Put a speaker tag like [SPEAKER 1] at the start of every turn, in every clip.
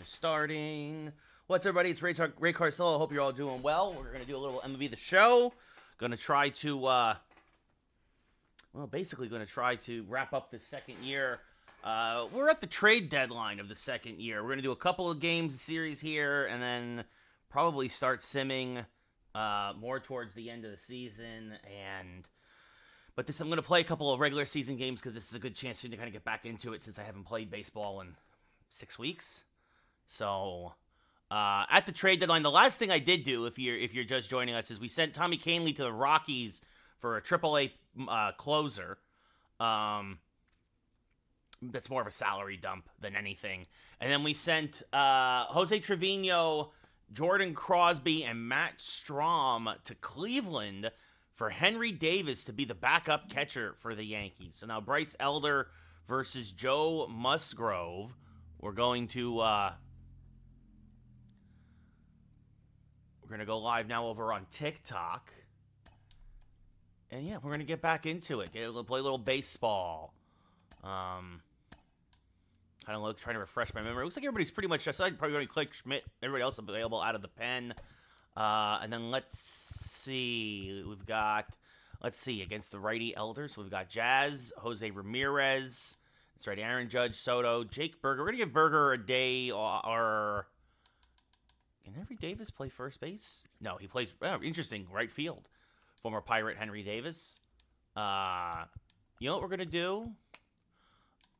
[SPEAKER 1] Starting. What's up, everybody? It's Ray Carcillo. Hope you're all doing well. We're going to do a little MLB The Show. Going to try to, basically going to try to wrap up the second year. We're at the trade deadline of the second year. We're going to do a couple of games series here and then probably start simming more towards the end of the season. But I'm going to play a couple of regular season games because this is a good chance to kind of get back into it since I haven't played baseball in 6 weeks. So, at the trade deadline, the last thing I did do, if you're just joining us, is we sent Tommy Kahnle to the Rockies for a AAA closer. That's more of a salary dump than anything. And then we sent Jose Trevino, Jordan Crosby, and Matt Strahm to Cleveland for Henry Davis to be the backup catcher for the Yankees. So now Bryce Elder versus Joe Musgrove. We're going to go live now over on TikTok. And yeah, we're going to get back into it. Play a little baseball. Kind of trying to refresh my memory. Looks like everybody's pretty much just. I'd probably already click Schmidt. Everybody else available out of the pen. And then let's see. Against the righty Elders. So we've got Jazz, Jose Ramirez. That's right, Aaron Judge, Soto, Jake Berger. We're going to give Berger a day or can Henry Davis play first base? No, he plays, interesting, right field. Former Pirate Henry Davis. You know what we're going to do?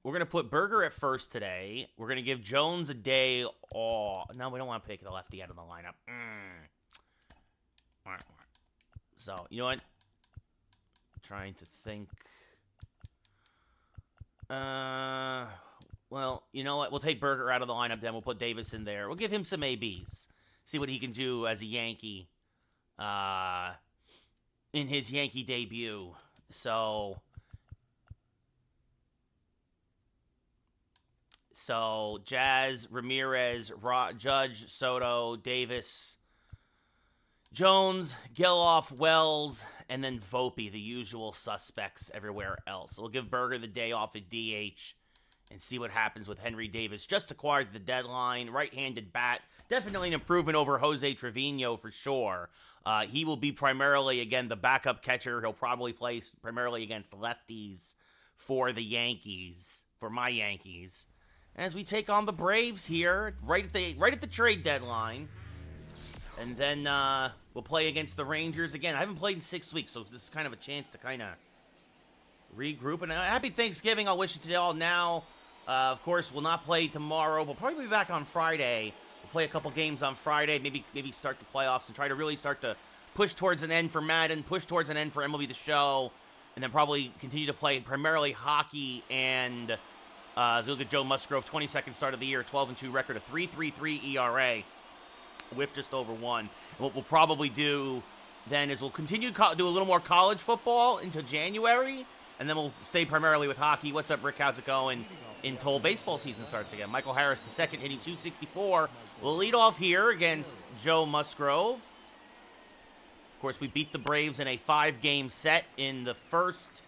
[SPEAKER 1] We're going to put Berger at first today. We're going to give Jones a day off. No, we don't want to pick the lefty out of the lineup. So, you know what? Trying to think. Well, you know what? We'll take Berger out of the lineup, then we'll put Davis in there. We'll give him some ABs. See what he can do as a Yankee in his Yankee debut. So Jazz, Ramirez, Judge, Soto, Davis, Jones, Geloff, Wells, and then Volpe, the usual suspects everywhere else. So we'll give Berger the day off at DH and see what happens with Henry Davis. Just acquired the deadline, right-handed bat. Definitely an improvement over Jose Trevino for sure. He will be primarily, again, the backup catcher. He'll probably play primarily against lefties for the Yankees, for my Yankees. As we take on the Braves here, right at the trade deadline. And then we'll play against the Rangers again. I haven't played in 6 weeks, so this is kind of a chance to kind of regroup. And happy Thanksgiving. I'll wish it to you all now. Of course, we'll not play tomorrow. We'll probably be back on Friday. We'll play a couple games on Friday, maybe start the playoffs and try to really start to push towards an end for Madden, push towards an end for MLB The Show, and then probably continue to play primarily hockey and look at Joe Musgrove, 22nd start of the year, 12-2 record, a 3.33 ERA, whip just over 1. And what we'll probably do then is we'll continue to do a little more college football until January, and then we'll stay primarily with hockey. What's up, Rick? How's it going? Until baseball season starts again. Michael Harris, the second, hitting .264. We'll lead off here against Joe Musgrove. Of course, we beat the Braves in a 5-game set in the first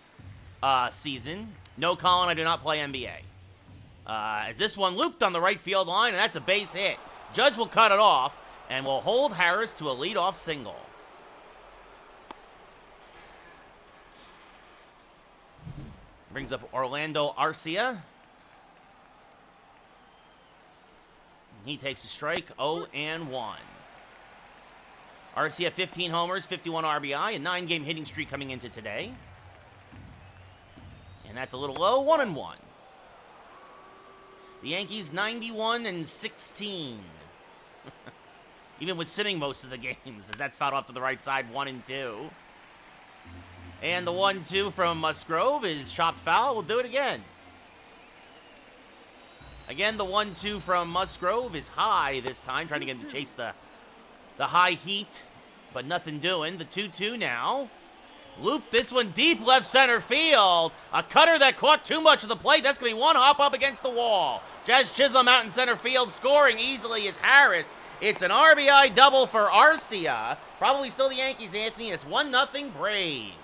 [SPEAKER 1] season. No, Colin, I do not play NBA. As this one looped on the right field line, and that's a base hit. Judge will cut it off, and will hold Harris to a leadoff single. Brings up Orlando Arcia. He takes a strike, 0-1. Arcia, 15 homers, 51 RBI, a 9-game hitting streak coming into today. And that's a little low, 1-1. The Yankees, 91-16. Even with sitting most of the games, as that's fouled off to the right side, 1-2. And the 1-2 from Musgrove is chopped foul. We'll do it again. Again, the 1-2 from Musgrove is high this time, trying to get him to chase the high heat, but nothing doing. The 2-2 now. Loop this one deep left center field. A cutter that caught too much of the plate. That's going to be one hop up against the wall. Jazz Chisholm out in center field. Scoring easily is Harris. It's an RBI double for Arcia. Probably still the Yankees, Anthony. It's 1-0 Braves.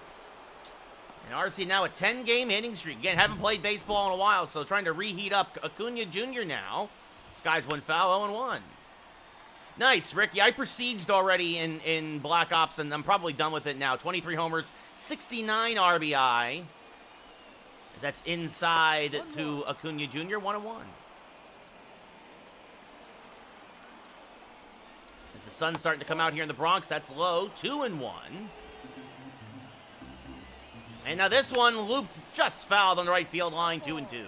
[SPEAKER 1] And Arcia now a 10-game hitting streak. Again, haven't played baseball in a while, so trying to reheat up. Acuna Jr. now. Skies one foul, 0-1. Nice, Ricky. I prestiged already in Black Ops, and I'm probably done with it now. 23 homers, 69 RBI. As that's inside to Acuna Jr., 1-1. As the sun's starting to come out here in the Bronx, that's low, 2-1. And now this one looped just fouled on the right field line, 2-2.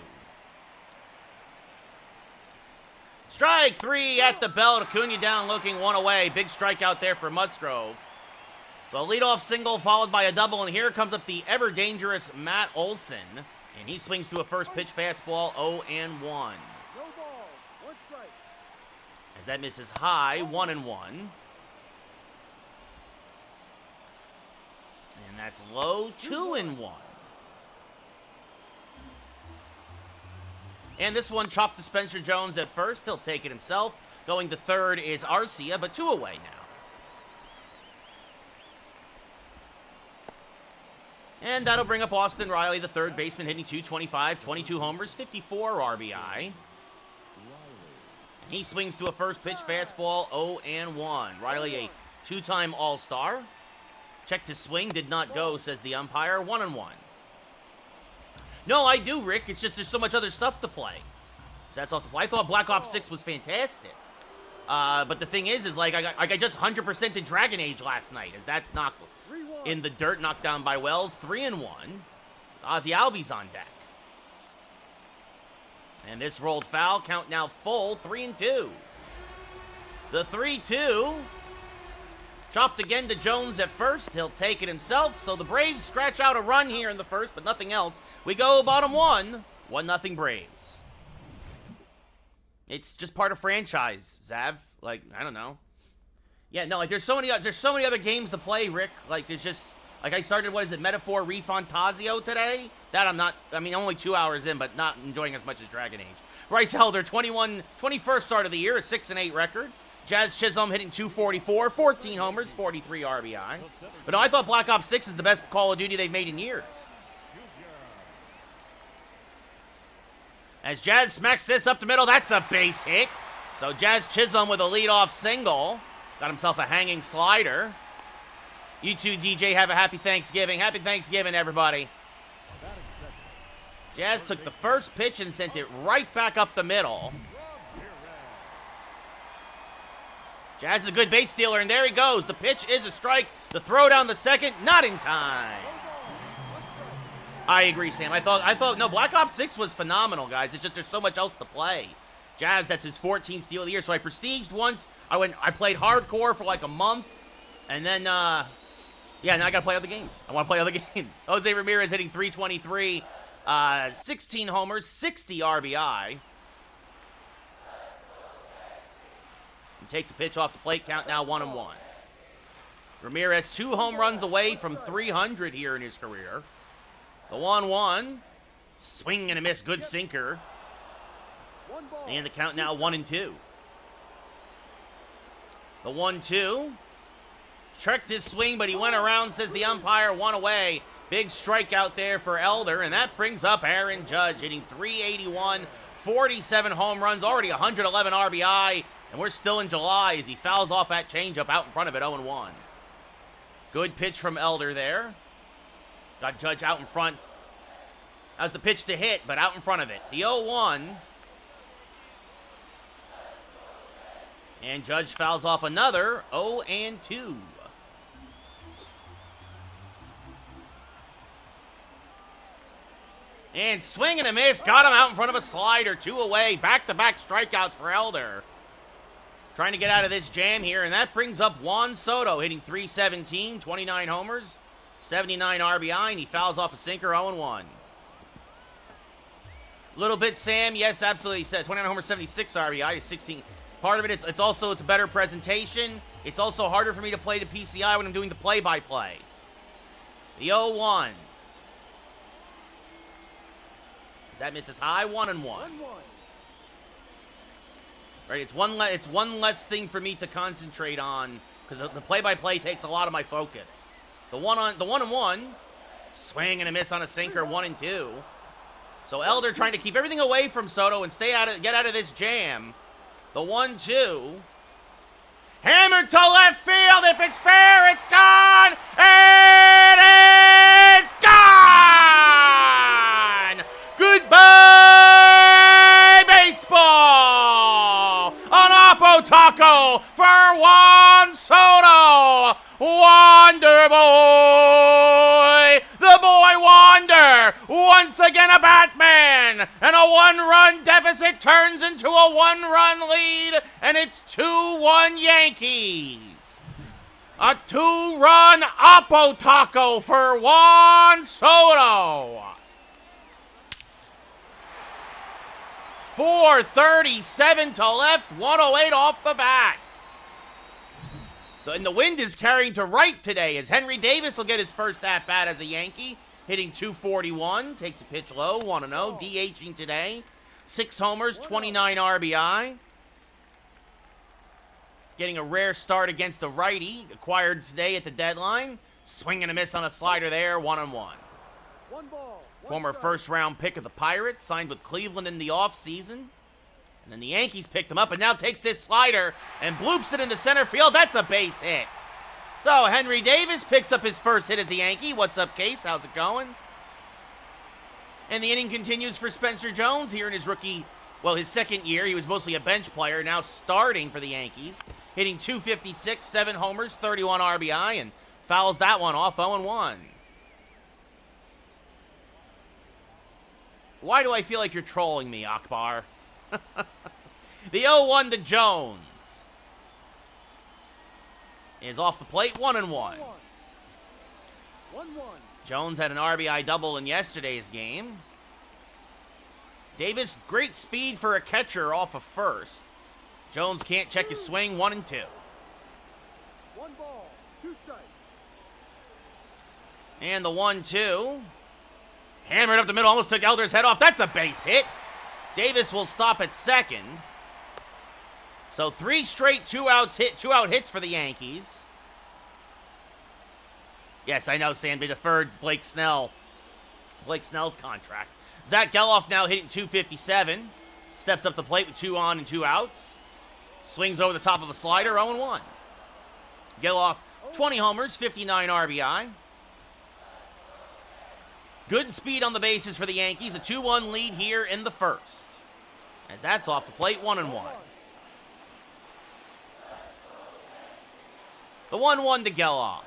[SPEAKER 1] Strike three at the belt. Acuna down looking, one away. Big strikeout there for Musgrove. The leadoff single followed by a double, and here comes up the ever-dangerous Matt Olson. And he swings to a first pitch fastball, 0-1.
[SPEAKER 2] No ball, 1 strike.
[SPEAKER 1] As that misses high, 1-1. And that's low, 2-1. And this one chopped to Spencer Jones at first. He'll take it himself. Going to third is Arcia, but 2 away now. And that'll bring up Austin Riley, the third baseman, hitting .225, 22 homers, 54 RBI. And he swings to a first pitch fastball, 0-1. Riley, a 2-time All-Star. Checked his swing, did not go, says the umpire, 1-1. No, I do, Rick. It's just there's so much other stuff to play. So that's all to play. I thought Black Ops 6 was fantastic. But the thing is like I just 100% did Dragon Age last night, as that's knocked in the dirt, knocked down by Wells, 3-1. Ozzy Albies on deck. And this rolled foul, count now full, 3-2. The 3-2. Chopped again to Jones at first. He'll take it himself. So the Braves scratch out a run here in the first, but nothing else. We go bottom one. 1-0 Braves. It's just part of franchise, Zav. Like, I don't know. Yeah, no, like there's so many other games to play, Rick. Like there's just like I started, what is it, Metaphor Refantasio today? That I'm not, I mean, only 2 hours in, but not enjoying as much as Dragon Age. Bryce Elder, 21st start of the year, a 6-8 record. Jazz Chisholm hitting .244, 14 homers, 43 RBI. But no, I thought Black Ops 6 is the best Call of Duty they've made in years. As Jazz smacks this up the middle, that's a base hit. So Jazz Chisholm with a leadoff single. Got himself a hanging slider. You two, DJ, have a happy Thanksgiving. Happy Thanksgiving, everybody. Jazz took the first pitch and sent it right back up the middle. Jazz is a good base stealer, and there he goes. The pitch is a strike. The throw down the second, not in time. I agree, Sam. I thought, no, Black Ops 6 was phenomenal, guys. It's just there's so much else to play. Jazz, that's his 14th steal of the year. So I prestiged once. I played hardcore for like a month. And then, yeah, now I got to play other games. I want to play other games. Jose Ramirez hitting .323, 16 homers, 60 RBI. Takes a pitch off the plate, count now 1-1. Ramirez 2 home runs away from 300 here in his career. The 1-1, swing and a miss, good sinker. And the count now 1-2. The 1-2, checked his swing, but he went around, says the umpire, 1 away. Big strikeout there for Elder, and that brings up Aaron Judge, hitting .381, 47 home runs, already 111 RBI. And we're still in July as he fouls off that changeup out in front of it, 0-1. Good pitch from Elder there. Got Judge out in front. That was the pitch to hit, but out in front of it. The 0-1. And Judge fouls off another 0-2. And swing and a miss. Got him out in front of a slider. 2 away. Back-to-back strikeouts for Elder. Trying to get out of this jam here, and that brings up Juan Soto, hitting .317, 29 homers, 79 RBI, and he fouls off a sinker, 0-1. Little bit, Sam, yes, absolutely. He said 29 homers, 76 RBI, 16. Part of it, it's also a better presentation. It's also harder for me to play the PCI when I'm doing the play-by-play. The 0-1. As that misses high, 1-1. Right, it's one less thing for me to concentrate on because the play-by-play takes a lot of my focus. The 1-1, swing and a miss on a sinker, 1-2. So Elder trying to keep everything away from Soto and get out of this jam. The 1-2. Hammered to left field. If it's fair, it's gone. It is gone. Goodbye, baseball. An Oppo Taco for Juan Soto. Wonder Boy. The boy Wonder. Once again a Batman. And a one-run deficit turns into a one-run lead. And it's 2-1 Yankees. A two-run Oppo Taco for Juan Soto. 4:37 to left, 108 off the bat. And the wind is carrying to right today as Henry Davis will get his first at-bat as a Yankee, hitting .241, takes a pitch low, 1-0, DHing today. 6 homers, 29 RBI. Getting a rare start against a righty, acquired today at the deadline. Swing and a miss on a slider there, 1-1.
[SPEAKER 2] One ball.
[SPEAKER 1] Former first-round pick of the Pirates, signed with Cleveland in the offseason. And then the Yankees picked him up and now takes this slider and bloops it into center field. That's a base hit. So Henry Davis picks up his first hit as a Yankee. What's up, Case? How's it going? And the inning continues for Spencer Jones here in his his second year. He was mostly a bench player, now starting for the Yankees. Hitting .256, 7 homers, 31 RBI, and fouls that one off 0-1. Why do I feel like you're trolling me, Akbar? The 0-1 to Jones is off the plate, 1-1.
[SPEAKER 2] 1-1.
[SPEAKER 1] Jones had an RBI double in yesterday's game. Davis, great speed for a catcher off of first. Jones can't check his swing, 1-2.
[SPEAKER 2] 1 ball, 2 strikes.
[SPEAKER 1] And the 1-2. Hammered up the middle, almost took Elder's head off. That's a base hit. Davis will stop at second. So 3 straight two-out hits for the Yankees. Yes, I know, Sam. They deferred Blake Snell's contract. Zach Geloff now hitting .257. Steps up the plate with 2 on and 2 outs. Swings over the top of a slider, 0-1. Geloff, 20 homers, 59 RBI. Good speed on the bases for the Yankees. A 2-1 lead here in the first. As that's off the plate, 1-1. The 1-1 to Geloff.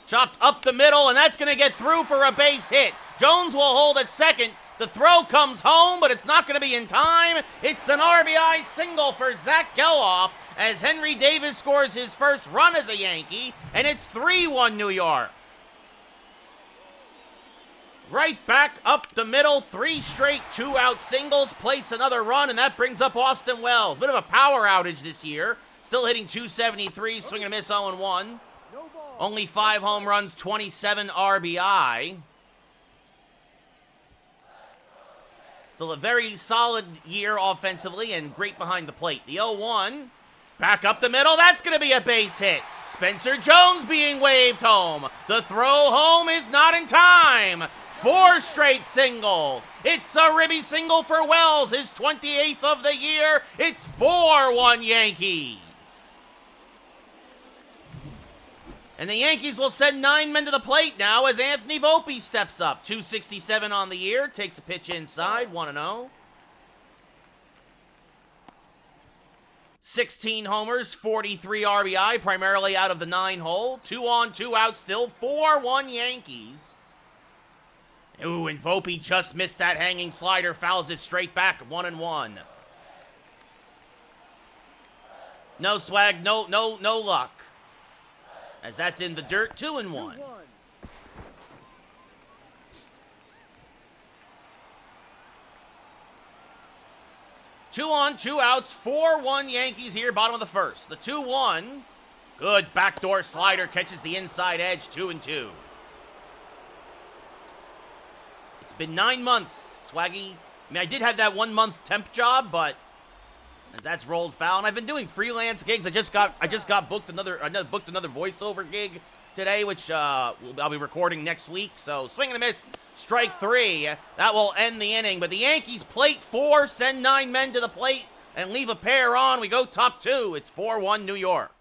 [SPEAKER 1] Chopped up the middle, and that's going to get through for a base hit. Jones will hold at second. The throw comes home, but it's not going to be in time. It's an RBI single for Zach Geloff as Henry Davis scores his first run as a Yankee, and it's 3-1 New York. Right back up the middle, 3 straight two-out singles, plates another run, and that brings up Austin Wells. Bit of a power outage this year. Still hitting .273, swing and a miss 0-1.
[SPEAKER 2] No ball.
[SPEAKER 1] Only 5 home runs, 27 RBI. Still a very solid year offensively and great behind the plate. The 0-1, back up the middle, that's going to be a base hit. Spencer Jones being waved home. The throw home is not in time. 4 straight singles. It's a ribby single for Wells, his 28th of the year. It's 4-1 Yankees. And the Yankees will send 9 men to the plate now as Anthony Volpe steps up. .267 on the year, takes a pitch inside, 1-0. 16 homers, 43 RBI, primarily out of the 9-hole. 2 on, 2 out still, 4-1 Yankees. Ooh, and Volpe just missed that hanging slider, fouls it straight back, 1-1. No swag, no luck. As that's in the dirt, 2-1.
[SPEAKER 2] 2-1.
[SPEAKER 1] 2 on, 2 outs, 4-1 Yankees here, bottom of the first. The 2-1, good backdoor slider, catches the inside edge, 2-2. It's been 9 months, Swaggy. I mean, I did have that 1-month temp job, but as that's rolled foul, and I've been doing freelance gigs. I just got booked another voiceover gig today, which I'll be recording next week. So swing and a miss, strike 3. That will end the inning. But the Yankees plate 4, send 9 men to the plate, and leave a pair on. We go top 2. It's 4-1 New York.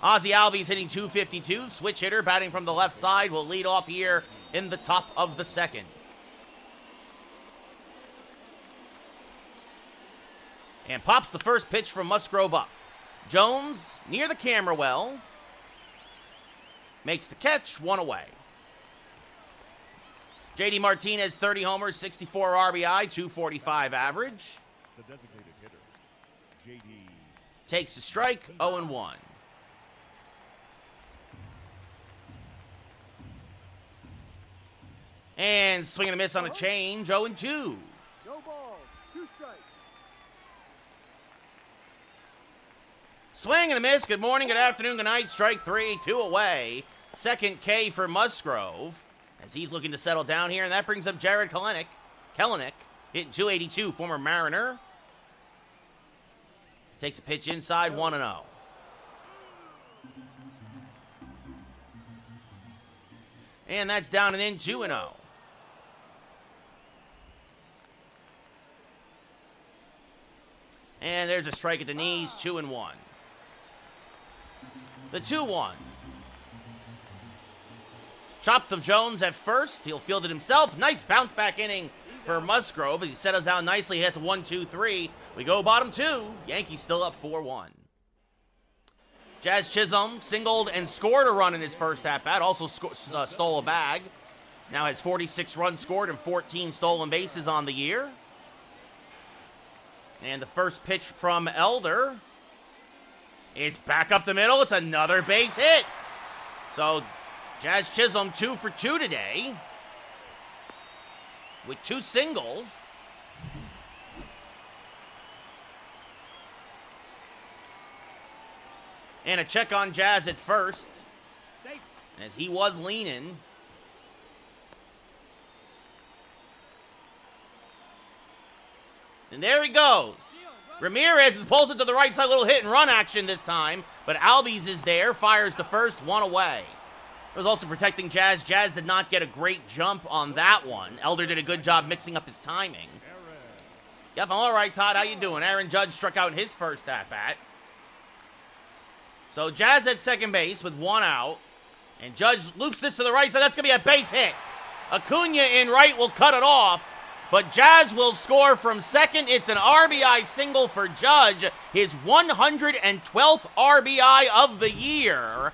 [SPEAKER 1] Ozzie Albies hitting .252. Switch hitter batting from the left side will lead off here in the top of the second. And pops the first pitch from Musgrove up. Jones near the camera well. Makes the catch, 1 away. J.D. Martinez, 30 homers, 64 RBI, 245 average.
[SPEAKER 2] The designated hitter, J.D.
[SPEAKER 1] Takes a strike, 0-1. And swing and a miss on a change, 0-2.
[SPEAKER 2] No balls, 2 strikes.
[SPEAKER 1] Swing and a miss. Good morning, good afternoon, good night. Strike 3, 2 away. Second K for Musgrove as he's looking to settle down here. And that brings up Jared Kelenic, hitting .282, former Mariner. Takes a pitch inside, 1-0. And that's down and in, 2-0. And there's a strike at the knees, 2-1. The 2-1. Chopped of Jones at first. He'll field it himself. Nice bounce back inning for Musgrove as he settles down nicely. He hits 1-2-3. We go bottom 2. Yankees still up 4-1. Jazz Chisholm singled and scored a run in his first at-bat. Also stole a bag. Now has 46 runs scored and 14 stolen bases on the year. And the first pitch from Elder is back up the middle. It's another base hit. So Jazz Chisholm 2 for 2 today with 2 singles. And a check on Jazz at first as he was leaning. And there he goes. Ramirez pulls it to the right side, little hit and run action this time. But Albies is there, fires the first, 1 away. It was also protecting Jazz. Jazz did not get a great jump on that one. Elder did a good job mixing up his timing. Yep, I'm all right, Todd. How you doing? Aaron Judge struck out in his first at-bat. So Jazz at second base with 1 out. And Judge loops this to the right side. That's going to be a base hit. Acuna in right will cut it off. But Jazz will score from second. It's an RBI single for Judge. His 112th RBI of the year.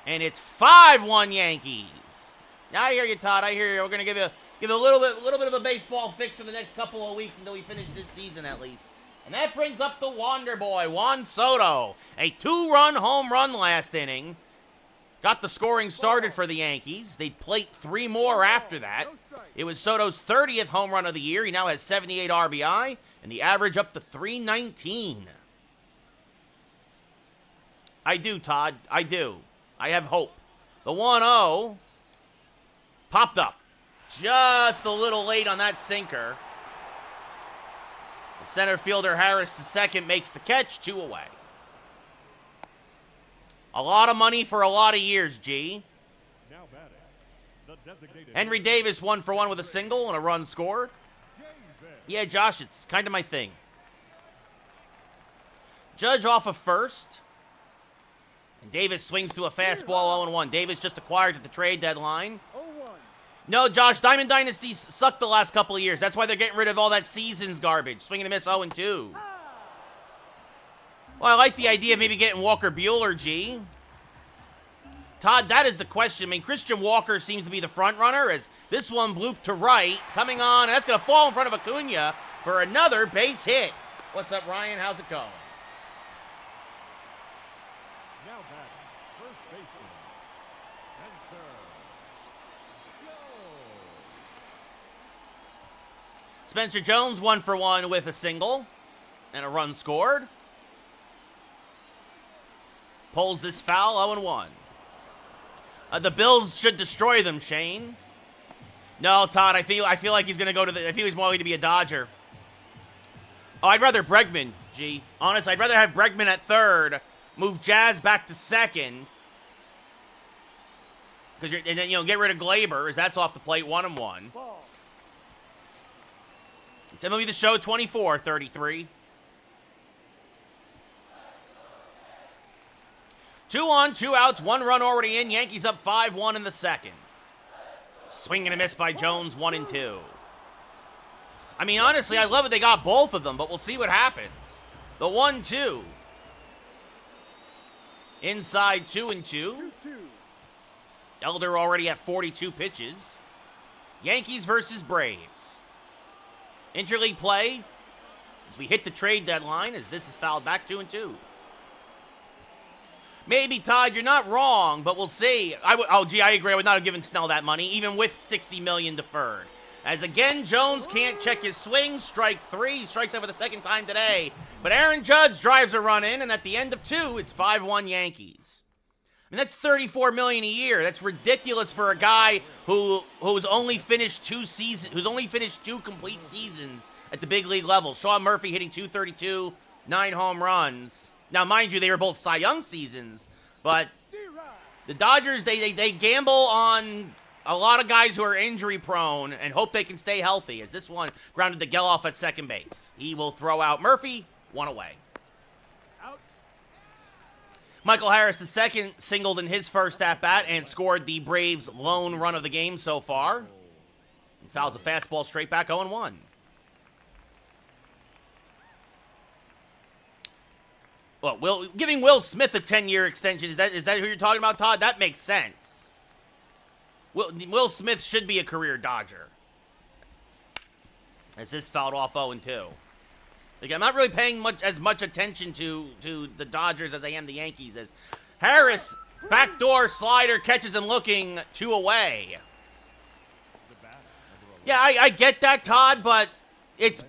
[SPEAKER 1] And it's 5-1 Yankees. Now I hear you, Todd. I hear you. We're going to give a little bit of a baseball fix for the next couple of weeks until we finish this season at least. And that brings up the Wonder Boy, Juan Soto. A 2-run home run last inning. Got the scoring started for the Yankees. They'd plate 3 more after that. It was Soto's 30th home run of the year. He now has 78 RBI, and the average up to 319. I do, Todd. I do. I have hope. The 1-0 popped up. Just a little late on that sinker. The center fielder Harris, the second, makes the catch, 2 away. A lot of money for a lot of years, G.
[SPEAKER 2] Now batting, the designated
[SPEAKER 1] Henry Davis 1 for 1 with a single and a run scored. Yeah, Josh, it's kind of my thing. Judge off of first. And Davis swings to a fastball 0-1. Davis just acquired at the trade deadline.
[SPEAKER 2] 0-1.
[SPEAKER 1] No, Josh, Diamond Dynasties sucked the last couple of years. That's why they're getting rid of all that seasons garbage. Swing and a miss 0-2. Well, I like the idea of maybe getting Walker Buehler, G. Todd, that is the question. I mean, Christian Walker seems to be the front runner as this one blooped to right. Coming on, and that's going to fall in front of Acuna for another base hit. What's up, Ryan? How's it going?
[SPEAKER 2] Now batting, first baseman, Spencer.
[SPEAKER 1] Spencer Jones 1 for 1 with a single and a run scored. Pulls this foul 0-1. The Bills should destroy them, Shane. No, Todd, I feel like he's going to go to I feel he's more likely to be a Dodger. Oh, I'd rather Bregman, G. Honest, I'd rather have Bregman at third, move Jazz back to second, And then, get rid of Glaber, as that's off the plate, 1-1.
[SPEAKER 2] Ball.
[SPEAKER 1] It's MLB The Show, 24-33. 2 on, 2 outs, 1 run already in. Yankees up 5-1 in the second. Swing and a miss by Jones, 1-2. I mean, honestly, I love it they got both of them, but we'll see what happens. The 1-2. Inside 2-2.
[SPEAKER 2] 2-2.
[SPEAKER 1] Elder already at 42 pitches. Yankees versus Braves. Interleague play as we hit the trade deadline, as this is fouled back 2-2. Maybe, Todd, you're not wrong, but we'll see. I agree. I would not have given Snell that money, even with $60 million deferred. As again, Jones can't check his swing. Strike 3. He strikes out for the second time today. But Aaron Judge drives a run in, and at the end of 2, it's 5-1 Yankees. I mean, that's $34 million a year. That's ridiculous for a guy who's only finished 2 complete seasons at the big league level. Sean Murphy hitting .232, 9 home runs. Now, mind you, they were both Cy Young seasons, but the Dodgers, they gamble on a lot of guys who are injury-prone and hope they can stay healthy, as this one grounded to Geloff at second base. He will throw out Murphy, 1 away.
[SPEAKER 2] Out.
[SPEAKER 1] Michael Harris II singled in his first at-bat and scored the Braves' lone run of the game so far. He fouls a fastball straight back, 0-1. Well, giving Will Smith a 10-year extension, is that who you're talking about, Todd? That makes sense. Will Smith should be a career Dodger. As this fouled off 0-2. Like, I'm not really paying as much attention to the Dodgers as I am the Yankees. As Harris, backdoor slider, catches him looking 2 away. Yeah, I get that, Todd, but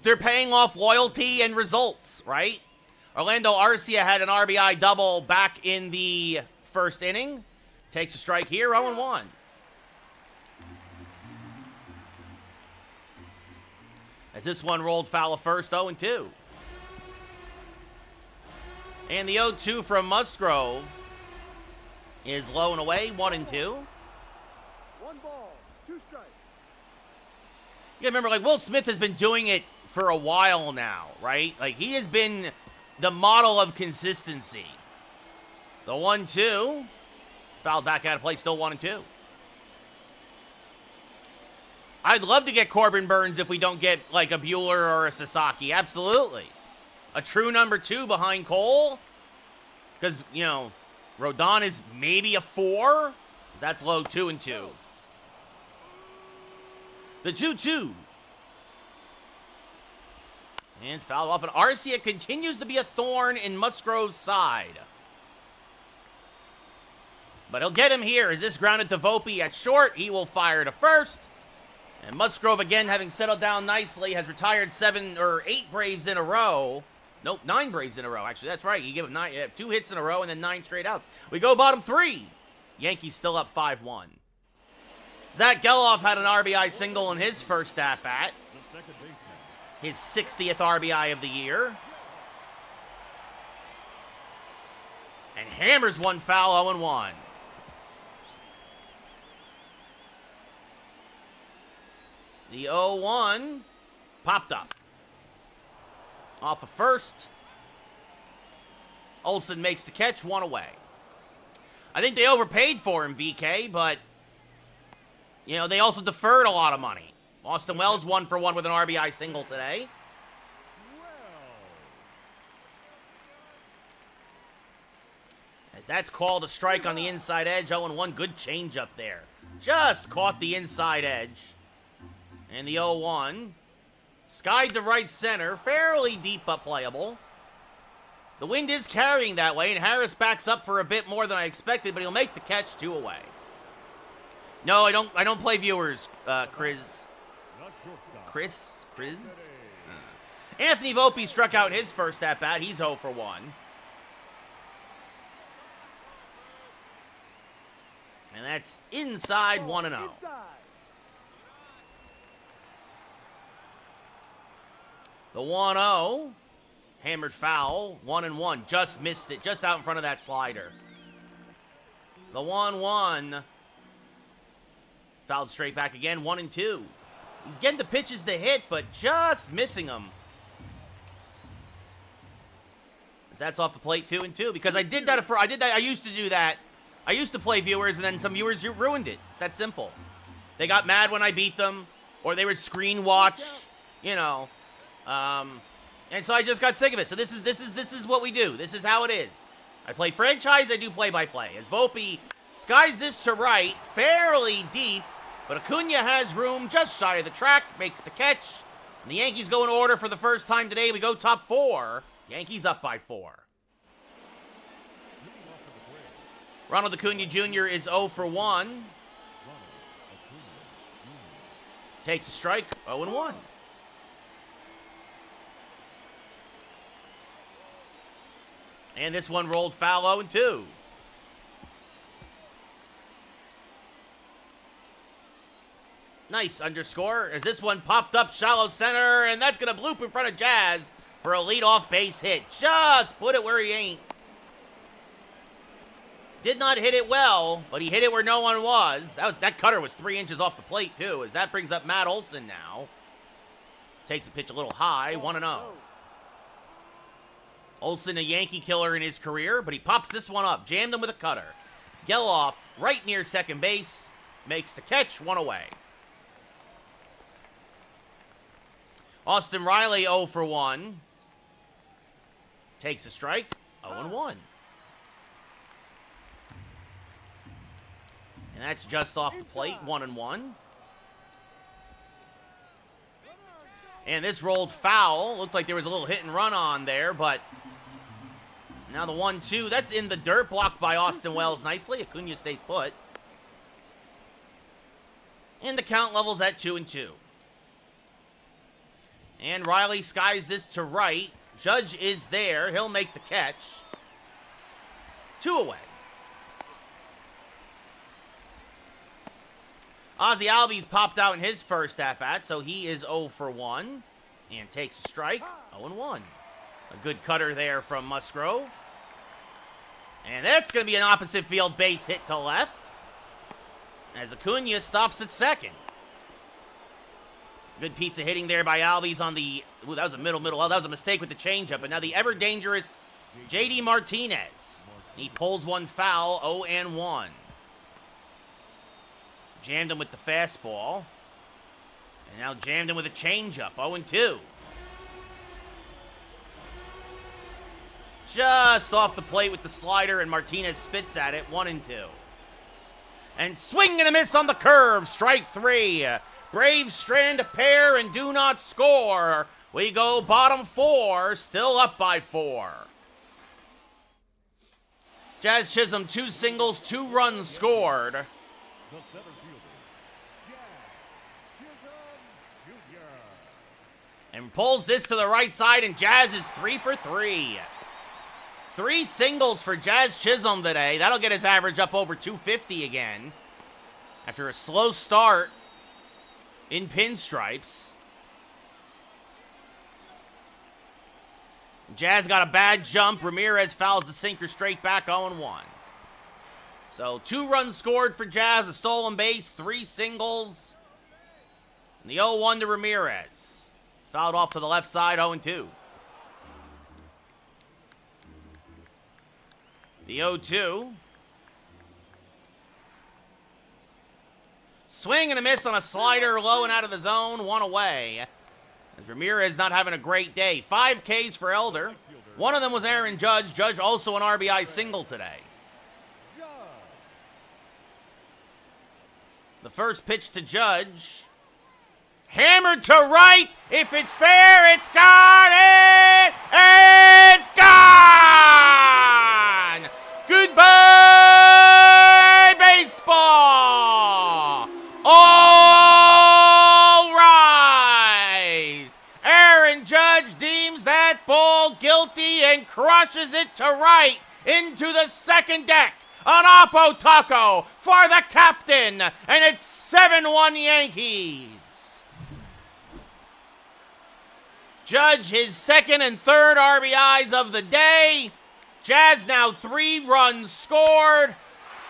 [SPEAKER 1] they're paying off loyalty and results, right? Orlando Arcia had an RBI double back in the first inning. Takes a strike here, 0-1. As this one rolled foul of first, 0-2. And the 0-2 from Musgrove is low and away, 1-2.
[SPEAKER 2] 1 ball, 2 strikes.
[SPEAKER 1] You remember, like, Will Smith has been doing it for a while now, right? Like, he has been the model of consistency. The 1-2. Fouled back out of play, still 1-2. I'd love to get Corbin Burns if we don't get, like, a Buehler or a Sasaki. Absolutely. A true number 2 behind Cole. Because, Rodon is maybe a 4. That's low, 2-2. The 2-2. And fouled off, and Arcia continues to be a thorn in Musgrove's side. But he'll get him here. As this grounded to Volpe at short, he will fire to first. And Musgrove, again, having settled down nicely, has retired 7 or 8 Braves in a row. Nope, 9 Braves in a row, actually. That's right. You give him 2 hits in a row and then 9 straight outs. We go bottom 3. Yankees still up 5-1. Zach Geloff had an RBI single in his first at-bat.
[SPEAKER 2] The second baseman.
[SPEAKER 1] His 60th RBI of the year. And hammers one foul, 0-1. The 0-1 popped up. Off of first. Olsen makes the catch, 1 away. I think they overpaid for him, VK, but, they also deferred a lot of money. Austin Wells 1 for 1 with an RBI single today. As that's called a strike on the inside edge. 0-1, good changeup there. Just caught the inside edge. And the 0-1. Skied to right center. Fairly deep but playable. The wind is carrying that way, and Harris backs up for a bit more than I expected, but he'll make the catch, 2 away. No, I don't play viewers, Chris. Anthony Volpe struck out his first at-bat. He's 0 for 1. And that's inside 1-0. The 1-0. Hammered foul. 1-1. Just missed it. Just out in front of that slider. The 1-1. Fouled straight back again, 1-2. He's getting the pitches to hit, but just missing them. That's off the plate, 2-2. Because I did that I used to do that. I used to play viewers, and then some viewers ruined it. It's that simple. They got mad when I beat them, or they would screen watch, you know. And so I just got sick of it. So this is what we do. This is how it is. I play franchise, I do play-by-play. As Volpe skies this to right, fairly deep, but Acuna has room just shy of the track, makes the catch. And the Yankees go in order for the first time today. We go top 4. Yankees up by 4. Ronald Acuna Jr. is 0 for 1. Takes a strike, 0-1. And this one rolled foul, 0-2. Nice underscore as this one popped up shallow center, and that's going to bloop in front of Jazz for a leadoff base hit. Just put it where he ain't. Did not hit it well, but he hit it where no one was. That cutter was 3 inches off the plate, too, as that brings up Matt Olson now. Takes the pitch a little high, 1-0. Olson, a Yankee killer in his career, but he pops this one up. Jammed him with a cutter. Geloff, right near second base, makes the catch, 1 away. Austin Riley, 0 for 1. Takes a strike, 0-1. And that's just off the plate, 1-1. And this rolled foul. Looked like there was a little hit and run on there, but now the 1-2. That's in the dirt, blocked by Austin Wells nicely. Acuna stays put. And the count levels at 2-2. And Riley skies this to right. Judge is there. He'll make the catch. 2 away. Ozzie Albies popped out in his first at-bat, so he is 0 for 1 and takes a strike, 0-1. A good cutter there from Musgrove. And that's going to be an opposite field base hit to left as Acuna stops at second. Good piece of hitting there by Albies on the... Ooh, that was a middle. That was a mistake with the changeup. But now the ever-dangerous J.D. Martinez. He pulls one foul, 0-1. Jammed him with the fastball. And now jammed him with a changeup, 0-2. Just off the plate with the slider, and Martinez spits at it, 1-2. And swing and a miss on the curve, strike 3. Braves strand a pair and do not score. We go bottom 4, still up by 4. Jazz Chisholm, 2 singles, 2 runs scored. And pulls this to the right side, and Jazz is 3 for 3. 3 singles for Jazz Chisholm today. That'll get his average up over 250 again. After a slow start in pinstripes. Jazz got a bad jump. Ramirez fouls the sinker straight back, 0-1. So 2 runs scored for Jazz, a stolen base, 3 singles. And the 0-1 to Ramirez. Fouled off to the left side, 0-2. The 0-2. Swing and a miss on a slider, low and out of the zone, 1 away. As Ramirez not having a great day. 5 Ks for Elder. One of them was Aaron Judge. Judge also an RBI single today. The first pitch to Judge. Hammered to right. If it's fair, it's gone. It's gone. Goodbye, baseball. All rise. Aaron Judge deems that ball guilty and crushes it to right into the second deck. An Oppo Taco for the captain, and it's 7-1 Yankees. Judge his second and third RBIs of the day. Jazz now 3 runs scored.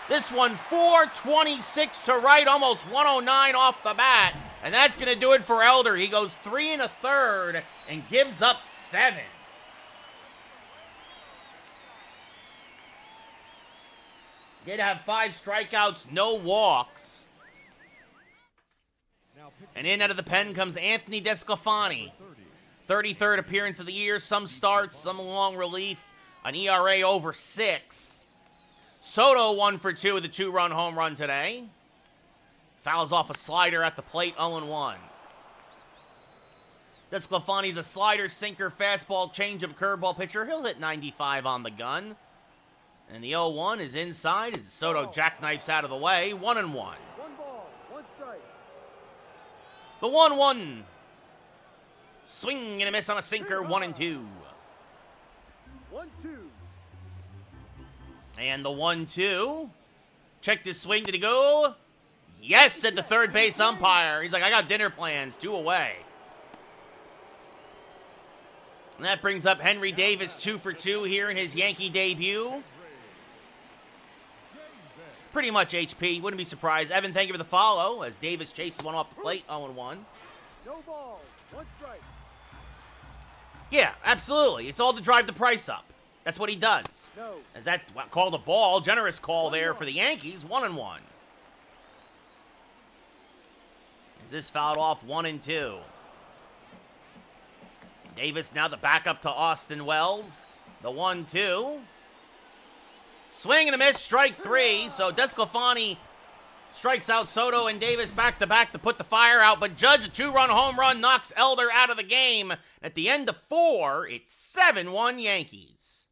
[SPEAKER 1] This one 426 to right, almost 109 off the bat. And that's going to do it for Elder. He goes 3 1/3 and gives up 7. Did have 5 strikeouts, no walks. And in out of the pen comes Anthony DeSclafani. 33rd appearance of the year, some starts, some long relief, an ERA over 6. Soto 1 for 2 with a 2-run home run today. Fouls off a slider at the plate, 0-1. DeSclafani's a slider, sinker, fastball, changeup, curveball pitcher. He'll hit 95 on the gun. And the 0-1 is inside as Soto jackknifes out of the way, 1-1.
[SPEAKER 2] 1 ball, 1 strike.
[SPEAKER 1] The 1-1. Swing and a miss on a sinker, 1-2.
[SPEAKER 2] 1-2.
[SPEAKER 1] And the 1-2. Checked his swing. Did he go? Yes, said the third base umpire. He's like, I got dinner plans. 2 away. And that brings up Henry Davis 2 for 2 here in his Yankee debut. Pretty much HP. Wouldn't be surprised. Evan, thank you for the follow as Davis chases one off the plate, 0-1.
[SPEAKER 2] No ball, 1 strike.
[SPEAKER 1] Yeah, absolutely. It's all to drive the price up. That's what he does.
[SPEAKER 2] No.
[SPEAKER 1] As that's called a ball. Generous call there for the Yankees, 1-1. Is this fouled off, 1-2. Davis now the backup to Austin Wells. The 1-2. Swing and a miss, strike 3. So DeSclafani strikes out Soto and Davis back-to-back to put the fire out. But Judge, a 2-run home run, knocks Elder out of the game. At the end of 4, it's 7-1 Yankees.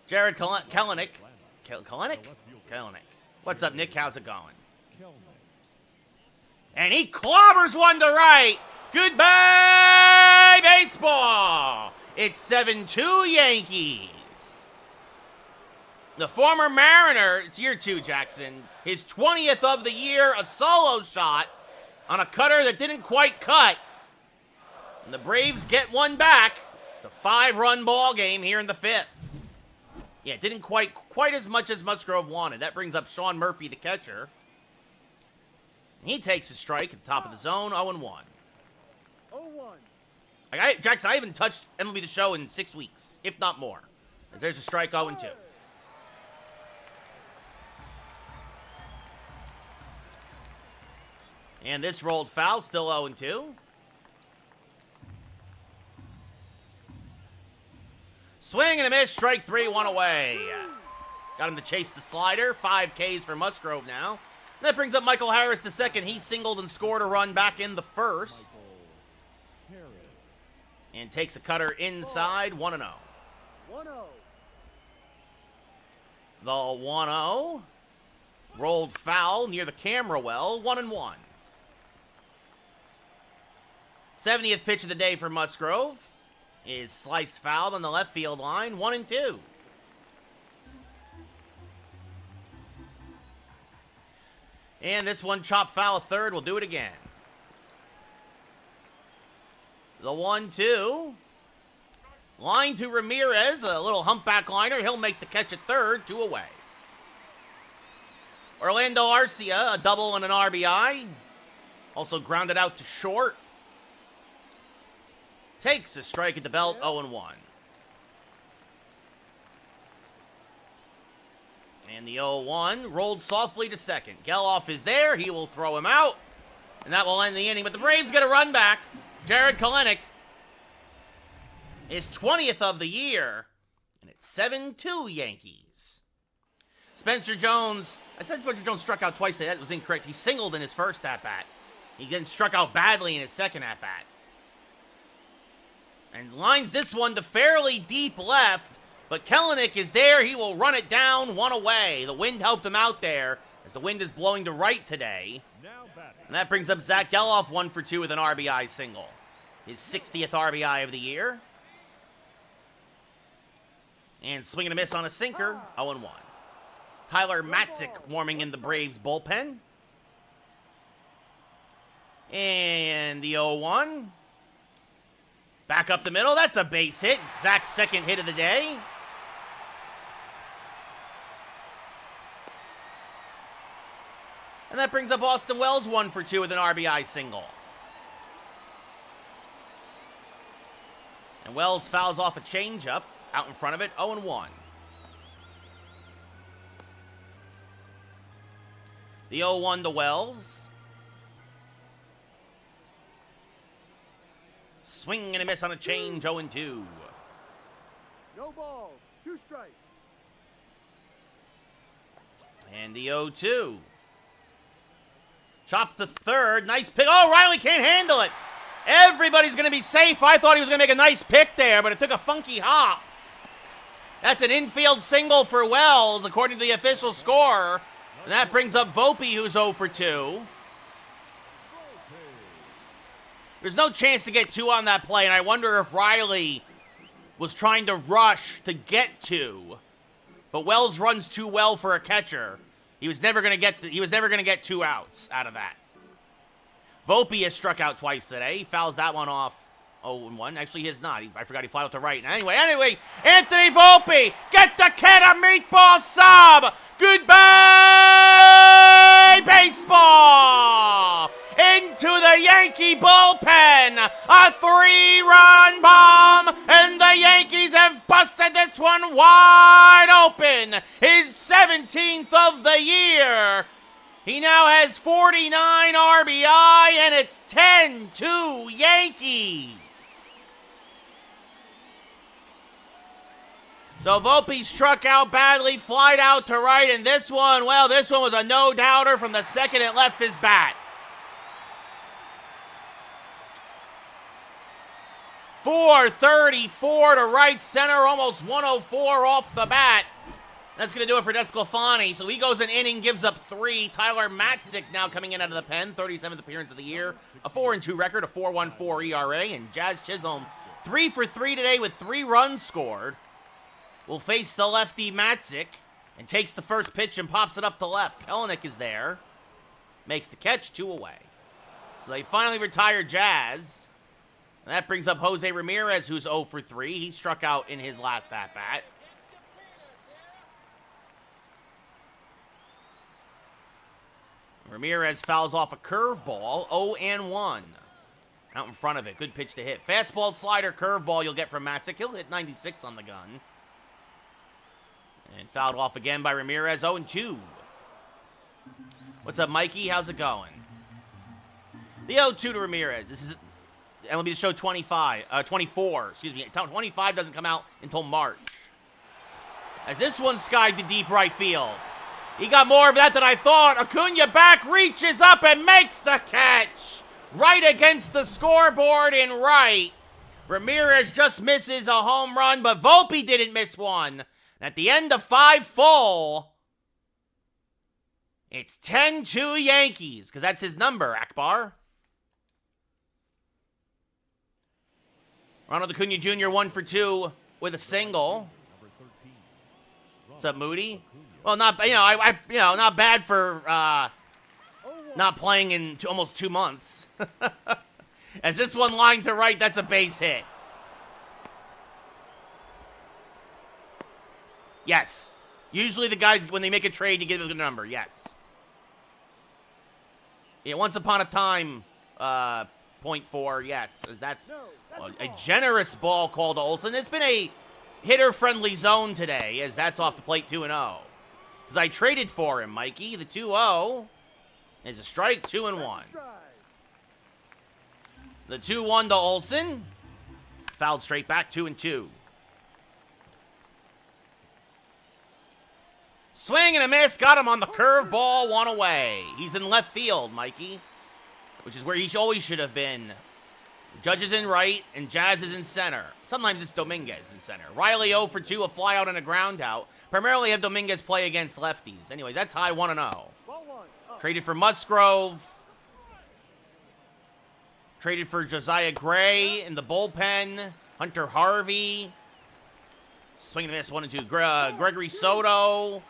[SPEAKER 1] Jared Kelenic. Kelenic. What's up, Nick? How's it going? And he clobbers one to right. Goodbye, baseball. It's 7-2 Yankees. The former Mariner, it's year 2, Jackson. His 20th of the year, a solo shot on a cutter that didn't quite cut. And the Braves get one back. It's a 5-run ball game here in the 5th. Yeah, it didn't quite as much as Musgrove wanted. That brings up Sean Murphy, the catcher. He takes a strike at the top of the zone, 0-1.
[SPEAKER 2] 0-1.
[SPEAKER 1] Jackson, I haven't touched MLB The Show in 6 weeks, if not more. There's a strike, 0-2. And this rolled foul, still 0-2. Swing and a miss, strike 3, 1 away. Got him to chase the slider, 5 Ks for Musgrove now. And that brings up Michael Harris the second. He singled and scored a run back in the first. And takes a cutter inside, 1-0.
[SPEAKER 2] 1-0.
[SPEAKER 1] The 1-0 rolled foul near the camera well, 1-1. 70th pitch of the day for Musgrove is sliced fouled on the left field line, 1-2. And this one chopped foul a third. We'll do it again. The 1-2. Line to Ramirez, a little humpback liner. He'll make the catch at third, 2 away. Orlando Arcia, a double and an RBI. Also grounded out to short. Takes a strike at the belt, 0-1. And the 0-1 rolled softly to second. Geloff is there. He will throw him out. And that will end the inning. But the Braves get a run back. Jared Kelenic, his 20th of the year. And it's 7-2 Yankees. Spencer Jones. I said Spencer Jones struck out twice today. That was incorrect. He singled in his first at-bat. He then struck out badly in his second at-bat. And lines this one to fairly deep left. But Kelenic is there. He will run it down, 1 away. The wind helped him out there as the wind is blowing to right today. And that brings up Zach Geloff, 1 for 2 with an RBI single. His 60th RBI of the year. And swing and a miss on a sinker, 0-1. Tyler Matzik warming in the Braves bullpen. And the 0-1. Back up the middle. That's a base hit. Zach's second hit of the day. And that brings up Austin Wells 1 for 2 with an RBI single. And Wells fouls off a changeup out in front of it, 0-1. The 0-1 to Wells. Swing and a miss on a change, 0-2.
[SPEAKER 2] No balls. 2 strikes.
[SPEAKER 1] And the 0-2. Chop to third. Nice pick. Oh, Riley can't handle it. Everybody's going to be safe. I thought he was going to make a nice pick there, but it took a funky hop. That's an infield single for Wells, according to the official score. And that brings up Volpe, who's 0 for 2. There's no chance to get 2 on that play, and I wonder if Riley was trying to rush to get 2. But Wells runs too well for a catcher. He was never going to get 2 outs out of that. Volpe has struck out twice today. He fouls that one off 0-1. Actually, he has not. I forgot he flied out to right. Anyway, Anthony Volpe, get the kid a meatball sub. Goodbye, baseball. Into the Yankee bullpen. A 3-run bomb, and the Yankees have busted this one wide open. His 17th of the year. He now has 49 RBI, and it's 10-2 Yankees. So Volpe struck out badly, flied out to right, and this one was a no-doubter from the second it left his bat. 434 to right center, almost 104 off the bat. That's going to do it for DeSclafani. So he goes an inning, gives up 3. Tyler Matzik now coming in out of the pen, 37th appearance of the year. A 4-2 record, a 4.14 ERA. And Jazz Chisholm, 3 for 3 today with 3 runs scored. Will face the lefty Matzik and takes the first pitch and pops it up to left. Kelenic is there. Makes the catch, 2 away. So they finally retire Jazz. And that brings up Jose Ramirez, who's 0 for 3. He struck out in his last at-bat. Ramirez fouls off a curveball, 0-1. Out in front of it, good pitch to hit. Fastball, slider, curveball you'll get from Matzik. He'll hit 96 on the gun. And fouled off again by Ramirez, 0-2. What's up, Mikey? How's it going? The 0-2 to Ramirez. This is MLB The Show 24. Excuse me. 25 doesn't come out until March. As this one skied to deep right field. He got more of that than I thought. Acuna back, reaches up and makes the catch. Right against the scoreboard in right. Ramirez just misses a home run, but Volpe didn't miss one. At the end of 5 full, it's 10-2 Yankees, because that's his number, Akbar. Ronald Acuna Jr. 1 for 2 with a single. What's up, Moody? Well, not bad for not playing in almost 2 months. As this one lined to right, that's a base hit. Yes. Usually the guys, when they make a trade, you give them a number. Yes. Yeah, once upon a time, 0.4, yes. As that's a generous ball call to Olsen. It's been a hitter-friendly zone today, as that's off the plate 2-0. Because I traded for him, Mikey. The 2-0 is a strike, 2-1. The 2-1 to Olsen. Fouled straight back, 2-2. Swing and a miss. Got him on the curveball, 1 away. He's in left field, Mikey. Which is where he always should have been. Judge is in right, and Jazz is in center. Sometimes it's Dominguez in center. Riley 0 for 2, a fly out and a ground out. Primarily have Dominguez play against lefties. Anyway, that's high 1-0. Traded for Musgrove. Traded for Josiah Gray in the bullpen. Hunter Harvey. Swing and miss, 1-2. Gregory Soto.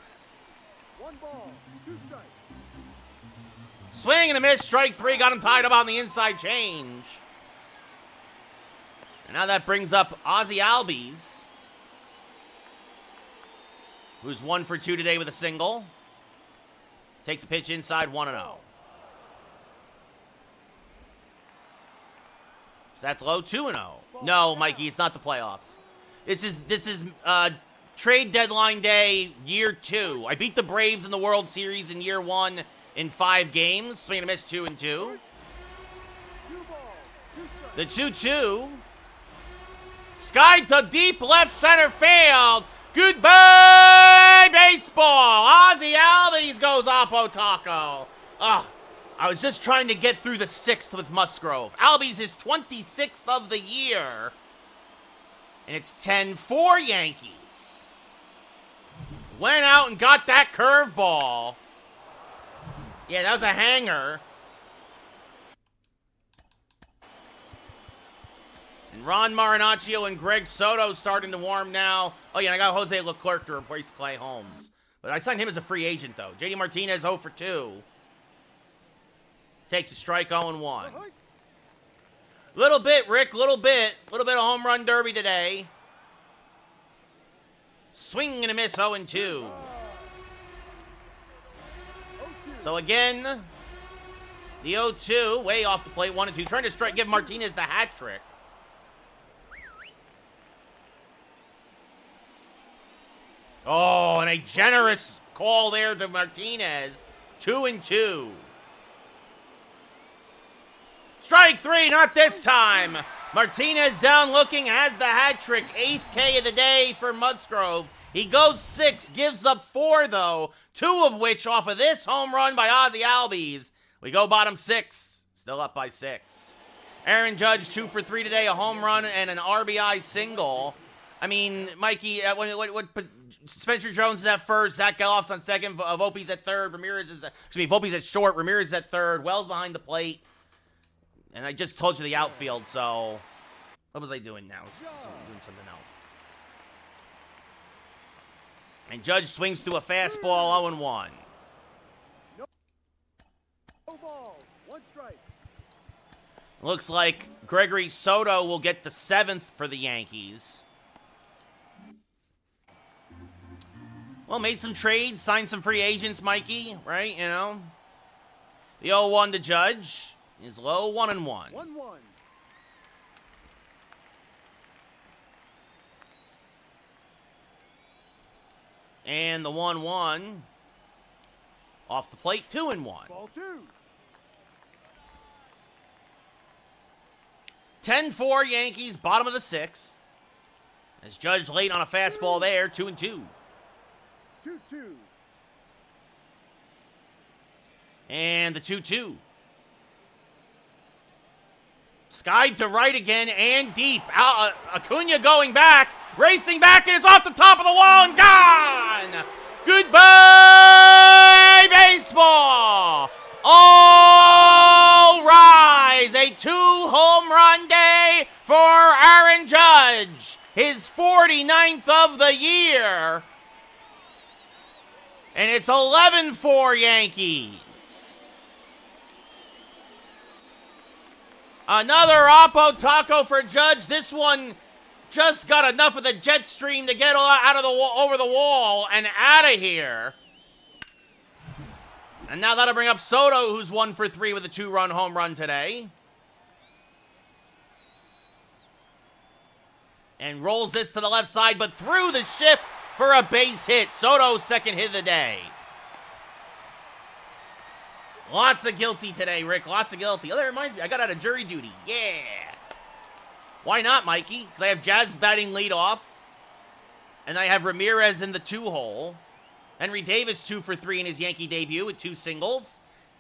[SPEAKER 2] 1 ball, 2 strikes.
[SPEAKER 1] Swing and a miss, strike 3. Got him tied up on the inside change. And now that brings up Ozzie Albies, who's 1 for 2 today with a single. Takes a pitch inside, 1-0. So that's low, 2-0. No, Mikey, it's not the playoffs. This is trade deadline day, year 2. I beat the Braves in the World Series in year 1 in 5 games. Swing and a miss, 2-2. The 2-2. Sky to deep left center field. Goodbye, baseball. Ozzie Albies goes Oppo Taco. I was just trying to get through the 6th with Musgrove. Albies is 26th of the year. And it's 10-4 Yankees. Went out and got that curveball. Yeah, that was a hanger. And Ron Marinaccio and Greg Soto starting to warm now. Oh, yeah, and I got Jose Leclerc to replace Clay Holmes. But I signed him as a free agent, though. JD Martinez 0 for 2. Takes a strike, 0-1. Little bit, Rick, little bit. Little bit of home run derby today. Swing and a miss, 0-2. So again, the 0-2, way off the plate, 1-2. Trying to give Martinez the hat trick. Oh, and a generous call there to Martinez. 2-2. Strike 3, not this time. Martinez down looking, has the hat trick. 8th K of the day for Musgrove. He goes 6, gives up 4, though. 2 of which off of this home run by Ozzie Albies. We go bottom 6. Still up by 6. Aaron Judge, 2 for 3 today. A home run and an RBI single. I mean, Mikey, what Spencer Jones is at first. Zach Geloff's on second. Volpe's at third. Volpe's at short. Ramirez is at third. Wells behind the plate. And I just told you the outfield, so what was I doing now? Doing something else. And Judge swings through a fastball, 0-1.
[SPEAKER 2] No ball, 1 strike.
[SPEAKER 1] Looks like Gregory Soto will get the 7th for the Yankees. Well, made some trades, signed some free agents, Mikey, right? You know. The 0-1 to Judge is low, 1-1.
[SPEAKER 2] 1-1.
[SPEAKER 1] And the 1-1 off the plate, 2-1.
[SPEAKER 2] Ball 2.
[SPEAKER 1] 10-4 Yankees, bottom of the 6th. As Judge late on a fastball there, 2-2.
[SPEAKER 2] 2-2.
[SPEAKER 1] And the 2-2. Skied to right again and deep. Acuna going back, racing back, and it's off the top of the wall and gone! Goodbye, baseball! All rise! A 2-home run day for Aaron Judge. His 49th of the year. And it's 11-4 Yankees. Another Oppo Taco for Judge. This one just got enough of the jet stream to get out of the over the wall and out of here. And now that'll bring up Soto, who's 1 for 3 with a 2-run home run today. And rolls this to the left side, but through the shift for a base hit. Soto's 2nd hit of the day. Lots of guilty today, Rick. Lots of guilty. Oh, that reminds me. I got out of jury duty. Yeah. Why not, Mikey? Because I have Jazz batting leadoff. And I have Ramirez in the 2-hole. Henry Davis 2 for 3 in his Yankee debut with 2 singles.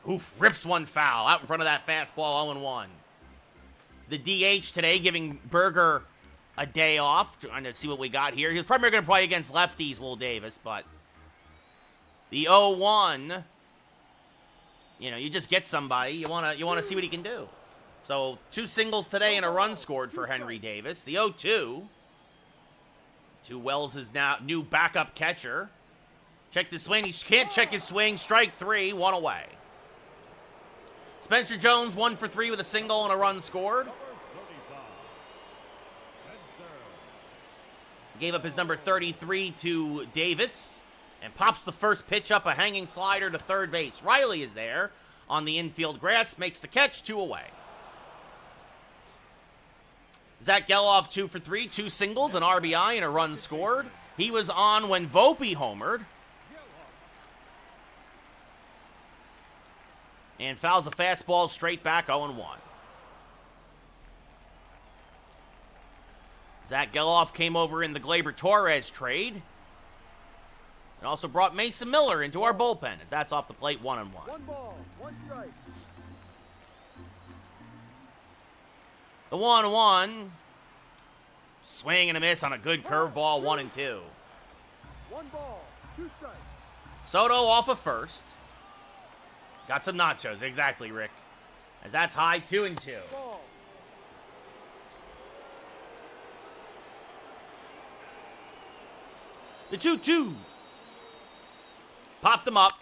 [SPEAKER 1] Oof, rips one foul out in front of that fastball, 0-1. The DH today giving Berger a day off. Trying to see what we got here. He's probably going to play against lefties, Will Davis, but the 0-1, you know, you just get somebody. You want to see what he can do. So 2 singles today and a run scored for Henry Davis. The 0-2 to Wells' now new backup catcher. Check the swing. He can't check his swing. Strike 3, 1 away. Spencer Jones 1 for 3 with a single and a run scored. Gave up his number 33 to Davis. And pops the first pitch up a hanging slider to third base. Riley is there on the infield grass, makes the catch, 2 away. Zach Geloff 2 for 3, 2 singles, an RBI, and a run scored. He was on when Volpe homered. And fouls a fastball straight back, 0-1. Zach Geloff came over in the Glaber-Torres trade. And also brought Mason Miller into our bullpen as that's off the plate, 1-1.
[SPEAKER 2] 1 ball, 1 strike.
[SPEAKER 1] The 1-1. Swing and a miss on a good curveball, 1-2.
[SPEAKER 2] 1 ball, 2 strikes.
[SPEAKER 1] Soto off of first. Got some nachos, exactly, Rick. As that's high, 2-2.
[SPEAKER 2] Ball.
[SPEAKER 1] The 2-2. Popped them up.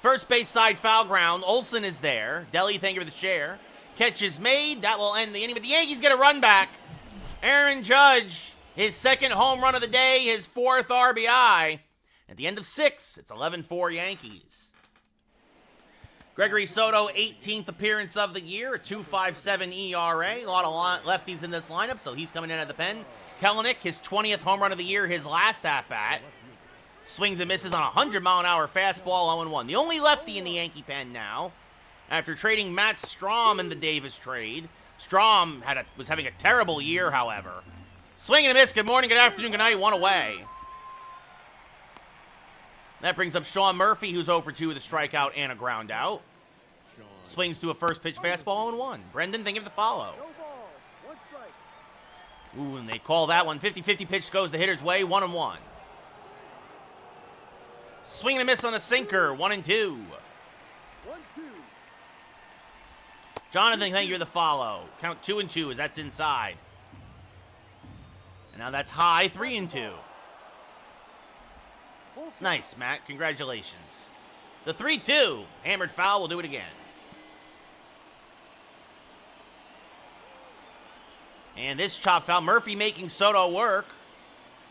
[SPEAKER 1] First base side foul ground. Olsen is there. Deli, thank you for the share. Catch is made. That will end the inning. But the Yankees get a run back. Aaron Judge, his second home run of the day, his 4th RBI. At the end of 6, it's 11-4 Yankees. Gregory Soto, 18th appearance of the year, a 2.57 ERA. A lot of lefties in this lineup, so he's coming in at the pen. Kelenic, his 20th home run of the year, his last at-bat. Swings and misses on a 100-mile-an-hour fastball, 0-1. The only lefty in the Yankee pen now, after trading Matt Strahm in the Davis trade. Strahm was having a terrible year, however. Swing and a miss. Good morning, good afternoon, good night. 1 away. That brings up Sean Murphy, who's 0 for 2 with a strikeout and a ground out. Swings to a first pitch fastball, 0-1. Brendan, thank you for the follow.
[SPEAKER 2] No ball, 1 strike.
[SPEAKER 1] Ooh, and they call that one. 50-50 pitch goes the hitter's way, 1-1. Swing and a miss on a sinker, 1-2.
[SPEAKER 2] 1-2.
[SPEAKER 1] Jonathan, thank you for the follow. Count 2-2 as that's inside. And now that's high, 3-2. Nice, Matt. Congratulations. The 3-2. Hammered foul. We'll do it again. And this chop foul. Murphy making Soto work.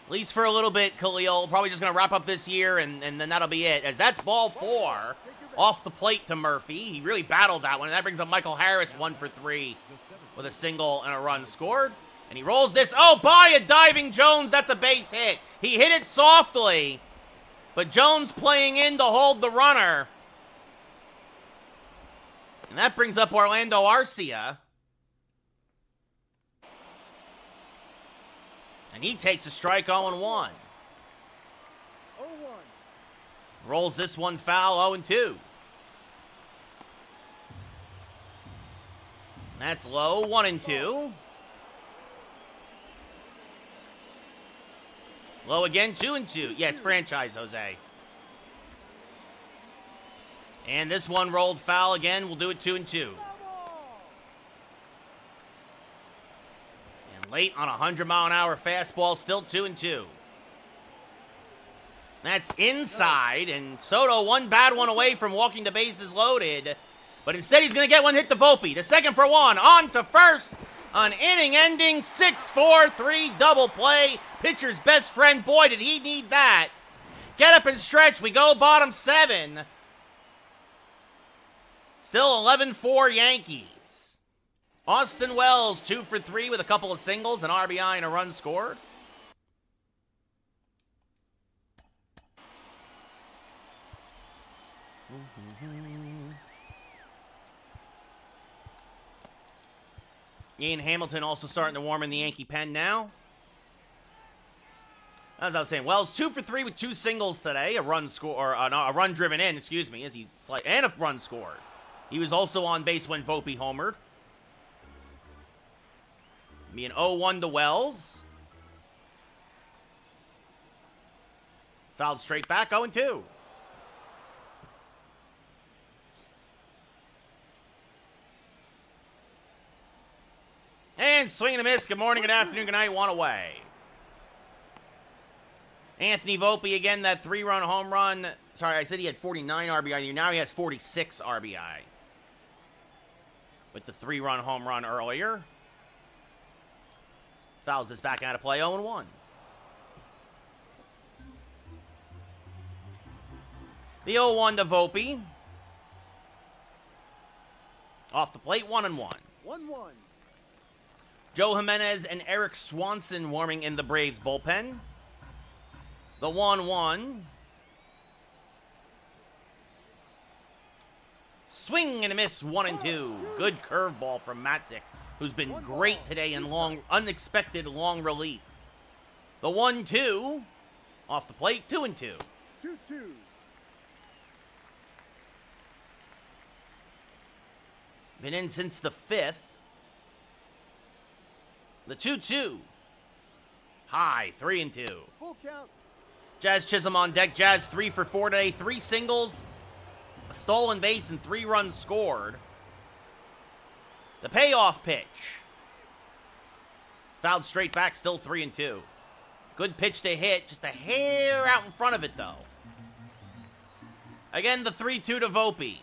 [SPEAKER 1] At least for a little bit, Khalil. Probably just going to wrap up this year, and then that'll be it. As that's ball 4 off the plate to Murphy. He really battled that one. And that brings up Michael Harris, 1 for 3 with a single and a run scored. And he rolls this. Oh, by a diving Jones. That's a base hit. He hit it softly. But Jones playing in to hold the runner. And that brings up Orlando Arcia. And he takes a strike, 0-1.
[SPEAKER 2] 0-1.
[SPEAKER 1] Rolls this one foul, 0-2. That's low, 1-2. Low again, 2-2. Yeah, it's franchise, Jose. And this one rolled foul again. We'll do it 2-2. And late on a 100-mile-an-hour fastball, still 2-2. That's inside, and Soto one bad one away from walking the bases loaded. But instead, he's going to get one hit to Volpe. The second for 1, on to first. An inning-ending 6-4-3 double play. Pitcher's best friend. Boy, did he need that. Get up and stretch. We go bottom 7. Still 11-4 Yankees. Austin Wells, 2 for 3 with a couple of singles, an RBI, and a run scored. Ian Hamilton also starting to warm in the Yankee pen now. As I was saying, Wells 2 for 3 with 2 singles today, a run score, or no, a run driven in, excuse me, and a run scored. He was also on base when Volpe homered. Be an 0-1 to Wells. Fouled straight back, 0-2. And swing and a miss. Good morning, good afternoon, good night. 1 away. Anthony Volpe again, that 3-run home run. Sorry, I said he had 49 RBI. Now he has 46 RBI. With the 3-run home run earlier. Fouls this back out of play, 0-1. The 0-1 to Volpe. Off the plate, 1-1.
[SPEAKER 2] 1-1.
[SPEAKER 1] Joe Jimenez and Eric Swanson warming in the Braves bullpen. The 1-1. Swing and a miss, 1-2. Good curveball from Matzik, who's been great today in unexpected long relief. The 1-2. Off the plate, 2-2.
[SPEAKER 2] 2-2.
[SPEAKER 1] Been in since the 5th. The 2-2. High, 3-2.
[SPEAKER 2] Full count.
[SPEAKER 1] Jazz Chisholm on deck. Jazz 3 for 4 today. 3 singles, a stolen base, and 3 runs scored. The payoff pitch. Fouled straight back, still 3-2. Good pitch to hit. Just a hair out in front of it, though. Again, the 3-2 to Volpe.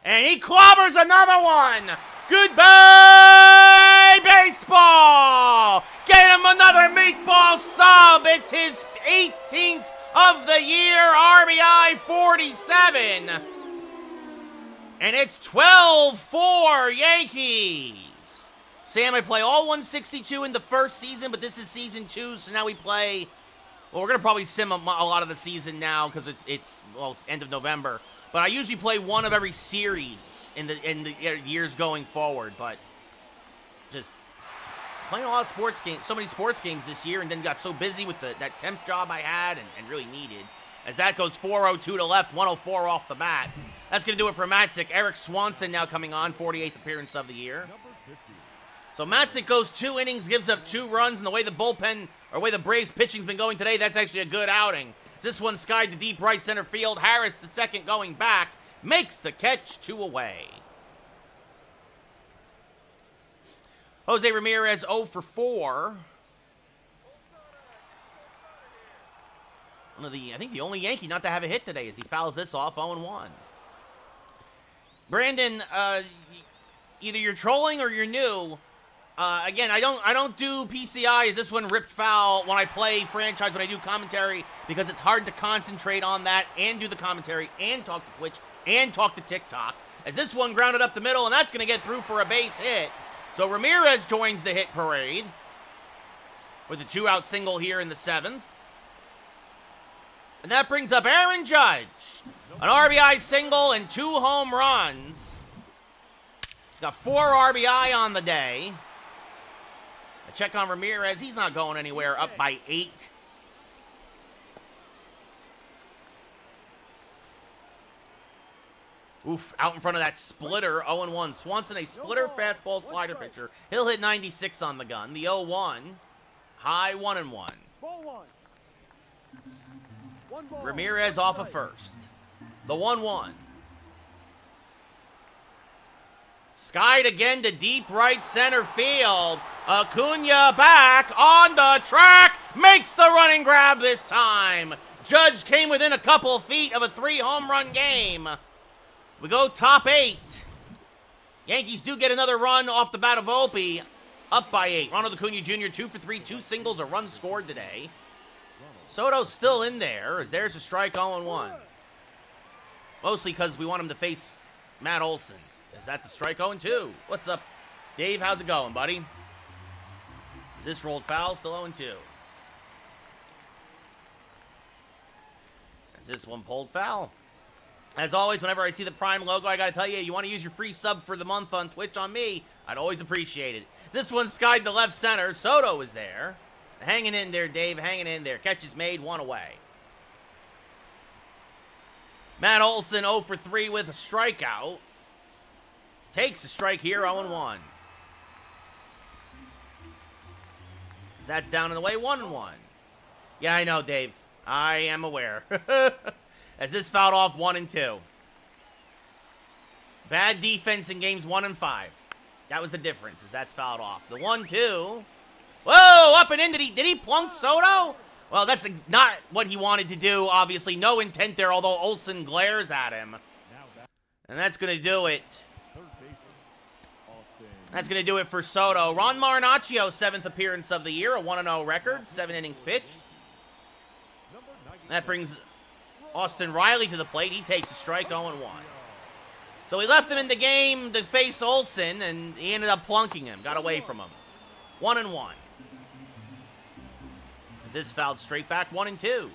[SPEAKER 1] And he clobbers another one. Goodbye, baseball. Get him another meatball sub. It's his 18th of the year, RBI 47. And it's 12-4 Yankees. Sam, I play all 162 in the first season, but this is season 2, so now we play. Well, we're gonna probably sim a lot of the season now because it's end of November. But I usually play one of every series in the years going forward. But just playing a lot of sports games, so many sports games this year, and then got so busy with that temp job I had and really needed. As that goes 4-0-2 to left, 104 off the bat. That's going to do it for Matzik. Eric Swanson now coming on, 48th appearance of the year. So Matzik goes 2 innings, gives up 2 runs, and the way the bullpen, or the way the Braves pitching's been going today, that's actually a good outing. This one skied to deep right center field. Harris, the second, going back, makes the catch, 2 away. Jose Ramirez 0 for 4. I think the only Yankee not to have a hit today as he fouls this off, 0-1. Brandon, either you're trolling or you're new. Again, I don't do PCI. Is this one ripped foul when I play franchise, when I do commentary, because it's hard to concentrate on that and do the commentary and talk to Twitch and talk to TikTok. As this one grounded up the middle, and that's going to get through for a base hit. So Ramirez joins the hit parade with a 2-out single here in the 7th. And that brings up Aaron Judge. An RBI single and 2 home runs. He's got 4 RBI on the day. A check on Ramirez. He's not going anywhere. Up by 8. Oof, out in front of that splitter, 0-1. Swanson, a splitter fastball slider pitcher. He'll hit 96 on the gun. The 0-1, high 1-1.
[SPEAKER 2] Ball 1. 1 ball.
[SPEAKER 1] Ramirez off of first. The 1-1. Skied again to deep right center field. Acuna back on the track. Makes the running grab this time. Judge came within a couple feet of a 3-home run game. We go top 8. Yankees do get another run off the bat of Volpe. Up by 8. Ronald Acuna Jr. 2 for 3. 2 singles, a run scored today. Soto's still in there, as there's a strike 0-1. Mostly because we want him to face Matt Olson, as that's a strike 0-2. What's up, Dave? How's it going, buddy? Is this rolled foul? Still 0-2. Is this one pulled foul? As always, whenever I see the Prime logo, I gotta tell you, you want to use your free sub for the month on Twitch on me, I'd always appreciate it. This one skied to left center. Soto is there. Hanging in there, Dave, hanging in there. Catch is made, 1 away. Matt Olson 0 for 3 with a strikeout. Takes a strike here, 0-1. That's down and away, 1-1. Yeah, I know, Dave. I am aware. As this fouled off 1-2. Bad defense in games 1 and 5. That was the difference, as that's fouled off. The 1-2. Whoa, up and in. Did he plunk Soto? Well, that's not what he wanted to do, obviously. No intent there, although Olsen glares at him. And that's going to do it. That's going to do it for Soto. Ron Marinaccio, 7th appearance of the year, a 1-0 record, 7 innings pitched. That brings Austin Riley to the plate. He takes a strike, 0-1. So he left him in the game to face Olsen, and he ended up plunking him. Got away from him. 1-1. Is this fouled straight back? 1-2.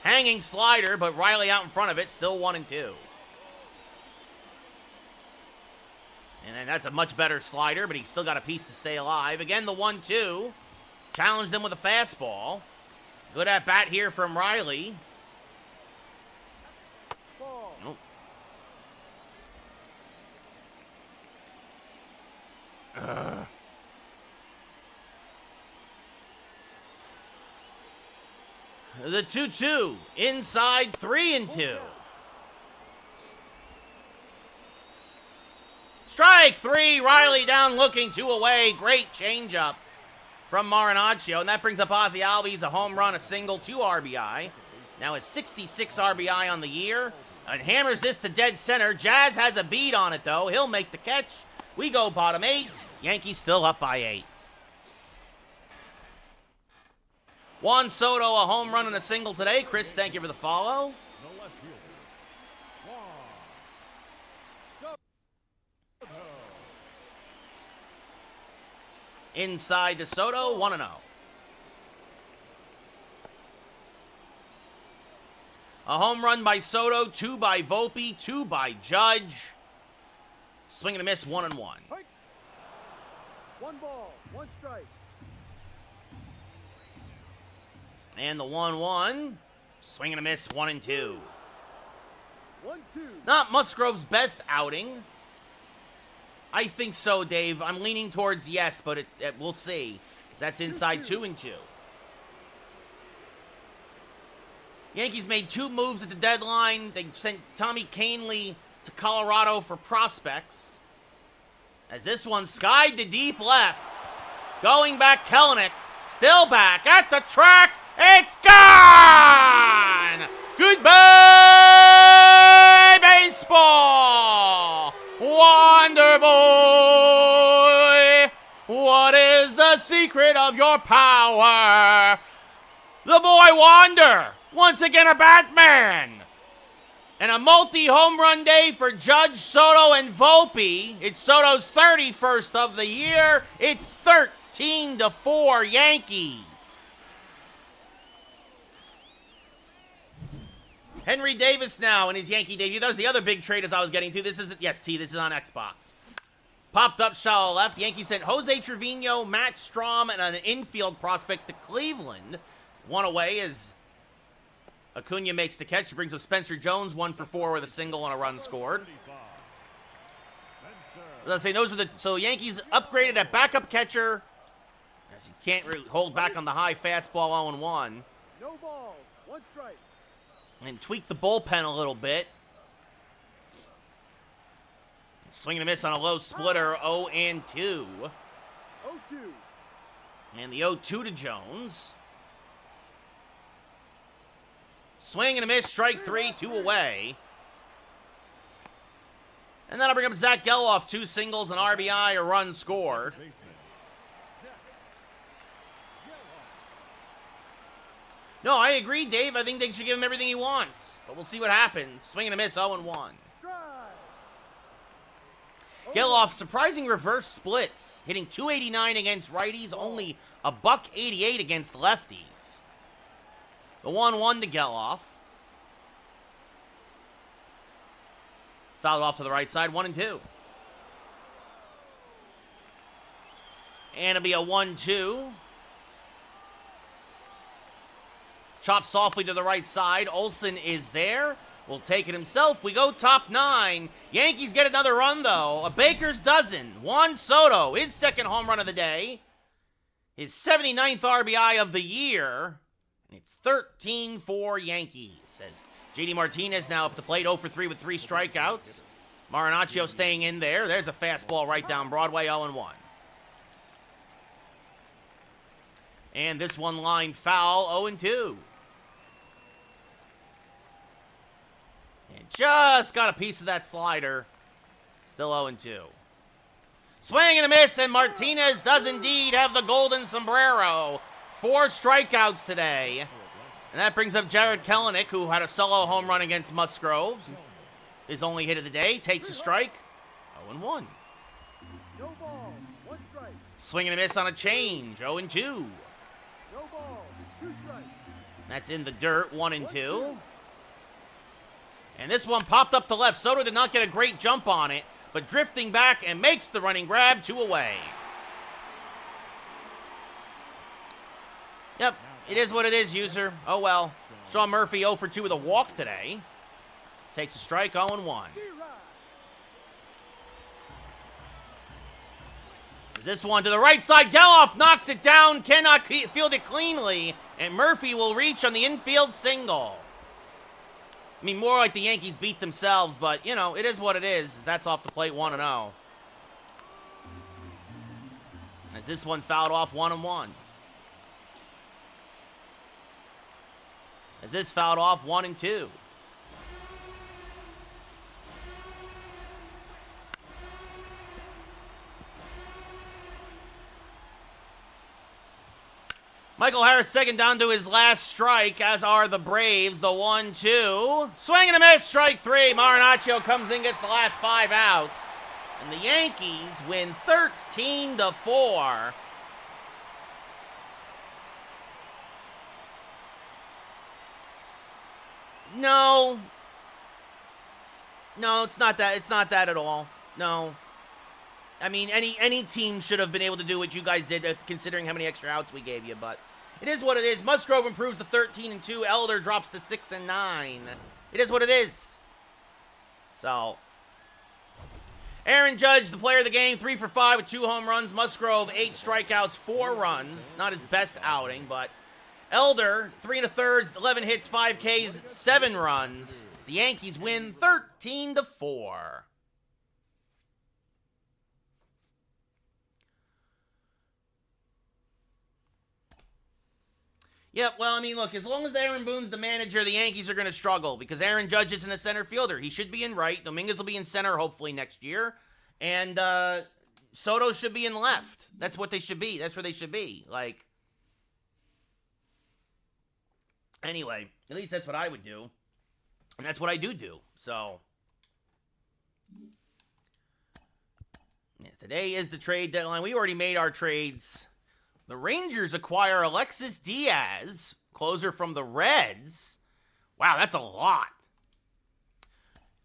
[SPEAKER 1] Hanging slider, but Riley out in front of it. Still 1-2. And then that's a much better slider, but he's still got a piece to stay alive. Again, the 1-2. Challenged him with a fastball. Good at bat here from Riley. Nope. The 2-2. Inside 3-2. Strike 3. Riley down looking, 2 away. Great changeup from Marinaccio. And that brings up Ozzie Albies, a home run, a single, 2 RBI. Now has 66 RBI on the year. And hammers this to dead center. Jazz has a bead on it, though. He'll make the catch. We go bottom 8. Yankees still up by 8. Juan Soto, a home run and a single today. Chris, thank you for the follow. Inside to Soto, 1-0. A home run by Soto, 2 by Volpe, 2 by Judge. Swing and a miss, 1-1.
[SPEAKER 2] 1 ball, 1 strike.
[SPEAKER 1] And the 1-1. Swing and a miss, 1-2.
[SPEAKER 2] 1-2.
[SPEAKER 1] Not Musgrove's best outing. I think so, Dave. I'm leaning towards yes, but we'll see. That's inside 2-2. Yankees made 2 moves at the deadline. They sent Tommy Kahnle to Colorado for prospects. As this one skied to deep left. Going back, Kelenic. Still back at the track. It's gone! Goodbye, baseball! Wonder Boy! What is the secret of your power? The boy Wander! Once again a Batman! And a multi-home run day for Judge, Soto, and Volpe. It's Soto's 31st of the year. It's 13-4 Yankees. Henry Davis now in his Yankee debut. That was the other big trade as I was getting to. This is, yes, T, this is on Xbox. Popped up shallow left. Yankees sent Jose Trevino, Matt Strahm, and an infield prospect to Cleveland. 1 away as Acuna makes the catch. He brings up Spencer Jones, 1 for 4 with a single and a run scored. As I say, those are so Yankees upgraded at backup catcher. As you can't really hold back on the high fastball 0-1.
[SPEAKER 2] No ball, 1 strike.
[SPEAKER 1] And tweak the bullpen a little bit. Swing and a miss on a low splitter, 0-2.
[SPEAKER 2] 0-2.
[SPEAKER 1] And the 0-2 to Jones. Swing and a miss, strike 3, 2 away. And that'll bring up Zach Geloff, 2 singles, an RBI, a run scored. No, I agree, Dave. I think they should give him everything he wants. But we'll see what happens. Swing and a miss, 0-1. Geloff, surprising reverse splits. Hitting .289 against righties, only a .188 against lefties. The 1-1 to Geloff. Fouled off to the right side, 1-2. And it'll be a 1-2. Chopped softly to the right side. Olsen is there. Will take it himself. We go top 9. Yankees get another run, though. A baker's dozen. Juan Soto, his 2nd home run of the day. His 79th RBI of the year. And it's 13-4 Yankees. As JD Martinez now up the plate, 0 for 3 with 3 strikeouts. Marinaccio staying in there. There's a fastball right down Broadway, 0-1. And this one line foul, 0-2. And just got a piece of that slider. Still 0-2. Swing and a miss, and Martinez does indeed have the golden sombrero. 4 strikeouts today. And that brings up Jared Kelenic, who had a solo home run against Musgrove. His only hit of the day, takes a strike. 0-1.
[SPEAKER 2] No ball. One strike.
[SPEAKER 1] Swing and a miss on a change. 0-2.
[SPEAKER 2] No ball. Two strikes.
[SPEAKER 1] That's in the dirt. 1-2. And this one popped up to left. Soto did not get a great jump on it, but drifting back and makes the running grab. 2 away. Yep, it is what it is, user. Oh well. Sean Murphy 0 for 2 with a walk today. Takes a strike. 0-1. This one to the right side. Geloff knocks it down, cannot field it cleanly, and Murphy will reach on the infield single. I mean, more like the Yankees beat themselves, but, you know, it is what it is. That's off the plate 1-0. As this one fouled off 1-1. As this fouled off 1-2. Michael Harris second down to his last strike, as are the Braves. The 1-2. Swing and a miss, strike 3. Marinaccio comes in, gets the last 5 outs. And the Yankees win 13-4. No. No, it's not that. It's not that at all. No. I mean, any team should have been able to do what you guys did, considering how many extra outs we gave you, but it is what it is. Musgrove improves to 13-2. Elder drops to 6-9. It is what it is. So, Aaron Judge, the player of the game, 3 for 5 with 2 home runs. Musgrove, 8 strikeouts, 4 runs. Not his best outing, but Elder, 3 1/3, 11 hits, 5 Ks, 7 runs. The Yankees win 13-4. Yep, well, I mean, look, as long as Aaron Boone's the manager, the Yankees are going to struggle because Aaron Judge isn't a center fielder. He should be in right. Dominguez will be in center hopefully next year. And Soto should be in left. That's what they should be. That's where they should be. Like, anyway, at least that's what I would do. And that's what I do. So, yeah, today is the trade deadline. We already made our trades. The Rangers acquire Alexis Diaz, closer from the Reds. Wow, that's a lot.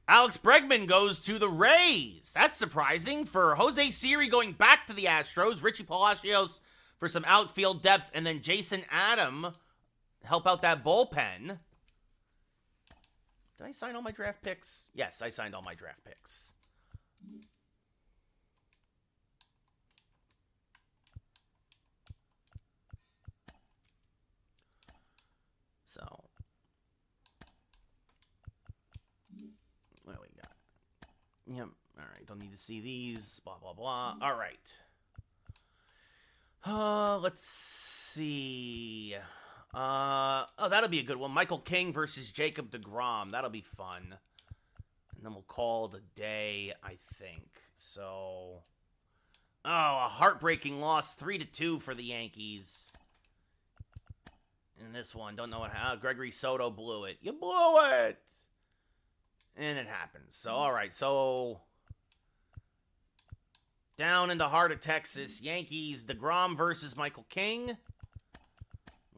[SPEAKER 1] Alex Bregman goes to the Rays. That's surprising. For Jose Siri going back to the Astros. Richie Palacios for some outfield depth. And then Jason Adam help out that bullpen. Did I sign all my draft picks? Yes, I signed all my draft picks. So, what do we got? Yep. All right. Don't need to see these. Blah, blah, blah. All right. Let's see. Oh, that'll be a good one. Michael King versus Jacob deGrom. That'll be fun. And then we'll call it a day, I think. So, a heartbreaking loss. 3-2 for the Yankees. In this one, don't know how Gregory Soto blew it. You blew it! And it happens. So, all right. So, down in the heart of Texas, Yankees, deGrom versus Michael King. We'll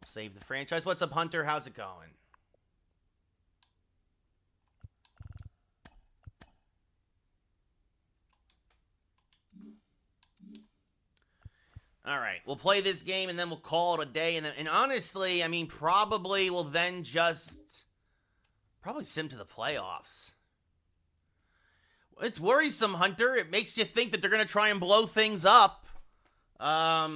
[SPEAKER 1] save the franchise. What's up, Hunter? How's it going? All right, we'll play this game, and then we'll call it a day. And honestly, I mean, probably we'll then just sim to the playoffs. It's worrisome, Hunter. It makes you think that they're going to try and blow things up. I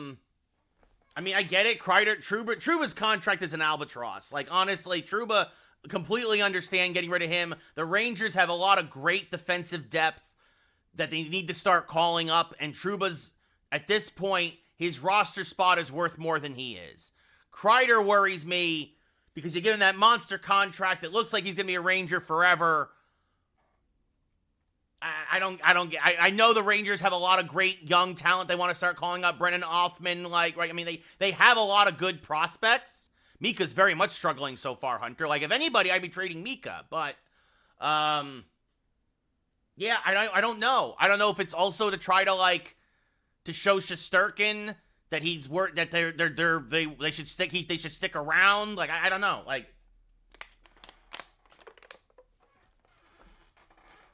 [SPEAKER 1] mean, I get it. Trouba's contract is an albatross. Like, honestly, Trouba, completely understand getting rid of him. The Rangers have a lot of great defensive depth that they need to start calling up, and Trouba's, at this point, his roster spot is worth more than he is. Kreider worries me because you give him that monster contract. It looks like he's going to be a Ranger forever. I know the Rangers have a lot of great young talent. They want to start calling up Brennan Othman. Like, right? I mean, they have a lot of good prospects. Mika's very much struggling so far, Hunter. Like, if anybody, I'd be trading Mika. But, yeah, I don't know. I don't know if it's also to try to, like, to show Shesterkin that he's that they should stick around. Like, I don't know. Like,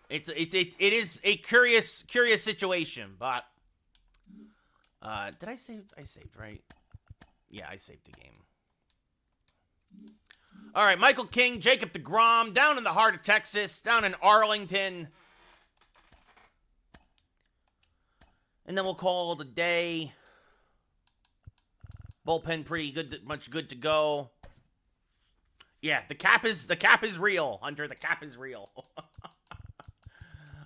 [SPEAKER 1] it is a curious situation, but did I save? I saved, right? Yeah, I saved the game. All right, Michael King, Jacob deGrom, down in the heart of Texas, down in Arlington. And then we'll call it a day. Bullpen pretty good, much good to go. Yeah, the cap is real, Hunter. The cap is real.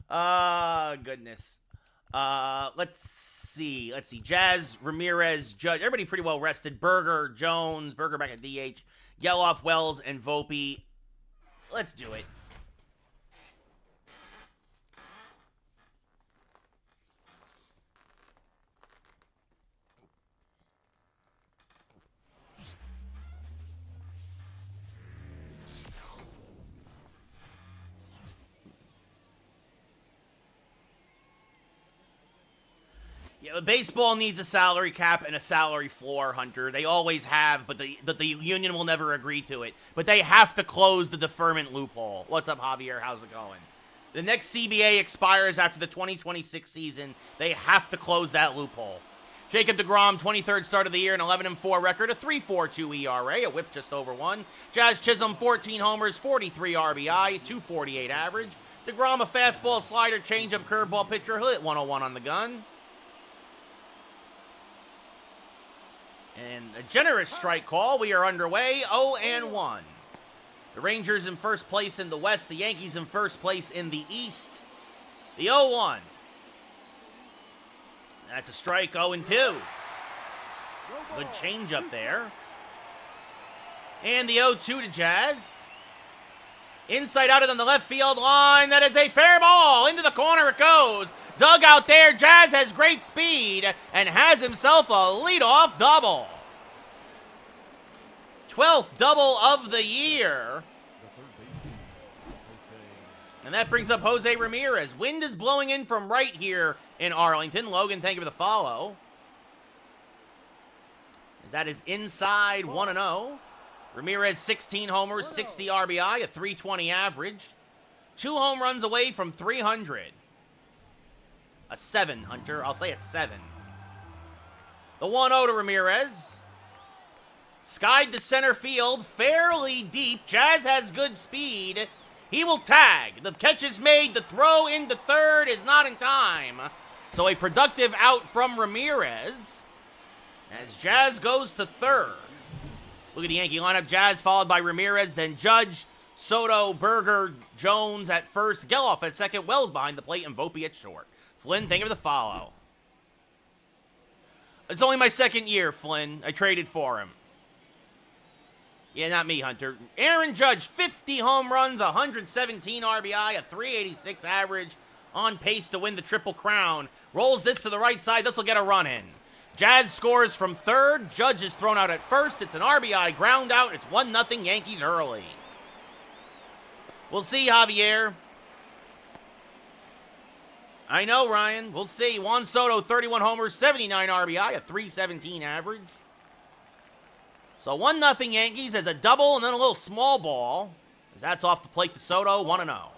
[SPEAKER 1] Goodness. Let's see. Jazz, Ramirez, Judge. Everybody pretty well rested. Berger, Jones, Berger back at DH. Geloff, Wells, and Volpe. Let's do it. Yeah, but baseball needs a salary cap and a salary floor, Hunter. They always have, but the union will never agree to it. But they have to close the deferment loophole. What's up, Javier? How's it going? The next CBA expires after the 2026 season. They have to close that loophole. Jacob deGrom, 23rd start of the year, an 11-4 record, a 3.42 ERA, a whip just over 1. Jazz Chisholm, 14 homers, 43 RBI, 248 average. deGrom, a fastball, slider, changeup, curveball pitcher, he'll hit 101 on the gun. And a generous strike call. We are underway, 0-1. The Rangers in first place in the West. The Yankees in first place in the East. The 0-1. That's a strike, 0-2. Good changeup there. And the 0-2 to Jazz. Inside out on the left field line. That is a fair ball. Into the corner it goes. Dug out there. Jazz has great speed and has himself a leadoff double. 12th double of the year. And that brings up Jose Ramirez. Wind is blowing in from right here in Arlington. Logan, thank you for the follow. As that is inside 1-0. Ramirez, 16 homers, 60 RBI, a 320 average. 2 home runs away from 300. A 7, Hunter. I'll say a 7. The 1-0 to Ramirez. Skied to center field, fairly deep. Jazz has good speed. He will tag. The catch is made. The throw into third is not in time. So a productive out from Ramirez as Jazz goes to third. Look at the Yankee lineup. Jazz followed by Ramirez, then Judge, Soto, Berger, Jones at first, Geloff at second, Wells behind the plate, and Volpe at short. Flynn, thank you for the follow. It's only my second year, Flynn. I traded for him. Yeah, not me, Hunter. Aaron Judge, 50 home runs, 117 RBI, a 386 average, on pace to win the Triple Crown. Rolls this to the right side. This will get a run in. Jazz scores from third. Judge is thrown out at first. It's an RBI ground out. It's 1-0 Yankees early. We'll see, Javier. I know, Ryan. We'll see. Juan Soto, 31 homers, 79 RBI, a 317 average. So 1-0 Yankees as a double and then a little small ball. As that's off the plate to Soto, 1-0.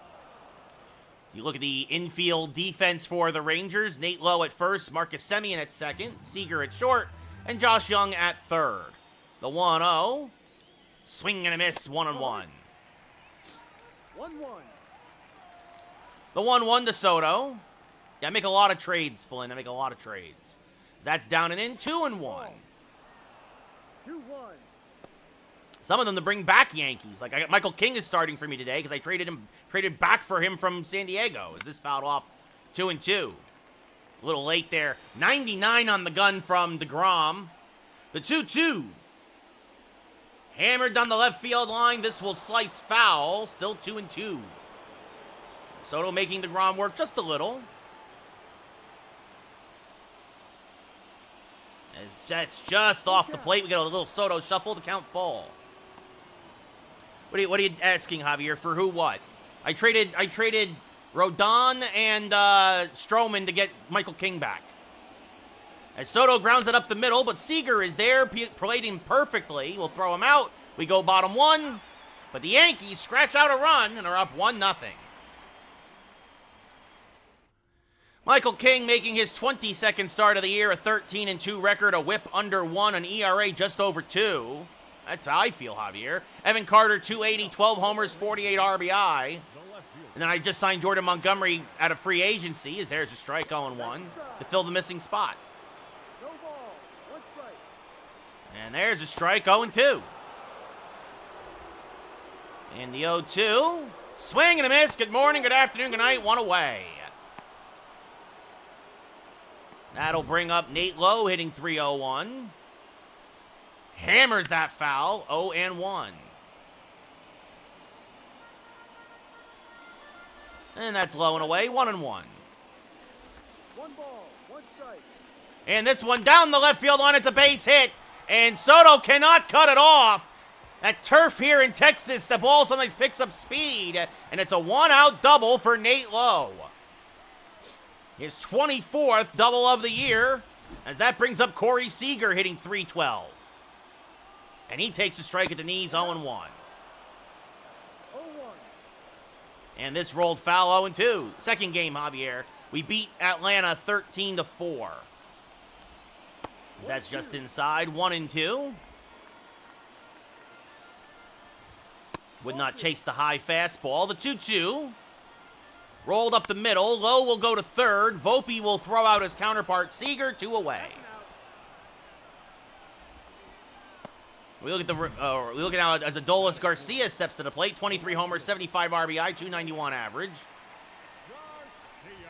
[SPEAKER 1] You look at the infield defense for the Rangers. Nate Lowe at first, Marcus Semien at second, Seager at short, and Josh Young at third. The 1-0. Swing and a miss, 1-1.
[SPEAKER 2] 1-1.
[SPEAKER 1] The 1-1 to Soto. Yeah, I make a lot of trades, Flynn. I make a lot of trades. That's down and in, 2-1.
[SPEAKER 2] 2-1.
[SPEAKER 1] Some of them to bring back Yankees. Like, I got Michael King is starting for me today because I traded back for him from San Diego. Is this fouled off 2-2? A little late there. 99 on the gun from deGrom. The 2-2. Hammered down the left field line. This will slice foul. Still 2-2. Soto making deGrom work just a little. As that's just off the plate. We get a little Soto shuffle to count full. What are you asking, Javier? For who? What? I traded Rodon and Stroman to get Michael King back. As Soto grounds it up the middle, but Seager is there, played him perfectly. We'll throw him out. We go bottom one, but the Yankees scratch out a run and are up 1-0. Michael King making his 22nd start of the year, a 13-2 record, a whip under 1, an ERA just over 2. That's how I feel, Javier. Evan Carter, 280, 12 homers, 48 RBI. And then I just signed Jordan Montgomery out of free agency, as there's a strike 0-1 to fill the missing spot.
[SPEAKER 2] No ball. 1 strike.
[SPEAKER 1] And there's a strike 0-2. And the 0-2. Swing and a miss. Good morning, good afternoon, good night. 1 away. That'll bring up Nate Lowe hitting 3-0-1. Hammers that foul. 0-1. And that's low and away. 1-1.
[SPEAKER 2] 1 ball. 1 strike.
[SPEAKER 1] And this one down the left field line. It's a base hit. And Soto cannot cut it off. That turf here in Texas, the ball sometimes picks up speed. And it's a 1-out double for Nate Lowe. His 24th double of the year, as that brings up Corey Seager hitting .312. And he takes a strike at the knees, 0-1.
[SPEAKER 2] 0-1.
[SPEAKER 1] And this rolled foul, 0-2. Second game, Javier. We beat Atlanta 13-4. That's just inside, 1-2. Would not chase the high fastball. The 2-2. Rolled up the middle. Lowe will go to third. Volpe will throw out his counterpart. Seager, 2 away. We look at now as Adolis Garcia steps to the plate. 23 homers, 75 RBI, 291 average.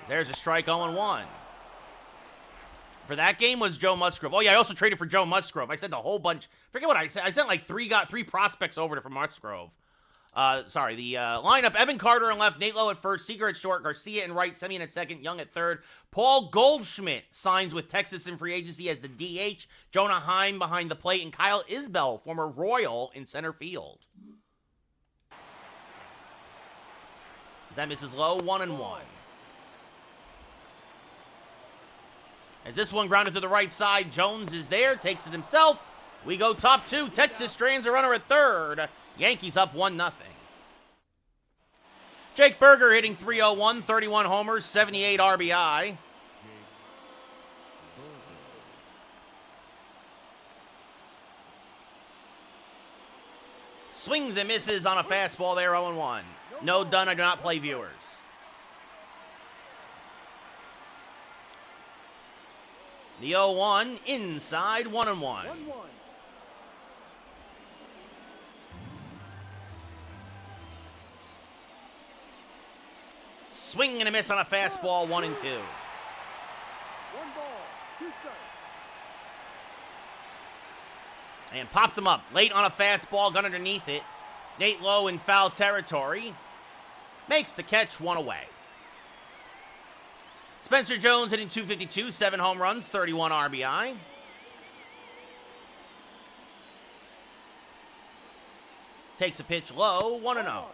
[SPEAKER 1] There's a strike 0-1. For that game was Joe Musgrove. Oh yeah, I also traded for Joe Musgrove. I sent a whole bunch. Forget what I said. I sent like three prospects over to for Musgrove. The lineup, Evan Carter in left, Nate Lowe at first, Seager at short, Garcia in right, Semien at second, Young at third. Paul Goldschmidt signs with Texas in free agency as the DH. Jonah Heim behind the plate, and Kyle Isbell, former Royal, in center field. As that misses low, 1-1. As this one grounded to the right side, Jones is there, takes it himself. We go top 2. Texas strands a runner at third. Yankees up 1-0. Jake Berger hitting .301, 31 homers, 78 RBI. Swings and misses on a fastball there, 0-1. No done, I do not play viewers. The 0-1 inside, 1-1.
[SPEAKER 2] 1-1.
[SPEAKER 1] Swing and a miss on a fastball, 1-2.
[SPEAKER 2] 1 ball. 2 strikes.
[SPEAKER 1] And popped them up. Late on a fastball, gun underneath it. Nate Lowe in foul territory. Makes the catch, 1 away. Spencer Jones hitting .252, 7 home runs, 31 RBI. Takes a pitch low, 1-0.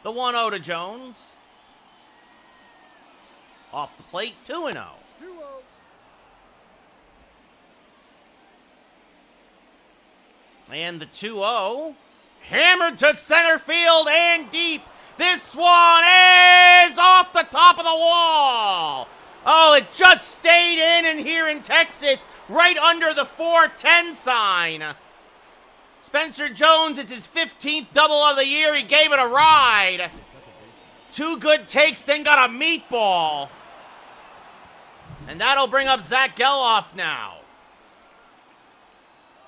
[SPEAKER 1] The 1-0 to Jones. Off the plate, 2-0.
[SPEAKER 2] 2-0.
[SPEAKER 1] And the 2-0. Hammered to center field and deep. This one is off the top of the wall. Oh, it just stayed in and here in Texas, right under the 410 sign. Spencer Jones, it's his 15th double of the year. He gave it a ride. 2 good takes, then got a meatball. And that'll bring up Zach Geloff now.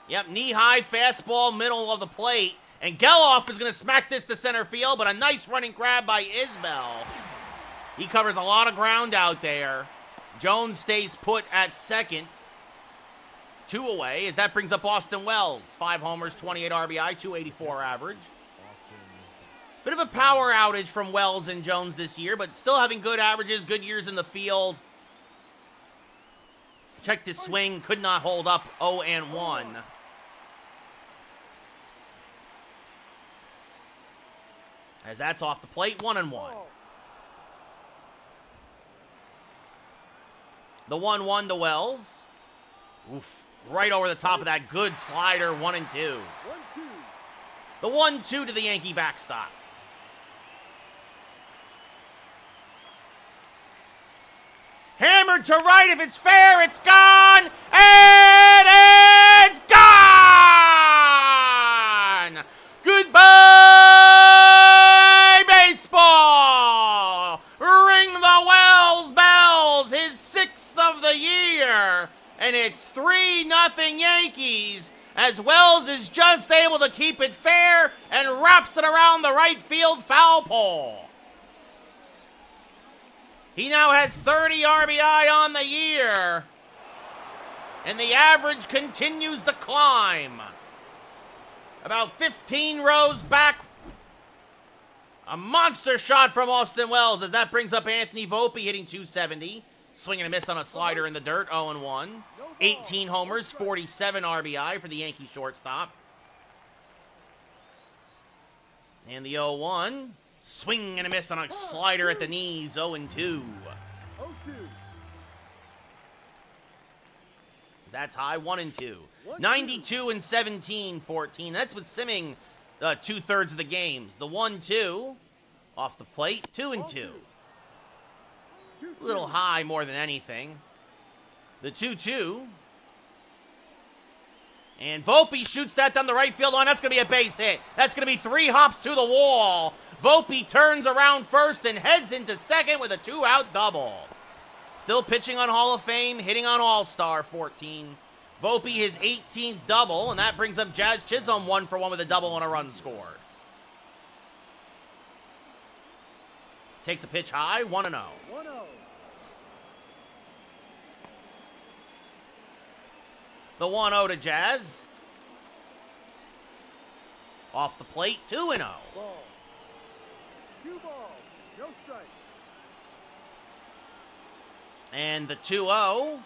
[SPEAKER 1] Yep, knee-high fastball, middle of the plate. And Geloff is going to smack this to center field, but a nice running grab by Isbell. He covers a lot of ground out there. Jones stays put at second. 2 away, as that brings up Austin Wells. 5 homers, 28 RBI, 284 average. Bit of a power outage from Wells and Jones this year, but still having good averages, good years in the field. Checked his swing, could not hold up, 0-1. As that's off the plate, 1-1. The 1-1 to Wells. Oof. Right over the top of that good slider, 1-2.
[SPEAKER 2] 1-2.
[SPEAKER 1] The 1-2 to the Yankee backstop. Hammered to right. If it's fair, it's gone. And it's gone. Goodbye, baseball. Ring the Wells bells. His 6th of the year. And it's 3-0 Yankees. As Wells is just able to keep it fair and wraps it around the right field foul pole. He now has 30 RBI on the year. And the average continues to climb. About 15 rows back. A monster shot from Austin Wells as that brings up Anthony Volpe hitting .270. Swing and a miss on a slider in the dirt, 0-1. 18 homers, 47 RBI for the Yankee shortstop. And the 0-1. Swing and a miss on a slider at the knees, 0-2.
[SPEAKER 2] 0-2.
[SPEAKER 1] That's high, 1-2. 92 and 17, 14. That's with Simming 2/3 of the games. The 1-2 off the plate, 2-2. A little high more than anything. The 2-2. And Volpe shoots that down the right field line. That's going to be a base hit. That's going to be 3 hops to the wall. Volpe turns around first and heads into second with a 2-out double. Still pitching on Hall of Fame, hitting on All-Star, 14. Volpe his 18th double, and that brings up Jazz Chisholm 1-for-1 with a double and a run scored. Takes a pitch high, 1-0.
[SPEAKER 2] 1-0.
[SPEAKER 1] The 1-0 to Jazz. Off the plate, 2-0.
[SPEAKER 2] Ball. 2 balls. No strike.
[SPEAKER 1] And the 2-0.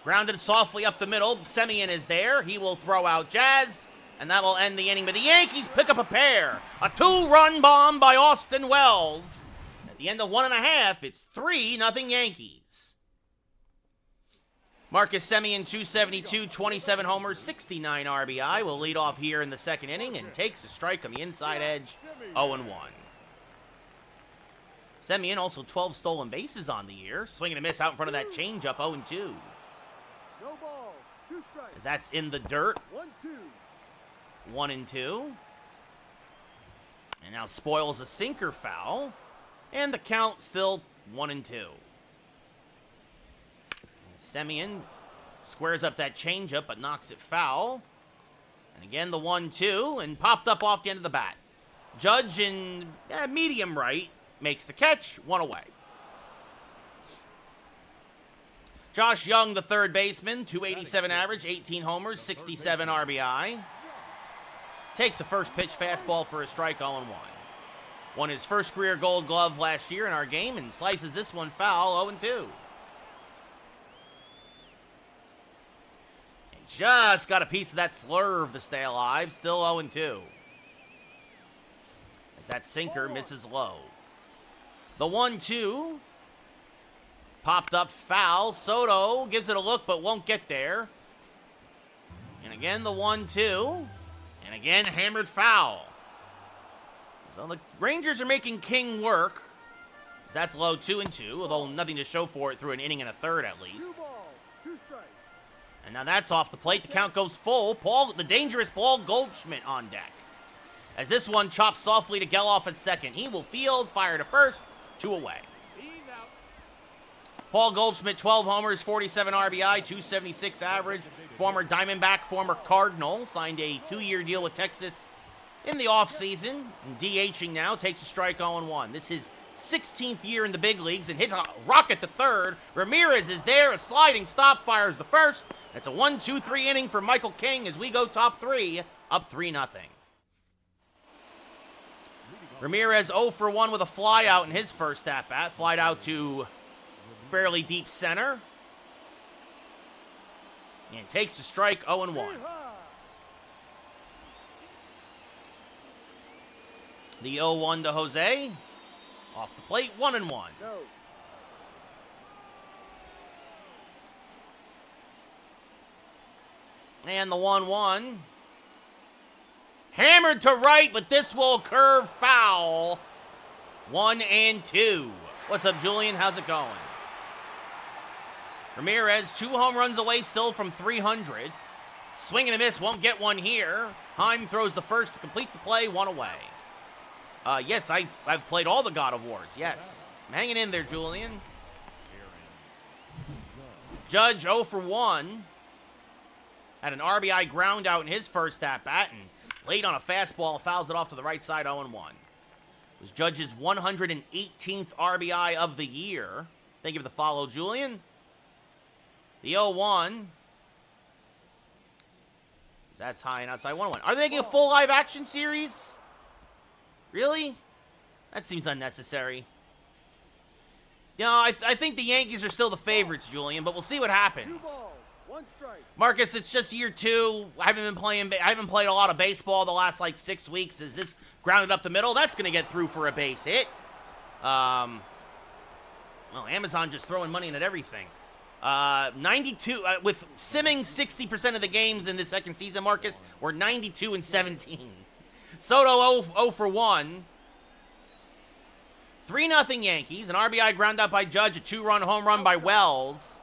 [SPEAKER 1] Grounded softly up the middle. Semien is there. He will throw out Jazz, and that will end the inning. But the Yankees pick up a pair. A 2-run bomb by Austin Wells. At the end of 1.5, it's 3-0 Yankees. Marcus Semien, 272, 27 homers, 69 RBI, will lead off here in the second inning and takes a strike on the inside edge, 0-1. Semien also 12 stolen bases on the year. Swing and a miss out in front of that changeup, 0-2.
[SPEAKER 2] No ball. 2 strikes.
[SPEAKER 1] As that's in the dirt,
[SPEAKER 2] 1-2.
[SPEAKER 1] 1-2. And now spoils a sinker foul. And the count still 1-2. Semien squares up that changeup but knocks it foul. And again the 1-2 and popped up off the end of the bat. Judge in medium right makes the catch, 1 away. Josh Young, the third baseman, 287 average, 18 homers, 67 RBI. Takes a first pitch fastball for a strike, 0-1. Won his first career Gold Glove last year in our game and slices this one foul, 0-2. And just got a piece of that slurve to stay alive, still 0-2. As that sinker misses low. The 1-2. Popped up foul. Soto gives it a look but won't get there. And again the 1-2. And again hammered foul. So the Rangers are making King work. That's low, 2-2, although nothing to show for it through an inning and a third at least.
[SPEAKER 2] 2 balls. 2 strikes.
[SPEAKER 1] And now that's off the plate. The count goes full. The dangerous Paul Goldschmidt on deck. As this one chops softly to Geloff at second. He will field, fire to first, 2 away. Paul Goldschmidt, 12 homers, 47 RBI, 276 average. Former Diamondback, former Cardinal. Signed a 2-year deal with Texas in the offseason. DHing now, takes a strike 0-1. This is 16th year in the big leagues and hits a rocket to third. Ramirez is there, a sliding stop, fires the first. It's a 1-2-3 inning for Michael King as we go top 3, up 3-0. Ramirez 0 for 1 with a fly out in his first at-bat. Flied out to fairly deep center. And takes the strike, 0-1. The 0-1 to Jose. Off the plate, 1-1.
[SPEAKER 2] No.
[SPEAKER 1] And the 1-1. Hammered to right, but this will curve foul. 1-2. What's up, Julian? How's it going? Ramirez, 2 home runs away still from 300. Swing and a miss, won't get one here. Heim throws the first to complete the play, 1 away. Yes, I've played all the God of Wars, yes. I'm hanging in there, Julian. Judge 0 for 1. Had an RBI ground out in his first at-bat and late on a fastball, fouls it off to the right side, 0-1. It was Judge's 118th RBI of the year. Thank you for the follow, Julian. The 0-1. That's high and outside, 1-1. Are they making a full live action series? Really? That seems unnecessary. You know, I think the Yankees are still the favorites, Julian, but we'll see what
[SPEAKER 2] 2
[SPEAKER 1] happens.
[SPEAKER 2] balls, 1 strike.
[SPEAKER 1] Marcus, it's just year 2. I haven't played a lot of baseball the last, 6 weeks. Is this grounded up the middle? That's going to get through for a base hit. Well, Amazon just throwing money in at everything. 92, with simming 60% of the games in the second season, Marcus, we're 92-17. Soto 0 for 1. 3-0 Yankees. An RBI ground out by Judge. A 2-run home run by Wells.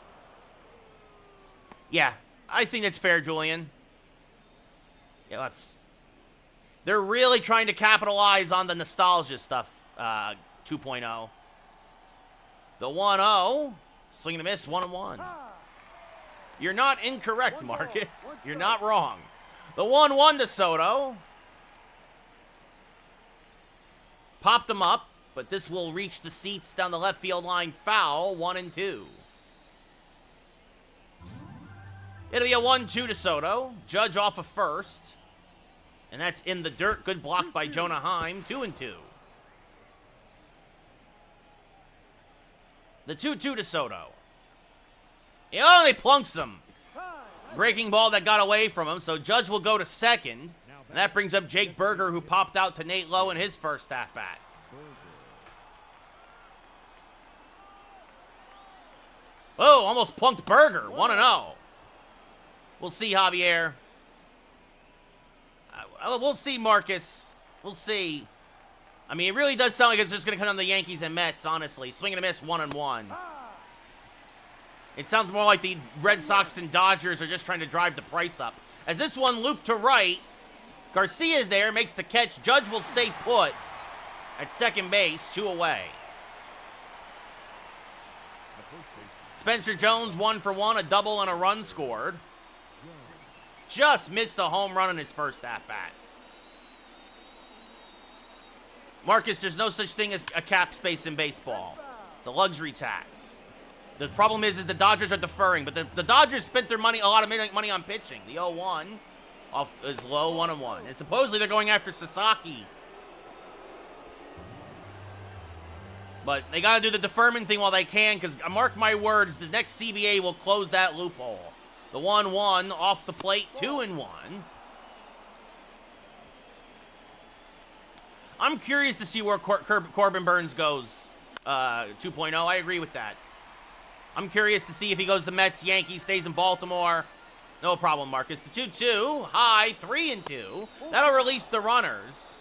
[SPEAKER 1] Yeah, I think that's fair, Julian. Yeah, they're really trying to capitalize on the nostalgia stuff, 2.0. The 1-0. Swing and a miss, 1-1. You're not incorrect, Marcus. You're not wrong. The 1-1 to Soto. Popped him up, but this will reach the seats down the left field line. Foul, 1-2. It'll be a 1-2 to Soto. Judge off of first. And that's in the dirt. Good block by Jonah Heim. 2-2. The 2-2 to Soto. He only plunks him. Breaking ball that got away from him, so Judge will go to second. And that brings up Jake Berger, who popped out to Nate Lowe in his first at-bat. Oh, almost plunked Berger. 1-0. We'll see, Javier. We'll see, Marcus. We'll see. I mean, it really does sound like it's just going to come down to the Yankees and Mets, honestly. Swing and a miss, 1-1. It sounds more like the Red Sox and Dodgers are just trying to drive the price up. As this one looped to right, Garcia's there, makes the catch. Judge will stay put at second base, 2 away. Spencer Jones, 1 for 1, a double and a run scored. Just missed a home run in his first at-bat. Marcus, there's no such thing as a cap space in baseball. It's a luxury tax. The problem is the Dodgers are deferring, but the Dodgers spent their money, a lot of money on pitching. The 0-1 off is low, 1-1. And supposedly they're going after Sasaki. But they got to do the deferment thing while they can, because mark my words, the next CBA will close that loophole. The 1-1 off the plate, 2-1. I'm curious to see where Corbin Burns goes 2.0. I agree with that. I'm curious to see if he goes to Mets, Yankees, stays in Baltimore. No problem, Marcus. The 2-2, high, 3-2. That'll release the runners.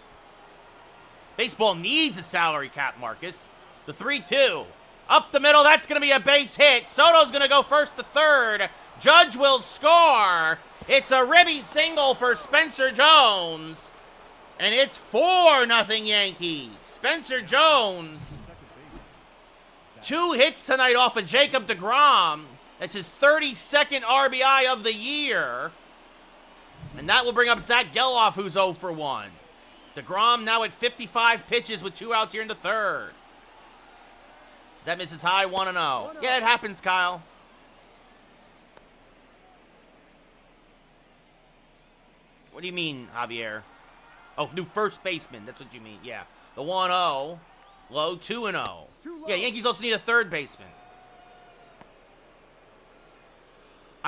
[SPEAKER 1] Baseball needs a salary cap, Marcus. The 3-2, up the middle. That's going to be a base hit. Soto's going to go first to third. Judge will score. It's a ribby single for Spencer Jones. And it's 4-0 Yankees. Spencer Jones. 2 hits tonight off of Jacob deGrom. That's his 32nd RBI of the year. And that will bring up Zach Geloff, who's 0 for 1. deGrom now at 55 pitches with 2 outs here in the third. Is that misses high? 1-0. Yeah, it happens, Kyle. What do you mean, Javier? Oh, new first baseman. That's what you mean. Yeah. The 1-0. Low, 2-0. Yeah, Yankees also need a third baseman.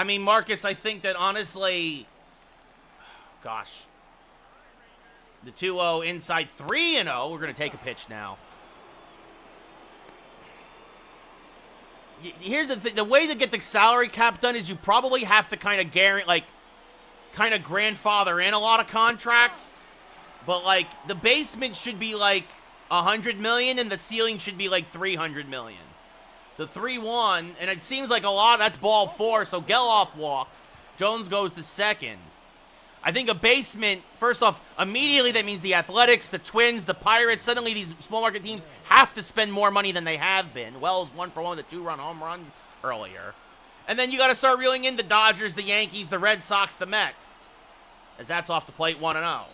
[SPEAKER 1] I mean, Marcus, I think that honestly, gosh, the 2-0 inside 3-0. We're going to take a pitch now. Here's the thing. The way to get the salary cap done is you probably have to kind of kind of grandfather in a lot of contracts. But, like, the basement should be, like, $100 million, and the ceiling should be, like, $300 million. The 3-1, and it seems like a lot. That's ball 4, so Geloff walks. Jones goes to second. I think a basement, first off, immediately that means the Athletics, the Twins, the Pirates, suddenly these small market teams have to spend more money than they have been. Wells 1-for-1 with a 2-run home run earlier. And then you got to start reeling in the Dodgers, the Yankees, the Red Sox, the Mets. As that's off the plate 1-0.
[SPEAKER 2] No.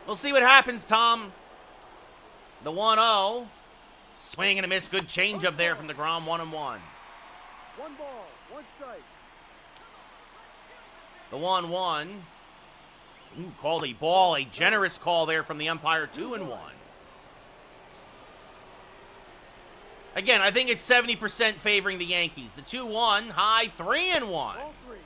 [SPEAKER 1] We'll see what happens, Tom. The 1-0. Swing and a miss. Good changeup there from DeGrom, 1-1.
[SPEAKER 2] 1 ball, 1 strike.
[SPEAKER 1] The 1-1. Called a ball. A generous call there from the umpire, 2-1. Again, I think it's 70% favoring the Yankees. The 2-1, high, 3-1.
[SPEAKER 2] Ball 3.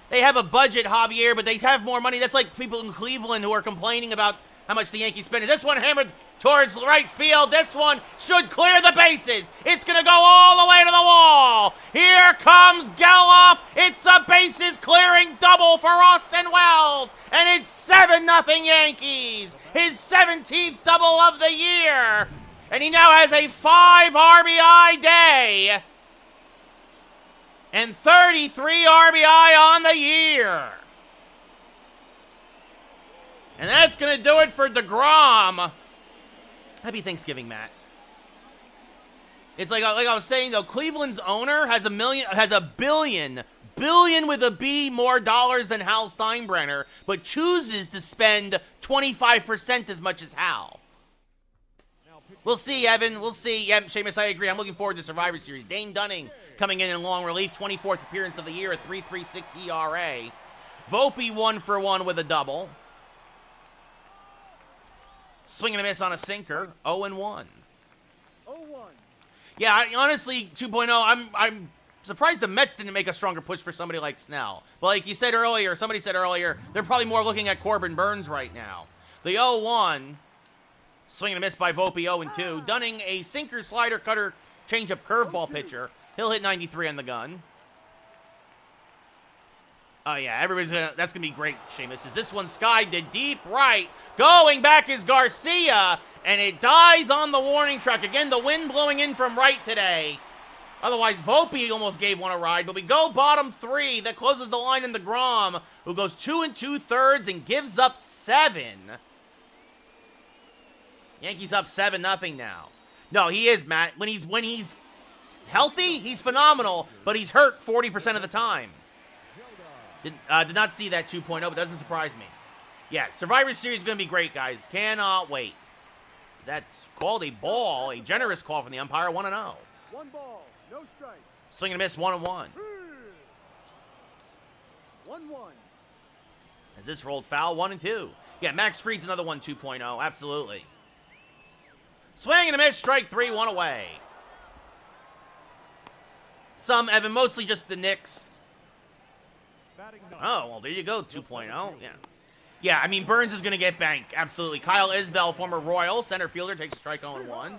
[SPEAKER 1] They have a budget, Javier, but they have more money. That's like people in Cleveland who are complaining about how much the Yankees spend. Is this one hammered towards right field? This one should clear the bases. It's going to go all the way to the wall. Here comes Geloff. It's a bases-clearing double for Austin Wells. And it's 7-0 Yankees. His 17th double of the year. And he now has a 5 RBI day. And 33 RBI on the year. And that's going to do it for DeGrom. Happy Thanksgiving, Matt. It's like I was saying, though, Cleveland's owner has a billion with a B more dollars than Hal Steinbrenner, but chooses to spend 25% as much as Hal. We'll see, Evan. We'll see. Yeah, Seamus, I agree. I'm looking forward to Survivor Series. Dane Dunning coming in long relief. 24th appearance of the year at 3.36 ERA. Volpe 1-for-1 with a double. Swing and a miss on a sinker. 0-1.
[SPEAKER 2] 0-1.
[SPEAKER 1] Yeah, honestly, 2.0, I'm surprised the Mets didn't make a stronger push for somebody like Snell. But like you said earlier, somebody said earlier, they're probably more looking at Corbin Burns right now. The 0-1. Swing and a miss by Volpe, 0-2. Dunning, a sinker, slider, cutter, changeup, curveball pitcher. He'll hit 93 on the gun. Oh, yeah, that's going to be great, Seamus. Is this one skied to deep right? Going back is Garcia, and it dies on the warning track. Again, the wind blowing in from right today. Otherwise, Volpe almost gave one a ride, but we go bottom 3. That closes the line in DeGrom, who goes 2 2/3 and gives up 7. Yankees up 7-0 now. No, he is, Matt. When he's healthy, he's phenomenal, but he's hurt 40% of the time. Did not see that 2.0, but doesn't surprise me. Yeah, Survivor Series is going to be great, guys. Cannot wait. That's called a ball, a generous call from the umpire, 1-0.
[SPEAKER 2] 1 ball, no strike.
[SPEAKER 1] Swing and a miss, 1-1.
[SPEAKER 2] 1-1.
[SPEAKER 1] As this rolled foul, 1-2. Yeah, Max Fried's another one, 2.0, absolutely. Swing and a miss, strike 3, 1 away. Some, Evan, mostly just the Knicks. Oh, well, there you go, 2.0, yeah. Yeah, I mean, Burns is going to get banked, absolutely. Kyle Isbell, former Royal center fielder, takes a strike 0-1.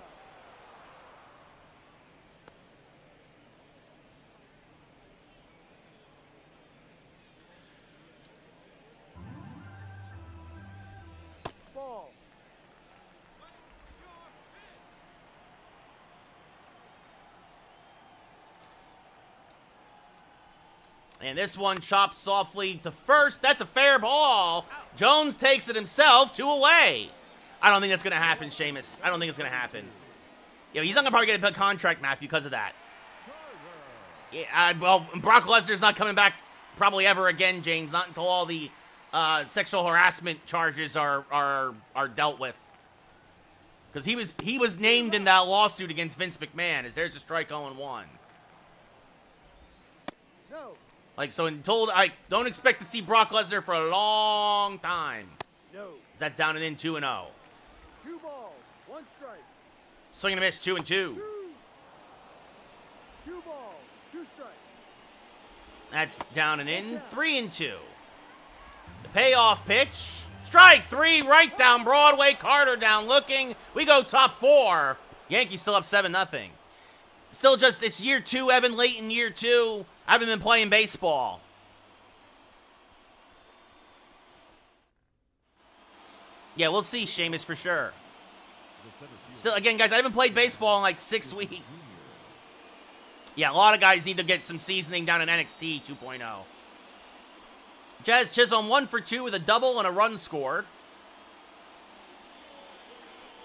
[SPEAKER 2] Ball.
[SPEAKER 1] And this one chopped softly to first. That's a fair ball. Jones takes it himself, 2 away. I don't think that's going to happen, Seamus. I don't think it's going to happen. Yeah, he's not going to probably get a big contract, Matthew, because of that. Yeah, well, Brock Lesnar's not coming back probably ever again, James. Not until all the sexual harassment charges are dealt with. Because he was named in that lawsuit against Vince McMahon. As there's a strike 0-1.
[SPEAKER 2] No.
[SPEAKER 1] Like, so until I don't expect to see Brock Lesnar for a long time.
[SPEAKER 2] No.
[SPEAKER 1] That's down and in 2-0.
[SPEAKER 2] 2 balls, 1 strike.
[SPEAKER 1] Swing and a miss, 2-2.
[SPEAKER 2] 2 balls, 2 strikes.
[SPEAKER 1] That's down and in. 3-2. The payoff pitch. Strike 3 right down Broadway. Carter down looking. We go top 4. Yankees still up 7-0. Still just, it's year 2, Evan, late in year 2. I haven't been playing baseball. Yeah, we'll see, Seamus, for sure. Still, again, guys, I haven't played baseball in like 6 weeks. Yeah, a lot of guys need to get some seasoning down in NXT 2.0. Jazz Chisholm 1 for 2 with a double and a run scored.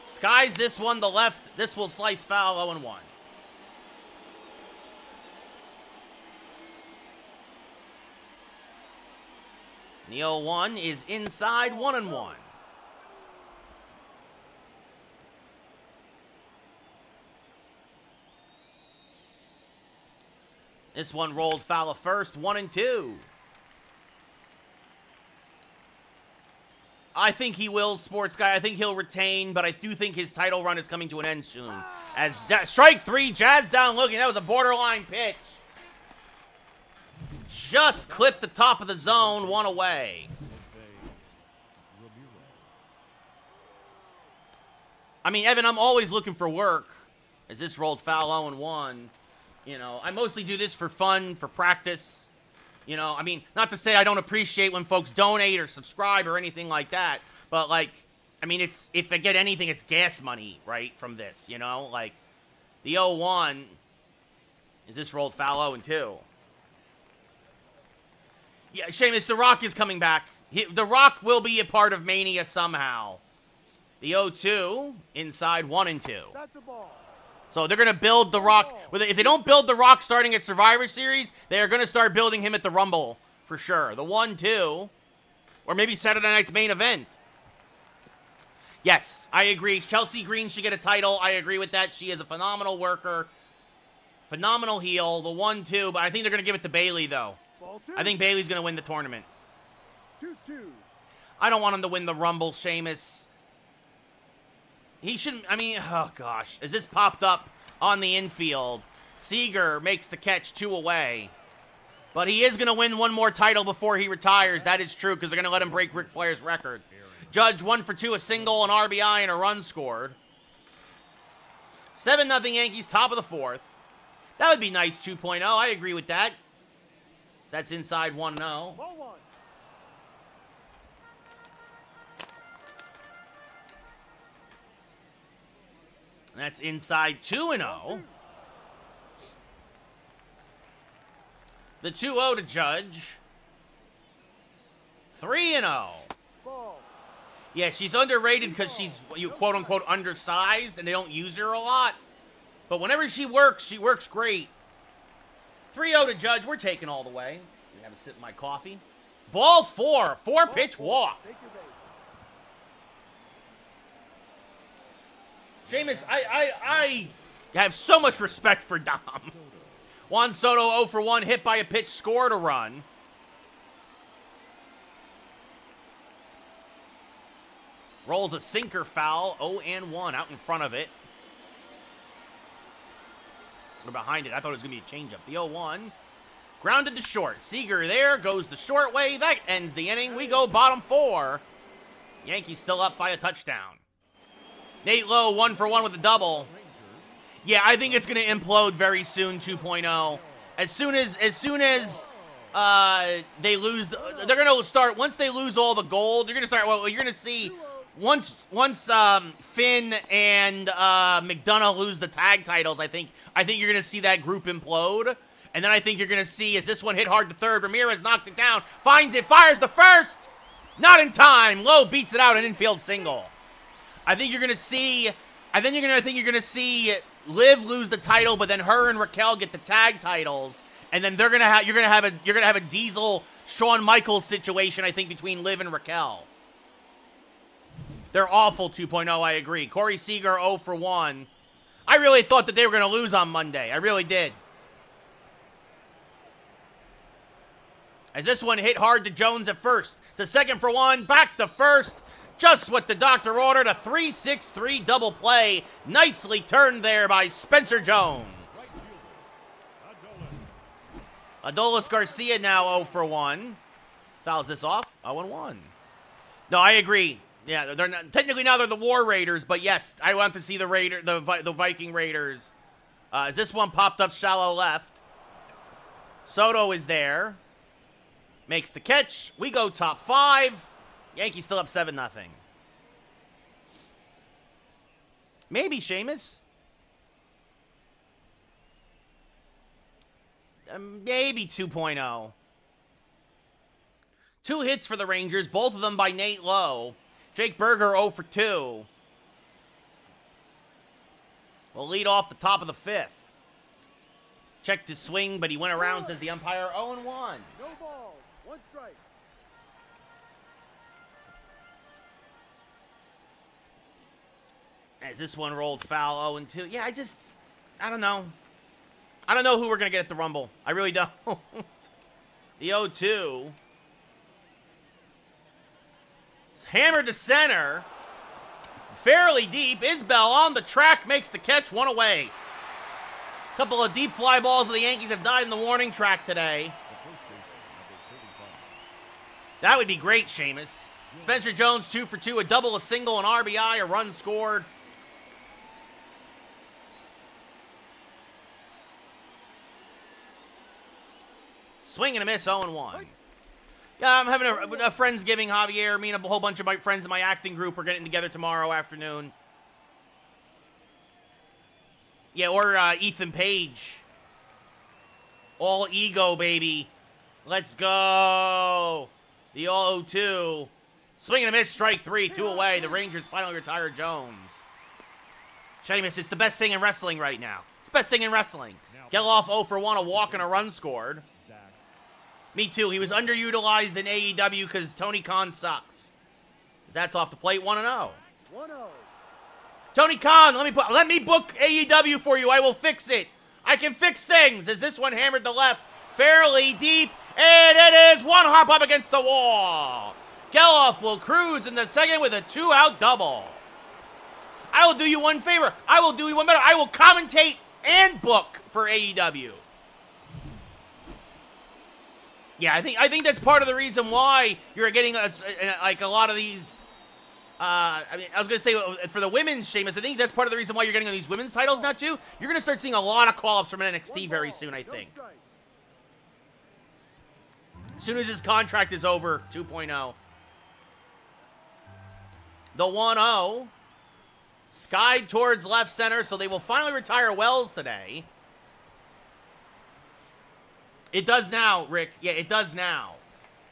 [SPEAKER 1] Skies this one, the left. This will slice foul 0-1. The 0-1 is inside 1-1. This one rolled foul of first, 1-2. I think he will, sports guy. I think he'll retain, but I do think his title run is coming to an end soon. As strike 3, Jazz down looking. That was a borderline pitch. Just clipped the top of the zone, 1 away. I mean, Evan, I'm always looking for work. As this rolled foul 0-1. You know, I mostly do this for fun, for practice. You know, I mean, not to say I don't appreciate when folks donate or subscribe or anything like that. But, like, I mean, it's, if I get anything, it's gas money, right, from this, you know? Like, the 0-1 is this rolled foul 0-2. Yeah, Seamus, The Rock is coming back. The Rock will be a part of Mania somehow. The 0-2 inside 1-2.
[SPEAKER 2] That's a ball.
[SPEAKER 1] So they're going to build The Rock. If they don't build The Rock starting at Survivor Series, they are going to start building him at the Rumble for sure. The 1-2, or maybe Saturday night's main event. Yes, I agree. Chelsea Green should get a title. I agree with that. She is a phenomenal worker. Phenomenal heel. The 1-2, but I think they're going to give it to Bayley, though.
[SPEAKER 2] Ball 2.
[SPEAKER 1] I think Bayley's going to win the tournament.
[SPEAKER 2] 2-2.
[SPEAKER 1] I don't want him to win the Rumble, Sheamus. He shouldn't, I mean, oh gosh. As this popped up on the infield, Seager makes the catch 2 away. But he is going to win one more title before he retires. That is true, because they're going to let him break Ric Flair's record. Judge 1 for 2, a single, an RBI, and a run scored. 7-0 Yankees, top of the 4th. That would be nice 2.0. I agree with that. That's inside 1-0.
[SPEAKER 2] Ball 1.
[SPEAKER 1] That's inside 2-0. The 2-0 to Judge. 3-0.
[SPEAKER 2] Ball.
[SPEAKER 1] Yeah, she's underrated because she's, you quote-unquote, undersized, and they don't use her a lot. But whenever she works great. 3-0 to Judge. We're taking all the way. I have a sip of my coffee. Ball 4. 4-pitch walk.
[SPEAKER 2] Take your base.
[SPEAKER 1] Seamus, I have so much respect for Dom. Juan Soto 0 for 1, hit by a pitch, scored a run. Rolls a sinker foul, 0-1 out in front of it. Or behind it. I thought it was going to be a changeup. The 0-1. Grounded to short. Seager there, goes the short way. That ends the inning. We go bottom 4. Yankees still up by a touchdown. Nate Lowe 1 for 1 with a double. Yeah, I think it's going to implode very soon, 2.0. As soon as they lose, they're going to start, once they lose all the gold, you're going to start, well, you're going to see, once Finn and McDonough lose the tag titles, I think you're going to see that group implode. And then I think you're going to see, as this one hit hard to third, Ramirez knocks it down, finds it, fires the first. Not in time. Lowe beats it out, an infield single. I think you're going to see Liv lose the title, but then her and Raquel get the tag titles, and then you're going to have a Diesel Shawn Michaels situation, I think, between Liv and Raquel. They're awful 2.0, I agree. Corey Seager 0 for 1. I really thought that they were going to lose on Monday. I really did. As this one hit hard to Jones at first. To second for 1, back to first. Just what the doctor ordered, a 3-6-3 double play. Nicely turned there by Spencer Jones. Adolis Garcia now 0 for 1. Fouls this off. 0 and 1. No, I agree. Yeah, they're not, technically now they're the War Raiders, but yes, I want to see the Viking Raiders. As this one popped up shallow left. Soto is there. Makes the catch. We go top 5. Yankees still up 7-0. Maybe Sheamus. Maybe 2.0. 2 hits for the Rangers, both of them by Nate Lowe. Jake Berger 0 for 2. Will lead off the top of the 5th. Checked his swing, but he went around, says the umpire. 0 and 1.
[SPEAKER 2] No ball. 1 strike.
[SPEAKER 1] As this one rolled foul, 0 and 2. Yeah, I don't know. I don't know who we're going to get at the Rumble. I really don't. The 0-2. It's hammered to center. Fairly deep. Isbell on the track makes the catch. 1 away. Couple of deep fly balls, but the Yankees have died in the warning track today. That would be great, Sheamus. Spencer Jones 2 for 2. A double, a single, an RBI, a run scored. Swing and a miss, 0 and 1. Yeah, I'm having a Friendsgiving, Javier. Me and a whole bunch of my friends in my acting group are getting together tomorrow afternoon. Yeah, or Ethan Page. All ego, baby. Let's go. The 0-2. Swing and a miss, strike 3, 2 away. The Rangers finally retire Jones. Sheamus, it's the best thing in wrestling right now. It's the best thing in wrestling. Geloff 0 for 1, a walk and a run scored. Me too. He was underutilized in AEW because Tony Khan sucks. That's off the plate, 1-0.
[SPEAKER 2] 1-0.
[SPEAKER 1] Tony Khan, let me book AEW for you. I will fix it. I can fix things. As this one hammered to left, fairly deep, and it is one hop up against the wall. Geloff will cruise in the second with a 2-out double. I will do you one favor. I will do you one better. I will commentate and book for AEW. Yeah, I think that's part of the reason why you're getting like a lot of these. I was gonna say for the women's, Sheamus. I think that's part of the reason why you're getting these women's titles now too. You're gonna start seeing a lot of call-ups from NXT very soon. I think. As soon as his contract is over, 2.0. The 1-0. Skied towards left center, so they will finally retire Wells today. It does now, Rick. Yeah, it does now.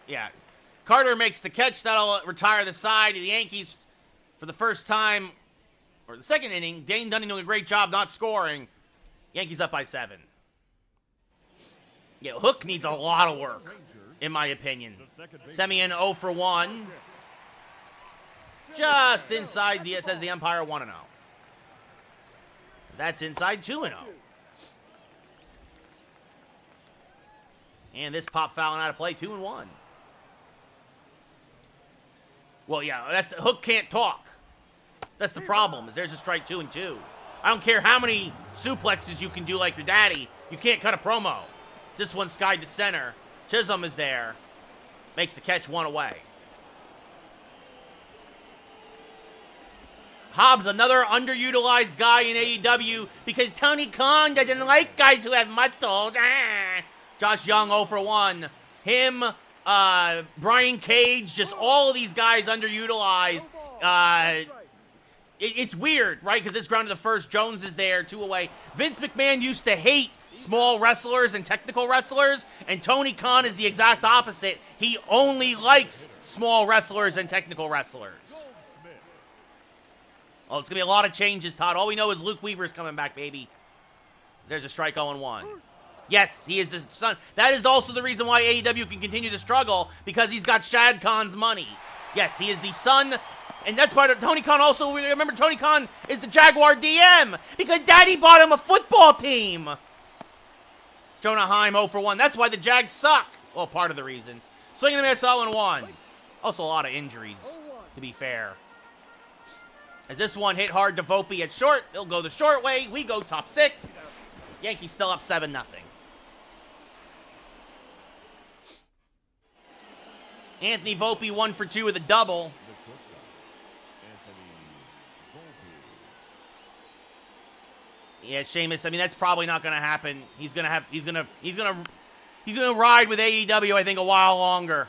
[SPEAKER 1] Yeah. Carter makes the catch. That'll retire the side. The Yankees, for the first time, or the second inning, Dane Dunning doing a great job not scoring. Yankees up by 7. Yeah, Hook needs a lot of work, in my opinion. Semien 0 for 1. Just inside, says the umpire, 1-0. That's inside, 2-0. And this pop fouling out of play, 2-1. Well, yeah, that's the Hook can't talk. That's the problem, is there's a strike 2-2. I don't care how many suplexes you can do like your daddy. You can't cut a promo. This one skied to center. Chisholm is there. Makes the catch, 1 away. Hobbs, another underutilized guy in AEW because Tony Khan doesn't like guys who have muscles. Josh Young 0 for 1. Him, Brian Cage, just all of these guys underutilized. It's weird, right? Because this ground to the first, Jones is there, 2 away. Vince McMahon used to hate small wrestlers and technical wrestlers, and Tony Khan is the exact opposite. He only likes small wrestlers and technical wrestlers. Oh, it's going to be a lot of changes, Todd. All we know is Luke Weaver's coming back, baby. There's a strike 0-1. Yes, he is the son. That is also the reason why AEW can continue to struggle, because he's got Shad Khan's money. Yes, he is the son, and that's part of Tony Khan. Also, remember, Tony Khan is the Jaguar DM, because Daddy bought him a football team. Jonah Heim 0 for 1. That's why the Jags suck. Well, part of the reason. Swing and a miss, 0-1. Also, a lot of injuries, to be fair. As this one hit hard to Volpe at short, he'll go the short way. We go top 6. Yankees still up 7-0. Anthony Volpe 1 for 2 with a double. Yeah, Sheamus. I mean, that's probably not going to happen. He's going to ride with AEW, I think, a while longer.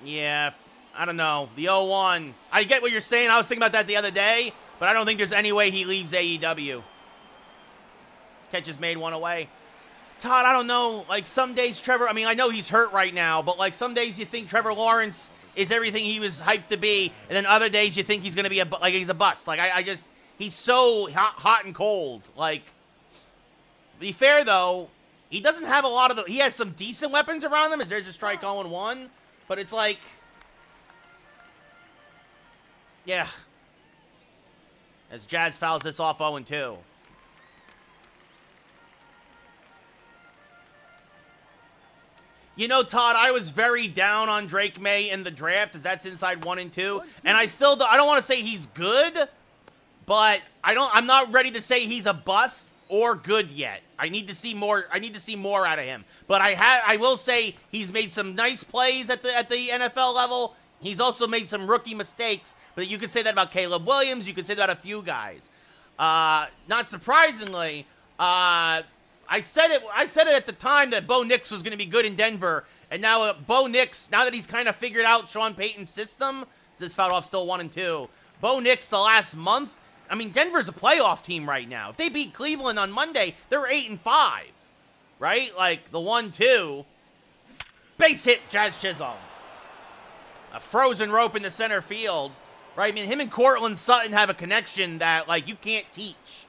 [SPEAKER 1] Yeah, I don't know. The 0-1. I get what you're saying. I was thinking about that the other day, but I don't think there's any way he leaves AEW. Catches made one away. Todd, I don't know. Like, some days Trevor, I mean, I know he's hurt right now, but, like, some days you think Trevor Lawrence is everything he was hyped to be, and then other days you think he's going to be he's a bust. Like, I just, he's so hot and cold. Like, to be fair, though, he doesn't have a lot of he has some decent weapons around him, as there's a strike 0-1, but it's like, yeah. As Jazz fouls this off 0-2. You know, Todd, I was very down on Drake May in the draft, as that's inside 1 and 2. And I don't want to say he's good, but I'm not ready to say he's a bust or good yet. I need to see more out of him. But I will say he's made some nice plays at the NFL level. He's also made some rookie mistakes, but you could say that about Caleb Williams, you could say that about a few guys. Not surprisingly, I said it at the time that Bo Nix was going to be good in Denver, and now Bo Nix, now that he's kind of figured out Sean Payton's system, this fouled off still 1 and 2. Bo Nix the last month, I mean, Denver's a playoff team right now. If they beat Cleveland on Monday, they're 8 and 5, right? Like the 1-2, base hit, Jazz Chisholm, a frozen rope in the center field, right? I mean, him and Cortland Sutton have a connection that like you can't teach.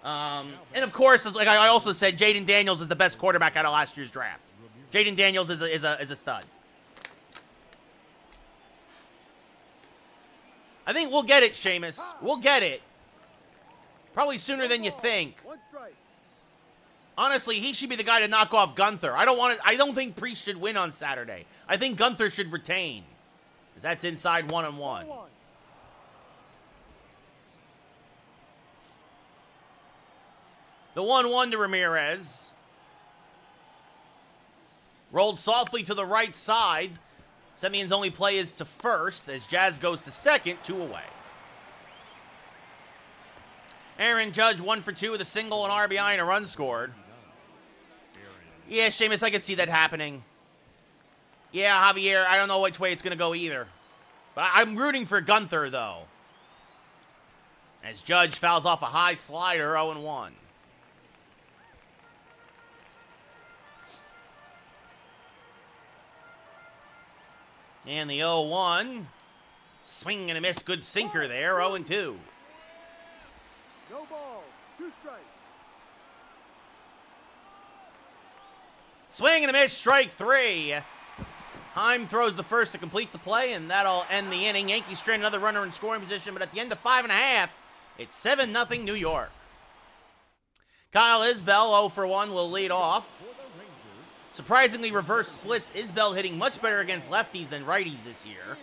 [SPEAKER 1] And of course, like I also said, Jaden Daniels is the best quarterback out of last year's draft. Jaden Daniels is a stud. I think we'll get it, Sheamus. We'll get it. Probably sooner than you think. Honestly, he should be the guy to knock off Gunther. I don't think Priest should win on Saturday. I think Gunther should retain, because that's inside 1-1. The 1-1 to Ramirez. Rolled softly to the right side. Semion's only play is to first, as Jazz goes to second, 2 away. Aaron Judge 1 for 2 with a single, an RBI, and a run scored. Yeah, Sheamus, I can see that happening. Yeah, Javier, I don't know which way it's going to go either. But I'm rooting for Gunther, though. As Judge fouls off a high slider, 0-1. And the 0-1. Swing and a miss. Good sinker there. 0-2.
[SPEAKER 2] No ball. 2 strikes.
[SPEAKER 1] Swing and a miss. Strike 3. Heim throws the first to complete the play, and that'll end the inning. Yankees strand another runner in scoring position, but at the end of 5.5, it's 7-0 New York. Kyle Isbell, 0 for 1, will lead off. Surprisingly, reverse splits. Isbell hitting much better against lefties than righties this year.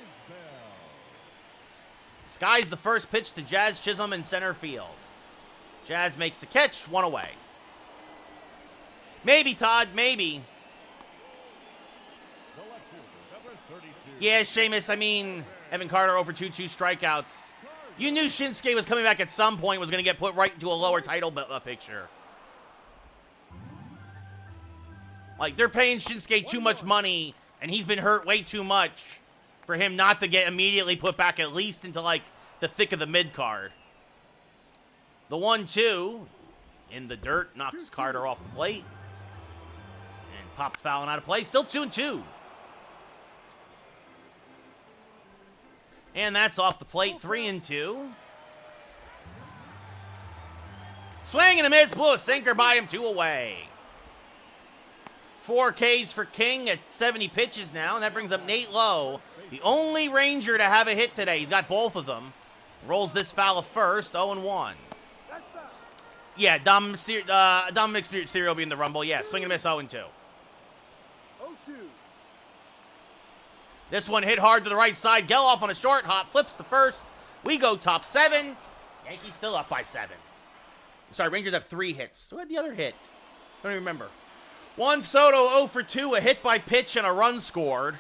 [SPEAKER 1] Skies the first pitch to Jazz Chisholm in center field. Jazz makes the catch, 1 away. Maybe, Todd, maybe. Yeah, Sheamus, I mean, Evan Carter over 2 strikeouts. You knew Shinsuke was coming back at some point, was going to get put right into a lower title picture. Like, they're paying Shinsuke too much money, and he's been hurt way too much for him not to get immediately put back at least into, like, the thick of the mid-card. The 1-2 in the dirt knocks Carter off the plate. And pops fouling out of play. Still 2-2. And that's off the plate, 3-2. Swing and a miss, blew a sinker by him, 2 away. 4 Ks for King at 70 pitches now, and that brings up Nate Lowe, the only Ranger to have a hit today. He's got both of them. Rolls this foul of first, 0-1. Yeah, Dominic Mysterio will be in the Rumble. Yeah, swing and a miss, 0-2.
[SPEAKER 2] 0-2.
[SPEAKER 1] This one hit hard to the right side. Geloff on a short hop, flips the first. We go top 7. Yankees still up by 7. Sorry, Rangers have 3 hits. Who had the other hit? I don't even remember. Juan Soto 0 for 2, a hit by pitch and a run scored.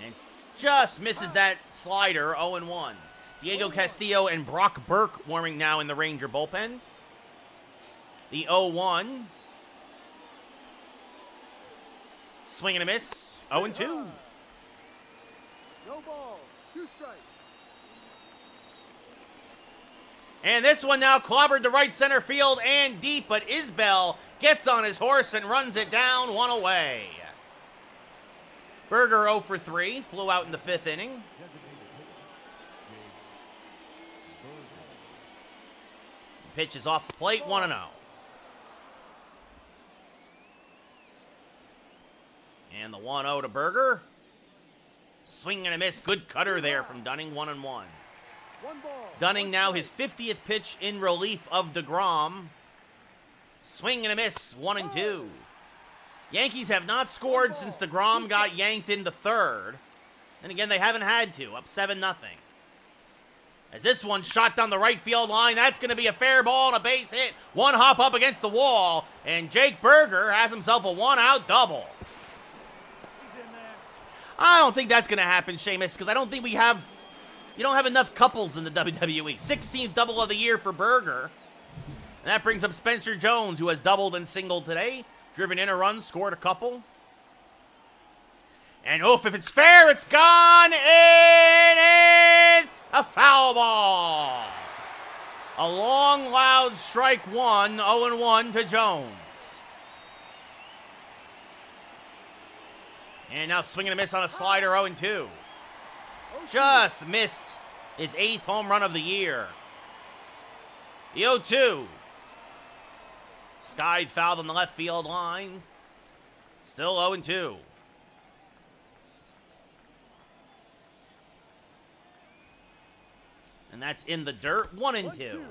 [SPEAKER 1] And just misses that slider, 0-1. Diego Castillo and Brock Burke warming now in the Ranger bullpen. The 0-1. Swing and a miss, 0-2.
[SPEAKER 2] No ball, 2 strikes.
[SPEAKER 1] And this one now clobbered to right center field and deep, but Isbell gets on his horse and runs it down, 1 away. Berger 0 for 3, flew out in the 5th inning. Pitch is off the plate, 1-0. And the 1-0 to Berger. Swing and a miss, good cutter there from Dunning, 1-1. Dunning now his 50th pitch in relief of DeGrom. Swing and a miss, 1-2. Yankees have not scored since DeGrom got yanked in the 3rd. And again, they haven't had to, up 7-0. As this one shot down the right field line, that's going to be a fair ball and a base hit. One hop up against the wall, and Jake Berger has himself a 1-out double. I don't think that's going to happen, Sheamus, because I don't think you don't have enough couples in the WWE. 16th double of the year for Berger. And that brings up Spencer Jones, who has doubled and singled today. Driven in a run, scored a couple. And oof, if it's fair, it's gone. It is a foul ball. A long, loud strike 1, 0-1 to Jones. And now swing and a miss on a slider, 0-2. Just missed his 8th home run of the year. The 0-2. Skied fouled on the left field line. Still 0-2. And that's in the dirt, 1-2.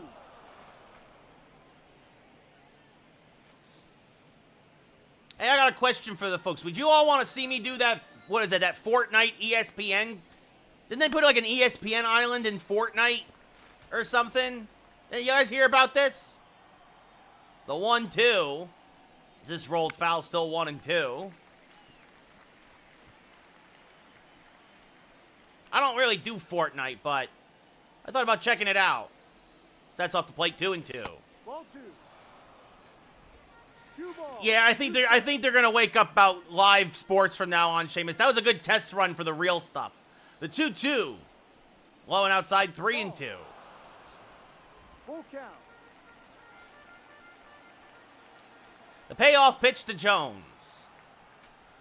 [SPEAKER 1] Hey, I got a question for the folks. Would you all want to see me do that, what is it, that Fortnite ESPN? Didn't they put like an ESPN island in Fortnite or something? Did you guys hear about this? The 1-2. Is this rolled foul still 1-2? I don't really do Fortnite, but I thought about checking it out. So that's off the plate, 2-2.
[SPEAKER 2] Ball 2.
[SPEAKER 1] Yeah, I think they're gonna wake up about live sports from now on, Sheamus. That was a good test run for the real stuff. The 2-2. Low and outside, 3-2.
[SPEAKER 2] Full count.
[SPEAKER 1] The payoff pitch to Jones.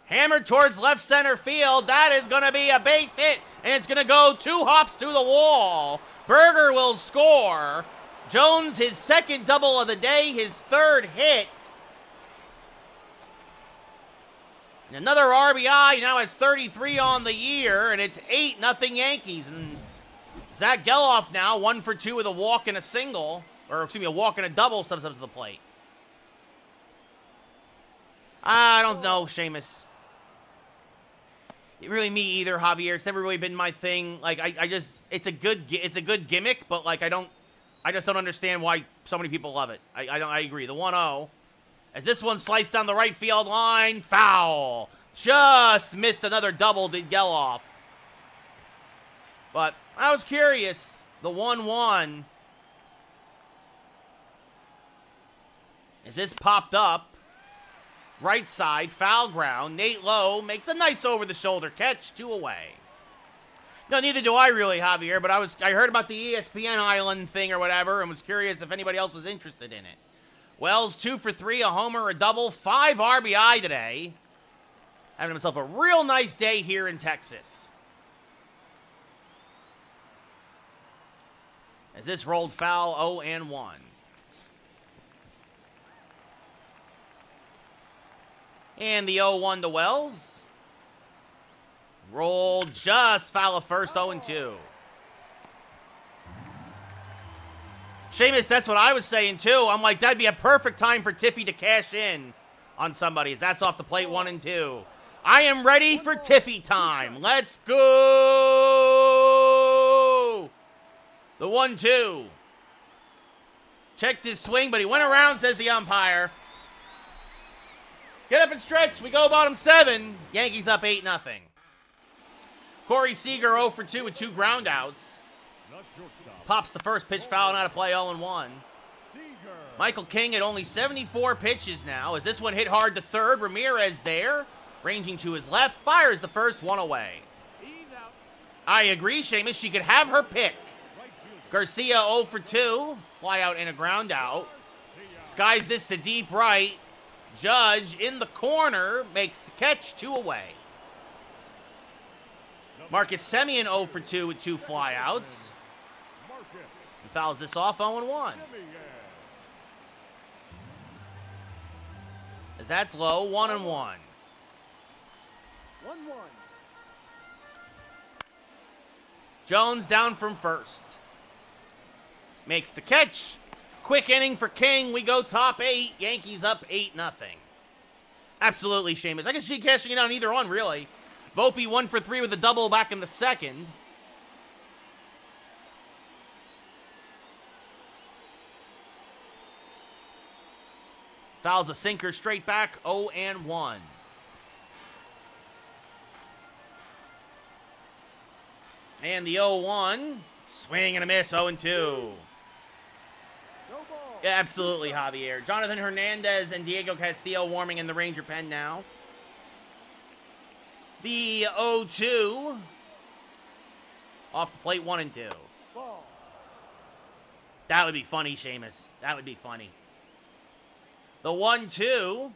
[SPEAKER 1] Hammered towards left center field. That is going to be a base hit, and it's going to go 2 hops to the wall. Berger will score. Jones, his 2nd double of the day, his 3rd hit. And another RBI, now has 33 on the year, and it's 8-0 Yankees. And Zach Geloff now 1 for 2 with a walk and a single, or excuse me, a walk and a double steps up to the plate. I don't know, Sheamus. Really, me either, Javier. It's never really been my thing. Like, I just, it's a good gimmick, but like, I just don't understand why so many people love it. I agree. The 1-0, as this one sliced down the right field line, foul. Just missed another double, did Geloff. But I was curious. The 1-1, as this popped up. Right side, foul ground. Nate Lowe makes a nice over-the-shoulder catch, 2 away. No, neither do I really, Javier, but I heard about the ESPN Island thing or whatever and was curious if anybody else was interested in it. Wells, 2 for 3, a homer, a double, 5 RBI today. Having himself a real nice day here in Texas. As this rolled foul, 0-1. And the 0-1 to Wells. Rolled just foul of first, 0-2. Sheamus, that's what I was saying too. I'm like, that'd be a perfect time for Tiffy to cash in on somebody. As that's off the plate, 1-2. I am ready for Tiffy time. Let's go. The 1-2. Checked his swing, but he went around, says the umpire. Get up and stretch. We go bottom 7. Yankees up 8-0. Corey Seager 0 for 2 with 2 groundouts. Pops the first pitch, foul, out of play, 0-1. Michael King at only 74 pitches now. As this one hit hard to third, Ramirez there, ranging to his left, fires the first one away. I agree, Seamus. She could have her pick. Garcia 0 for 2. Fly out and a ground out. Skies this to deep right. Judge in the corner makes the catch, 2 away. Marcus Semien 0 for 2 with 2 flyouts. He fouls this off 0-1. As that's low, 1-1.
[SPEAKER 2] 1-1.
[SPEAKER 1] Jones down from first. Makes the catch. Quick inning for King. We go top 8. Yankees up 8-0. Absolutely, Seamus. I can see cashing it on either one, really. Volpe 1 for 3 with a double back in the second. Fouls a sinker straight back, 0-1. And the 0-1. Swing and a miss, 0-2.
[SPEAKER 2] No ball.
[SPEAKER 1] Yeah, absolutely, Javier. Jonathan Hernandez and Diego Castillo warming in the Ranger pen now. The 0-2. Off the plate, 1-2.
[SPEAKER 2] Ball.
[SPEAKER 1] That would be funny, Seamus. That would be funny. The 1-2.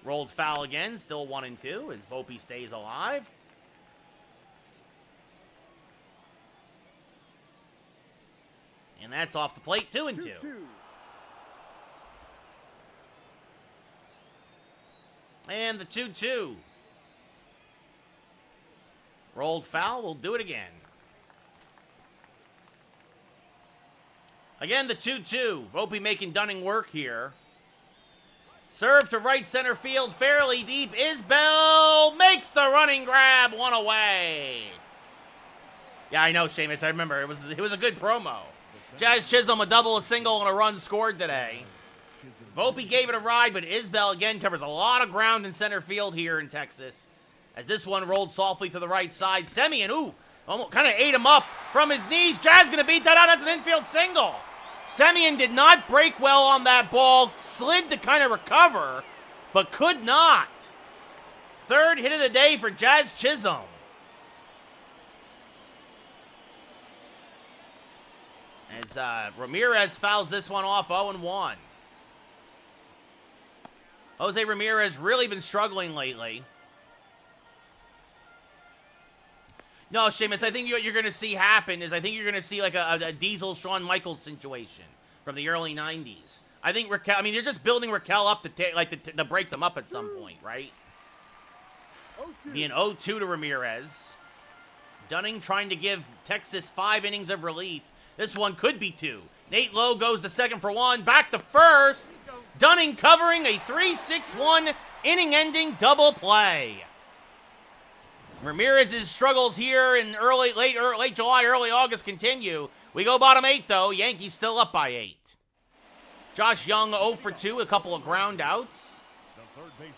[SPEAKER 1] Rolled foul again, still 1-2 as Volpe stays alive. And that's off the plate, 2-2.
[SPEAKER 2] 2-2.
[SPEAKER 1] And the 2-2. Rolled foul, we'll do it again. Again, the 2-2. Volpe making Dunning work here. Serve to right center field, fairly deep. Isbell makes the running grab, 1 away. Yeah, I know, Seamus. I remember. It was a good promo. Jazz Chisholm, a double, a single, and a run scored today. Volpe gave it a ride, but Isbell again covers a lot of ground in center field here in Texas. As this one rolled softly to the right side. Semien, ooh, almost kind of ate him up from his knees. Jazz going to beat that out. That's an infield single. Semien did not break well on that ball. Slid to kind of recover, but could not. Third hit of the day for Jazz Chisholm. As Ramirez fouls this one off, 0-1. Jose Ramirez really been struggling lately. No, Seamus, I think what you're going to see happen is I think you're going to see like a Diesel Shawn Michaels situation from the early 90s. I think Raquel, I mean, they're just building Raquel up to break them up at some point, right?
[SPEAKER 2] 0-2.
[SPEAKER 1] Being 0-2 to Ramirez. Dunning trying to give Texas 5 innings of relief. This one could be 2. Nate Lowe goes to second for 1. Back to first. Dunning covering a 3-6-1 inning-ending double play. Ramirez's struggles here in late July, early August continue. We go bottom 8, though. Yankees still up by 8. Josh Young 0 for 2, a couple of ground outs.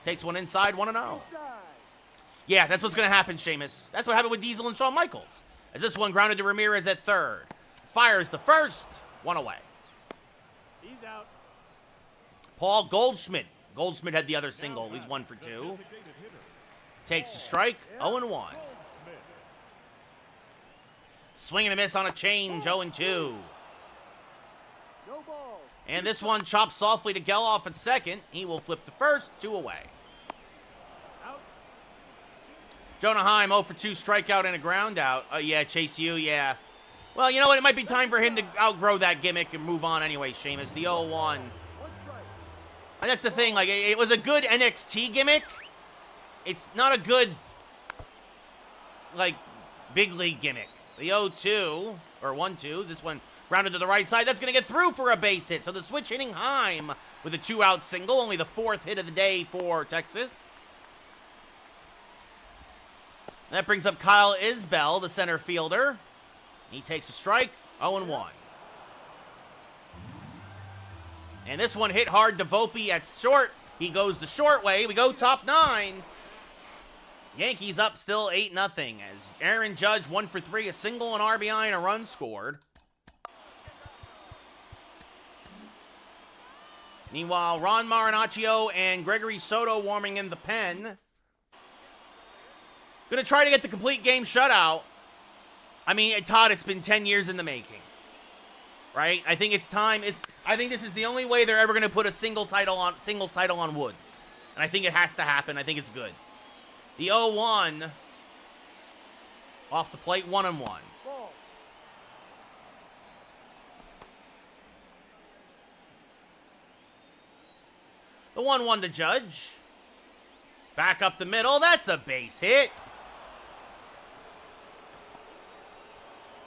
[SPEAKER 1] Takes one inside, 1-0.
[SPEAKER 2] Side.
[SPEAKER 1] Yeah, that's what's going to happen, Seamus. That's what happened with Diesel and Shawn Michaels. As this one grounded to Ramirez at third. Fires the first, 1 away.
[SPEAKER 2] He's out.
[SPEAKER 1] Paul Goldschmidt. Goldschmidt had the other single. He's 1 for 2. Takes a strike, 0-1. Swing and a miss on a change, 0-2.
[SPEAKER 2] No ball.
[SPEAKER 1] And this one chops softly to Geloff at second. He will flip the first, 2 away.
[SPEAKER 2] Out.
[SPEAKER 1] Jonah Heim, 0 for 2, strikeout and a ground out. Yeah, Chase U, yeah. Well, you know what? It might be time for him to outgrow that gimmick and move on anyway, Seamus. The 0-1.
[SPEAKER 2] 1 strike.
[SPEAKER 1] And that's the thing. Like, it was a good NXT gimmick. It's not a good, like, big league gimmick. The 0-2, or 1-2. This one rounded to the right side. That's going to get through for a base hit. So the switch hitting Heim with a 2-out single. Only the 4th hit of the day for Texas. That brings up Kyle Isbell, the center fielder. He takes a strike, 0-1. And this one hit hard to Volpe at short. He goes the short way. We go top 9. Yankees up still 8-0 as Aaron Judge 1 for 3, a single, an RBI, and a run scored. Meanwhile, Ron Marinaccio and Gregory Soto warming in the pen. Gonna try to get the complete game shutout. I mean, Todd, it's been 10 years in the making. Right? I think it's time. I think this is the only way they're ever gonna put a singles title on Woods. And I think it has to happen. I think it's good. The 0-1 off the plate, 1-1.
[SPEAKER 2] Ball.
[SPEAKER 1] The 1-1 to Judge. Back up the middle. That's a base hit.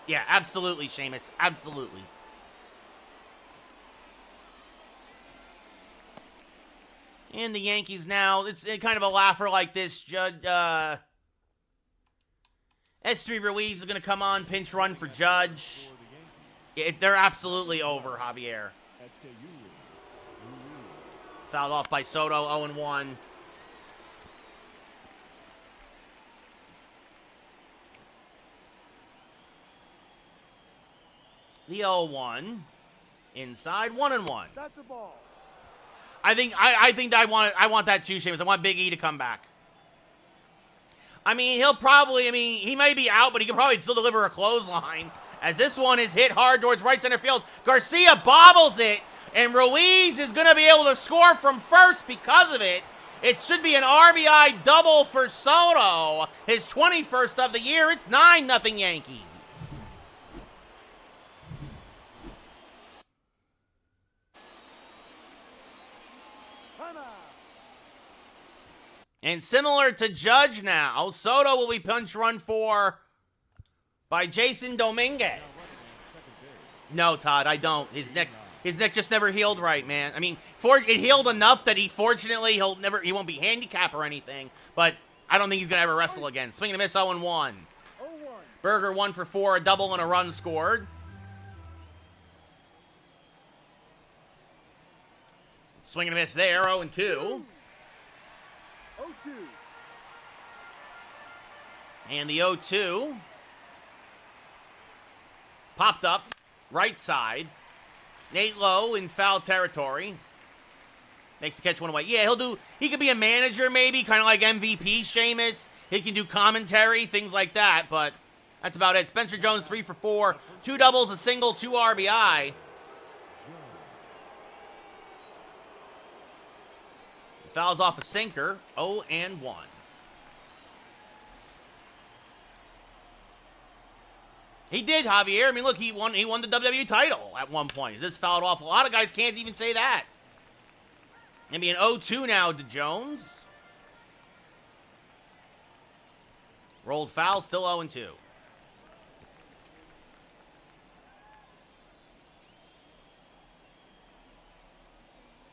[SPEAKER 1] Yeah, absolutely, Seamus. Absolutely. And the Yankees now, it's kind of a laugher like this. Judge, S3 Ruiz is going to come on, pinch run for Judge. They're absolutely over, Javier. Fouled off by Soto, 0-1. The 0-1. Inside, 1-1.
[SPEAKER 2] That's a ball.
[SPEAKER 1] I think I want that too, Seamus. I want Big E to come back. I mean, he may be out, but he can probably still deliver a clothesline. As this one is hit hard towards right center field. Garcia bobbles it, and Ruiz is going to be able to score from first because of it. It should be an RBI double for Soto, his 21st of the year. It's 9-0 Yankees. And similar to Judge now, Soto will be punch run for by Jason Dominguez. No, Todd, I don't. His neck just never healed right, man. I mean, it healed enough that he won't be handicapped or anything, but I don't think he's gonna ever wrestle again. Swing and a miss, 0-1. Berger 1 for 4, a double and a run scored. Swing and a miss there, 0-2. And the 0-2 popped up right side. Nate Lowe in foul territory. Makes the catch one away. Yeah, he could be a manager maybe, kind of like MVP Sheamus. He can do commentary, things like that, but that's about it. Spencer Jones 3 for 4, 2 doubles, a single, 2 RBI. Fouls off a sinker, 0-1. He did, Javier. I mean, look, he won the WWE title at one point. Is this fouled off? A lot of guys can't even say that. Maybe an 0-2 now to Jones. Rolled foul, still 0-2.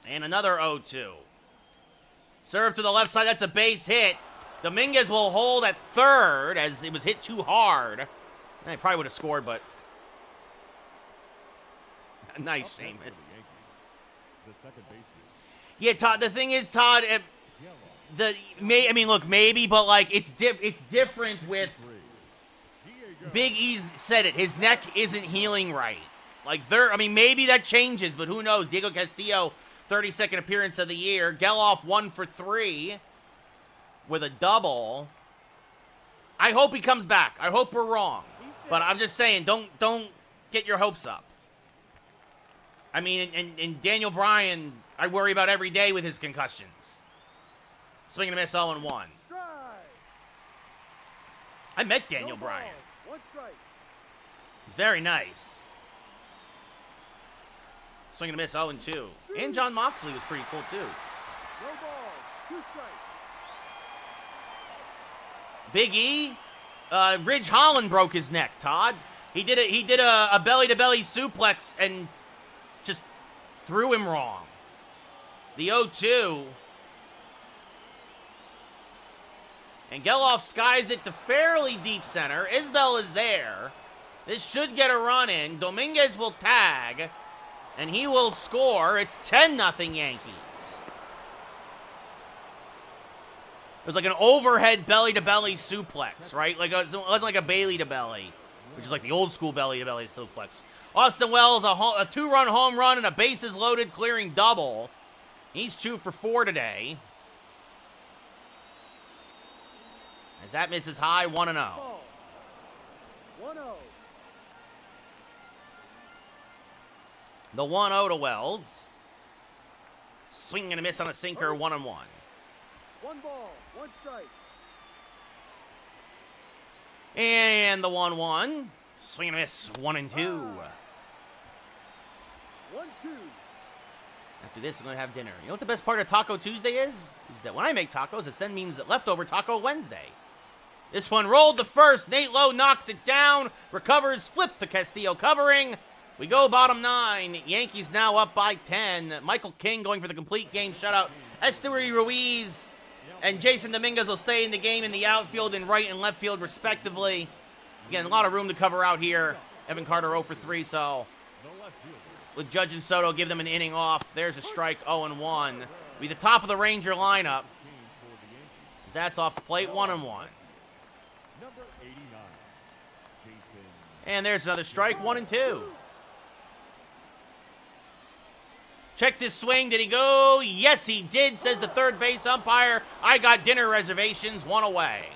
[SPEAKER 1] And another 0-2. Serve to the left side, that's a base hit. Dominguez will hold at third as it was hit too hard. And he probably would have scored, but nice, Seamus. Yeah, Todd. The thing is, Todd. Look, maybe, but like it's different with Big E's said it. His neck isn't healing right. Like maybe that changes, but who knows? Diego Castillo, 32nd appearance of the year. Geloff 1 for 3 with a double. I hope he comes back. I hope we're wrong. But I'm just saying, don't get your hopes up. I mean, and Daniel Bryan, I worry about every day with his concussions. Swing and a miss, 0-1. I met Daniel Bryan. He's very nice. Swing and a miss, 0-2. And John Moxley was pretty cool, too. Big E, Ridge Holland broke his neck, Todd. He did a belly-to-belly suplex and just threw him wrong. The 0-2. And Geloff skies it to fairly deep center. Isbell is there. This should get a run in. Dominguez will tag. And he will score. It's 10-0 Yankees. It was like an overhead belly-to-belly suplex, right? Like it wasn't like a Bailey-to-belly, which is like the old-school belly-to-belly suplex. Austin Wells, a two-run home run and a bases-loaded clearing double. He's 2 for 4 today. As that misses high, 1-0.
[SPEAKER 2] 1-0.
[SPEAKER 1] The 1-0 to Wells. Swing and a miss on a sinker, 1-1.
[SPEAKER 2] 1 ball, 1 strike.
[SPEAKER 1] And the 1-1. Swing and a miss, 1-2.
[SPEAKER 2] 1-2.
[SPEAKER 1] After this, I'm going to have dinner. You know what the best part of Taco Tuesday is? Is that when I make tacos, it then means that leftover Taco Wednesday. This one rolled to first. Nate Lowe knocks it down. Recovers, flip to Castillo covering. We go bottom 9. Yankees now up by 10. Michael King going for the complete game shutout. Esteury Ruiz and Jason Dominguez will stay in the game in the outfield and right and left field respectively. Again, a lot of room to cover out here. Evan Carter 0 for 3, so with Judge and Soto, give them an inning off. There's a strike, 0-1. Be the top of the Ranger lineup. As that's off the plate, 1-1. And there's another strike, 1-2. Check this swing. Did he go? Yes, he did, says the third base umpire. I got dinner reservations, 1 away.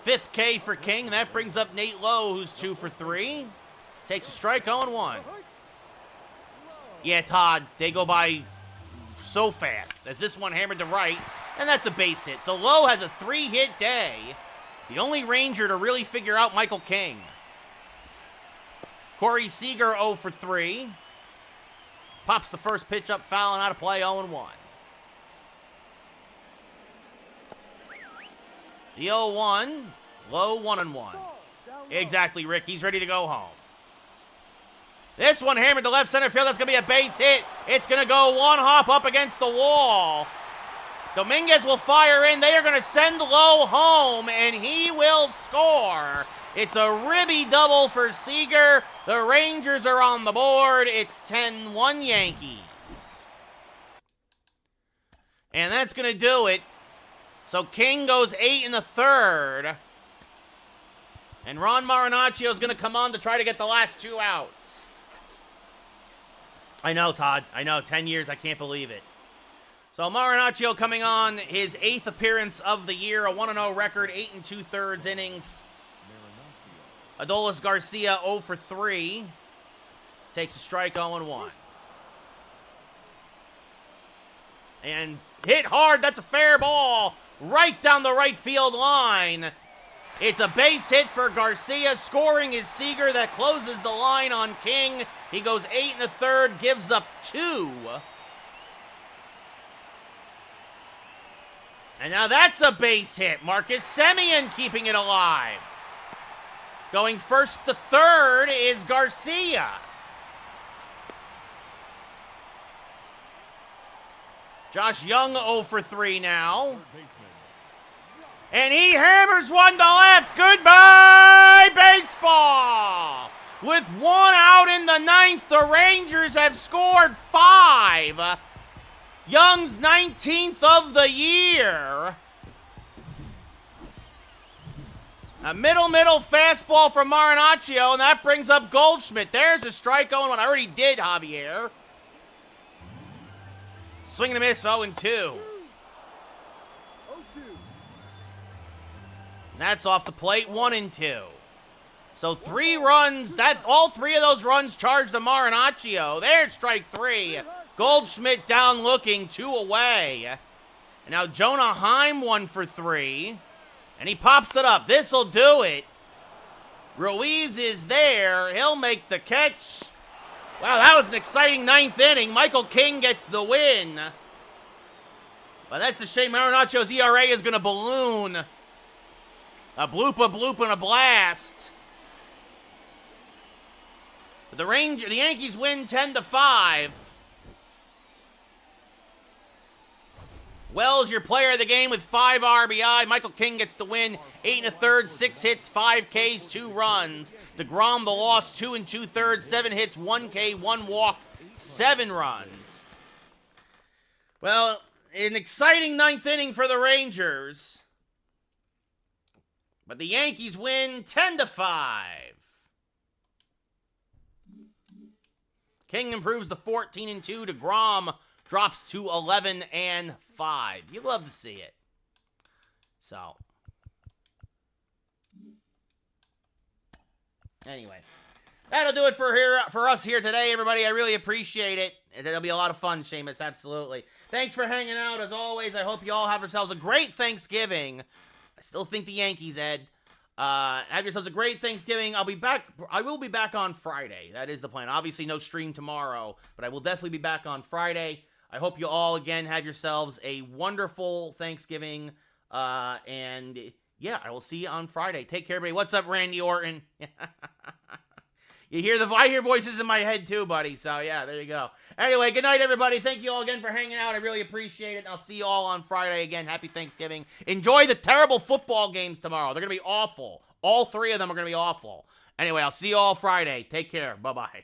[SPEAKER 1] 5th K for King. That brings up Nate Lowe, who's 2 for 3. Takes a strike, 0-1. Yeah, Todd, they go by so fast. As this one hammered to right, and that's a base hit. So Lowe has a 3-hit day. The only Ranger to really figure out Michael King. Corey Seager 0 for 3. Pops the first pitch up, foul and out of play, 0-1. The 0-1, Low 1-1. Exactly, Rick. He's ready to go home. This one hammered to left center field. That's going to be a base hit. It's going to go one hop up against the wall. Dominguez will fire in. They are going to send Lowe home, and he will score. It's a ribby double for Seager. The Rangers are on the board. It's 10-1 Yankees. And that's going to do it. So King goes 8 1/3. And Ron Marinaccio is going to come on to try to get the last 2 outs. I know, Todd. I know. 10 years. I can't believe it. So Marinaccio coming on his 8th appearance of the year. A 1-0 record. 8 2/3 innings. Adolis Garcia 0 for 3. Takes a strike, 0-1. And hit hard. That's a fair ball. Right down the right field line. It's a base hit for Garcia. Scoring is Seager. That closes the line on King. He goes 8 1/3, gives up 2. And now that's a base hit. Marcus Semien keeping it alive. Going first to third is Garcia. Josh Young 0 for 3 now. And he hammers one to left. Goodbye, baseball. With 1 out in the 9th, the Rangers have scored 5. Young's 19th of the year. A middle fastball from Marinaccio, and that brings up Goldschmidt. There's a strike, 0-1. I already did, Javier. Swing and a miss, 0-2. That's off the plate, 1-2. So 3 runs, all 3 of those runs charged to Marinaccio. There's strike 3. Goldschmidt down looking, 2 away. And now Jonah Heim 1 for 3. And he pops it up. This'll do it. Ruiz is there. He'll make the catch. Wow, that was an exciting 9th inning. Michael King gets the win. But that's a shame. Marinaccio's ERA is going to balloon. A bloop, and a blast. But the Yankees win 10-5. Wells, your player of the game with 5 RBI. Michael King gets the win. 8 1/3, 6 hits, 5 Ks, 2 runs. DeGrom, the loss, 2 2/3, 7 hits, 1 K, 1 walk, 7 runs. Well, an exciting 9th inning for the Rangers. But the Yankees win 10-5. King improves to 14-2. DeGrom drops to 11-5. You love to see it. So, anyway, that'll do it for us here today, everybody. I really appreciate it. It'll be a lot of fun, Seamus, absolutely. Thanks for hanging out, as always. I hope you all have yourselves a great Thanksgiving. I still think the Yankees, Ed. Have yourselves a great Thanksgiving. I will be back on Friday. That is the plan. Obviously, no stream tomorrow, but I will definitely be back on Friday. I hope you all, again, have yourselves a wonderful Thanksgiving. And, yeah, I will see you on Friday. Take care, everybody. What's up, Randy Orton? I hear voices in my head, too, buddy. So, yeah, there you go. Anyway, good night, everybody. Thank you all again for hanging out. I really appreciate it. And I'll see you all on Friday again. Happy Thanksgiving. Enjoy the terrible football games tomorrow. They're going to be awful. All 3 of them are going to be awful. Anyway, I'll see you all Friday. Take care. Bye-bye.